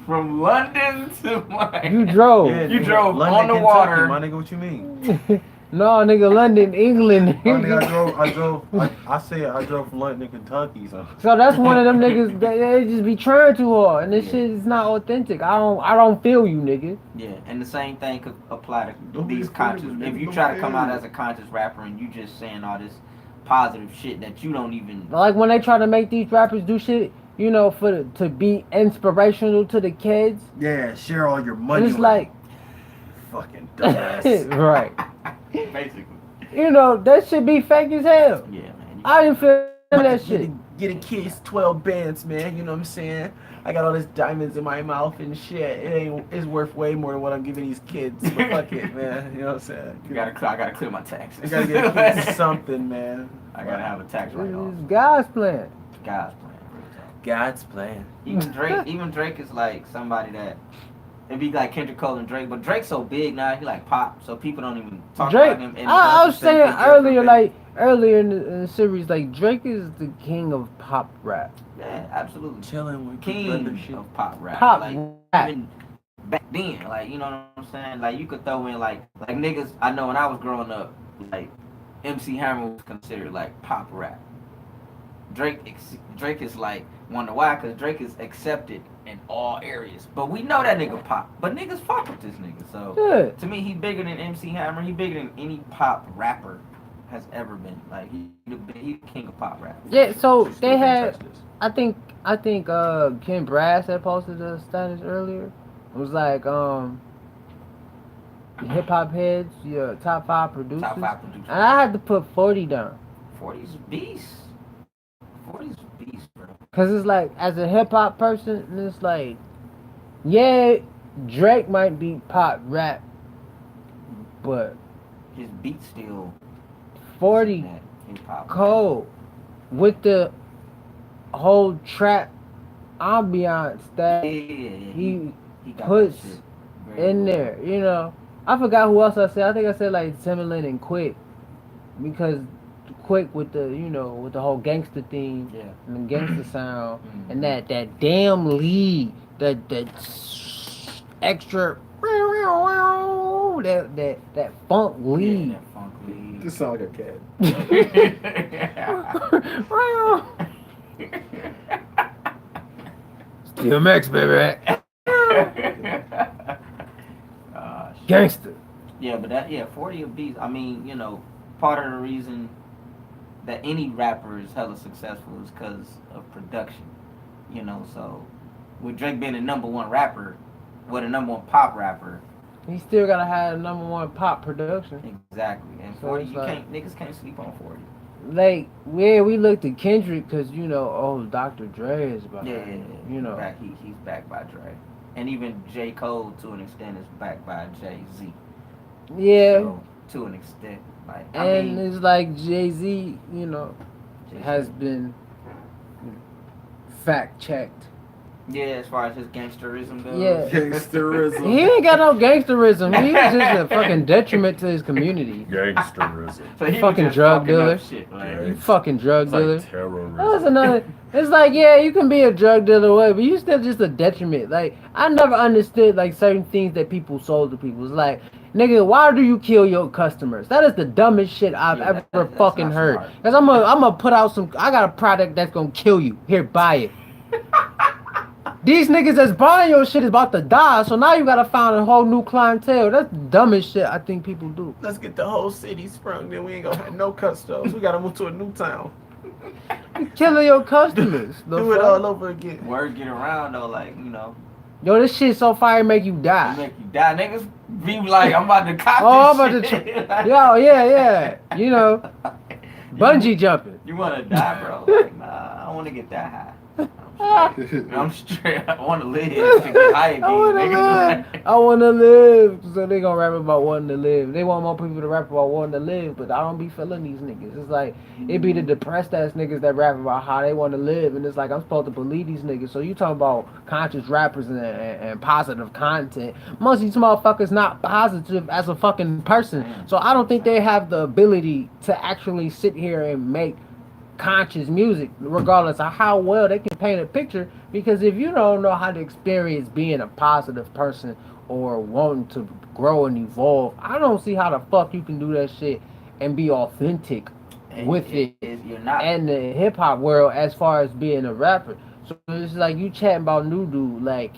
From London to Miami. You drove. Yeah, You nigga, drove London, on the Kentucky, water. my nigga, what you mean? No, nigga, London, England. Oh, nigga, I drove from London, Kentucky, so. So that's one of them niggas that they just be trying too hard, and this shit is not authentic. I don't feel you, nigga. Yeah, and the same thing could apply to Don't be these afraid conscious. of it, If nigga, you don't try to be come out afraid. as a conscious rapper and you just saying all this positive shit that you don't even. Like when they try to make these rappers do shit, you know, to be inspirational to the kids. Yeah, share all your And money. it's like, fucking dumbass. right. Basically. You know, that shit be fake as hell. Yeah, man. I didn't feel that shit. Get a kiss 12 bands, man. You know what I'm saying? I got all this diamonds in my mouth and shit. It's worth way more than what I'm giving these kids. But fuck it, man. You know what I'm saying? I gotta clear my taxes. I gotta get a kid something, man. I gotta have a tax write-off. It's God's plan. God's plan. Real talk. God's plan. Even Drake is like somebody that it'd be like Kendrick Cole and Drake, but Drake's so big now, he like pop, so people don't even talk Drake, about him. I was saying earlier in the series, like Drake is the king of pop rap. Yeah, absolutely. Chilling with King of pop rap. Pop like, rap. Even back then, like, you know what I'm saying? Like, you could throw in like niggas. I know when I was growing up, like MC Hammer was considered like pop rap. Drake is like wonder why? Because Drake is accepted in all areas, but we know that nigga pop. But niggas fuck with this nigga. So Yeah. to me, he bigger than MC Hammer. He bigger than any pop rapper has ever been. Like he the king of pop rap. Yeah, so they had, I think Ken Brass had posted a status earlier. It was like hip hop heads, your top 5 producers. Top 5 producers. And I had to put 40 down. 40's beast. 40's beast, bro. Cause it's like, as a hip hop person, it's like, yeah, Drake might be pop rap, but His beat still 40 hip-hop. cold with the whole trap ambiance that he got puts that shit very in well. there, you know. I forgot who else I said. I think I said like Timbaland and Quick, because Quick with the, you know, with the whole gangster theme and the gangster sound and that damn lead, that extra that funk lead. Yeah, that funk lead. This sound like a cat. DMX, baby. Gangster. Yeah, but 40 a beast. I mean, you know, part of the reason that any rapper is hella successful is because of production. You know, so with Drake being the #1 rapper, with a #1 pop rapper. He still gotta have #1 pop production. Exactly. And So 40, it's you like- can't, niggas can't sleep on 40. Like, where we looked at Kendrick, cause you know, oh, Dr. Dre is behind Yeah, it, you know. He's backed by Dre. And even J. Cole, to an extent, is backed by Jay-Z. Yeah. So, to an extent. Like, And it's like Jay-Z, you know, Jay-Z. has been fact checked. Yeah, as far as his gangsterism goes. Yeah. Gangsterism. He ain't got no gangsterism. He's just a fucking detriment to his community. Gangsterism. So he Fucking was just drug fucking up dealer. shit, like, Yeah. You fucking drug It's dealer. like terrorism. That's another. It's like, yeah, you can be a drug dealer, way, but you still just a detriment. Like, I never understood like certain things that people sold to people. It's like, nigga, why do you kill your customers? That is the dumbest shit I've Yeah, ever that's fucking not heard. smart. Cause I'm gonna put out some. I got a product that's gonna kill you. Here, buy it. These niggas that's buying your shit is about to die, so now you gotta find a whole new clientele. That's the dumbest shit I think people do. Let's get the whole city sprung, then we ain't gonna have no customers. We gotta move to a new town. You killing your customers. The Do it fuck? all over again. Word get around, though, like, you know, Yo, this shit so fire make you it die. make you die. Niggas be like, I'm about to cop Oh, I'm this about shit. to. Yo, yeah. You know, bungee jumping. You want to die, bro? Like, nah, I don't want to get that high. I'm straight. I want to live to get high again. I wanna nigga. live. I wanna live. So they gonna rap about wanting to live. They want more people to rap about wanting to live, but I don't be feeling these niggas. It's like it be the depressed ass niggas that rap about how they want to live, and it's like I'm supposed to believe these niggas. So you talking about conscious rappers and positive content? Most of these motherfuckers not positive as a fucking person. So I don't think they have the ability to actually sit here and make conscious music, regardless of how well they can paint a picture. Because if you don't know how to experience being a positive person or wanting to grow and evolve, I don't see how the fuck you can do that shit and be authentic with it You're not. and the hip hop world as far as being a rapper. So it's like you chatting about new dude, like,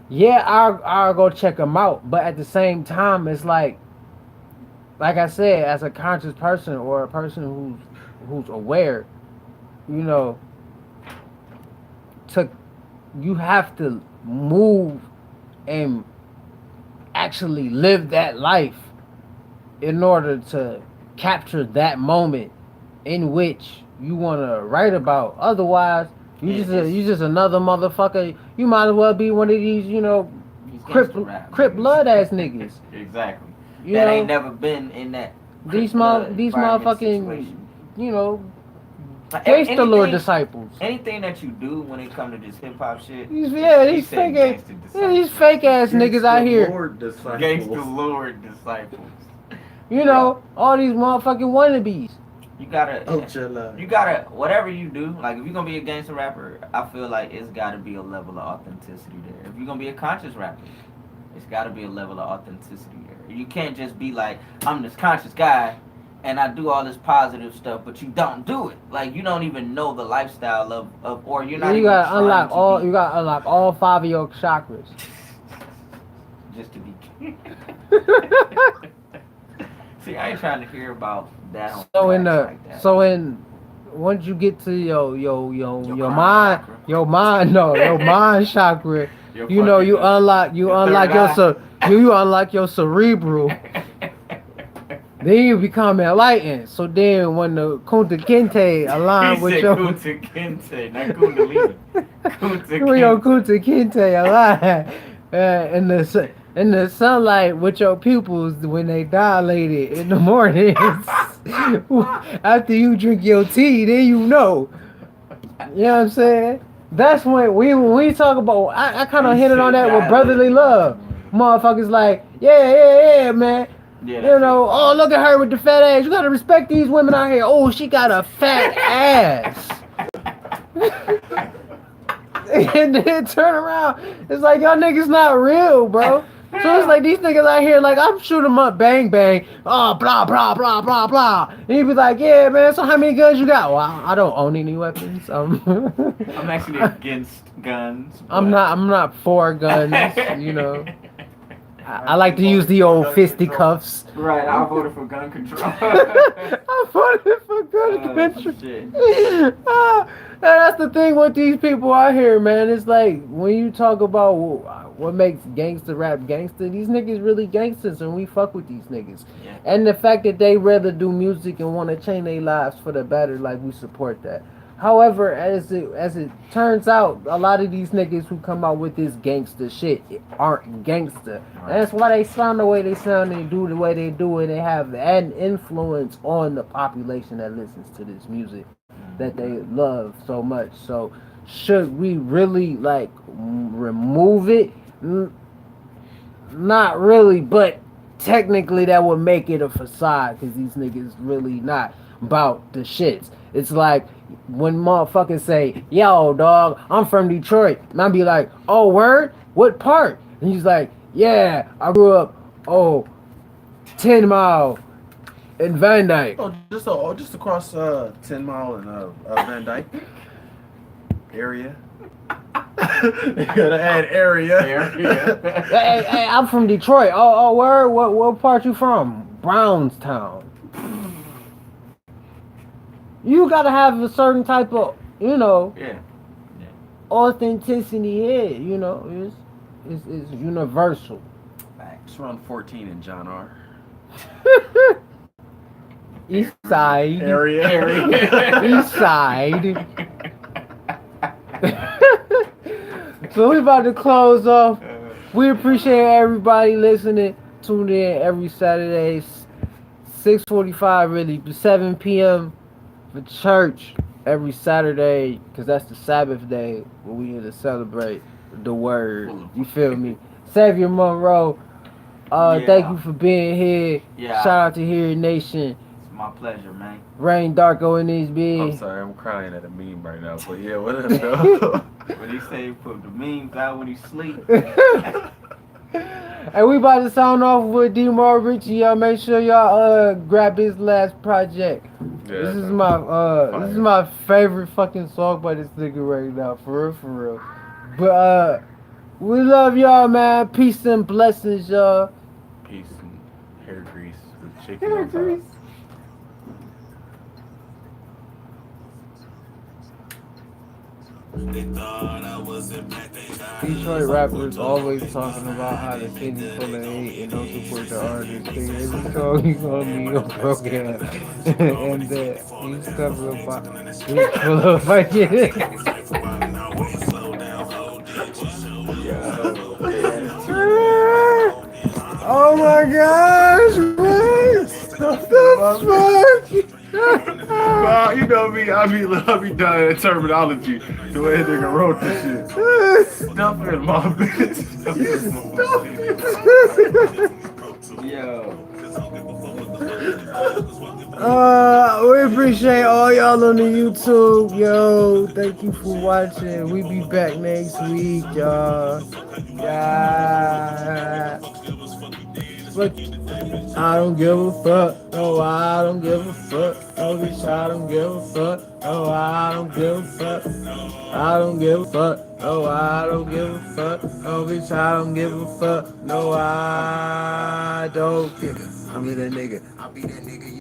yeah, I'll go check him out, but at the same time, it's like I said, as a conscious person or a person who's aware, you know, you have to move and actually live that life in order to capture that moment in which you want to write about. Otherwise, you just another motherfucker. You might as well be one of these, you know, crip blood ass niggas. Exactly. You that know, ain't never been in that. These motherfucking, situation. you know, Like, gangster lord disciples. Anything that you do when it comes to this hip hop shit, These fake ass niggas out here. Gangster lord disciples. You know, all these motherfucking wannabes. You gotta, whatever you do, like if you're gonna be a gangster rapper, I feel like it's gotta be a level of authenticity there. If you're gonna be a conscious rapper, it's gotta be a level of authenticity there. You can't just be like, I'm this conscious guy and I do all this positive stuff, but you don't do it. Like you don't even know the lifestyle of or you're not you even gotta unlock all 5 of your chakras. Just to be See, I ain't trying to hear about that. Once you get to your mind chakra, you know you unlock your cerebral. Then you become enlightened. So then when the Kunta Kinte align with your Kunta Kinte, not Kundalini. When your Kunta Kinte align in the sunlight with your pupils when they dilated in the mornings. After you drink your tea, then you know. You know what I'm saying? That's when we talk about. I kind of hinted on that with brotherly love. Motherfuckers like, yeah, man. Yeah, you know, oh, look at her with the fat ass. You gotta respect these women out here. Oh, she got a fat ass. And then turn around. It's like, y'all niggas not real, bro. So it's like these niggas out here, like, I'm shooting them up, bang, bang. Oh, blah, blah, blah, blah, blah. And you be like, yeah, man, so how many guns you got? Well, I don't own any weapons. I'm actually against guns. I'm not for guns, you know. I like to use the old fisticuffs. Right, I voted for gun control. I voted for gun control. That's the thing with these people out here, man. It's like when you talk about what makes gangster rap gangster, these niggas really gangsters, and we fuck with these niggas. Yeah. And the fact that they rather do music and want to change their lives for the better, like we support that. However, as it turns out, a lot of these niggas who come out with this gangster shit aren't gangster. And that's why they sound the way they sound and do the way they do, and they have an influence on the population that listens to this music that they love so much. So should we really like remove it? Not really, but technically that would make it a facade because these niggas really not about the shits. It's like when motherfuckers say, yo, dog, I'm from Detroit. And I'll be like, oh, word? What part? And he's like, yeah, I grew up, 10 Mile in Van Dyke. Just across 10 Mile and Van Dyke area. You gotta add area. hey, I'm from Detroit. Oh, word? What part you from? Brownstown. You gotta have a certain type of, authenticity here. You know, it's universal. It's around 14 in John R. East side area. East side. So we about to close off. We appreciate everybody listening. Tune in every Saturday, 6:45 really, 7 p.m. for church every Saturday, because that's the Sabbath day when we here to celebrate the word. You feel me? Savior Monroe, thank you for being here. Yeah. Shout out to Here Nation. It's my pleasure, man. Rain Darko in these I'm beings. sorry, I'm crying at a meme right now, but yeah, what up, though? When he say he put the memes out when he sleep. And we about to sound off with D-Mar Richie. Y'all make sure y'all grab his last project. Yeah, This is fire. my favorite fucking song by this nigga right now, for real. But we love y'all, man. Peace and blessings, y'all. Peace and hair grease with chicken on top. Detroit rappers always talking about how the city full of hate and don't support the artists. They every song you gonna be a broken ass. And he's talking about he's full of fucking. Oh my gosh, man! What the fuck? Nah, you know me, I be done at terminology. The way that nigga wrote this shit. Stuff in my bitch. Yo. We appreciate all y'all on the YouTube, yo. Thank you for watching. We be back next week, y'all. Yeah. But I don't give a fuck. No, I don't give a fuck. No, bitch, I don't give a fuck. No, I don't give a fuck. I don't give a fuck. No, I don't give a fuck. No, bitch, I don't give a fuck. No, I don't give a fuck. I be that nigga.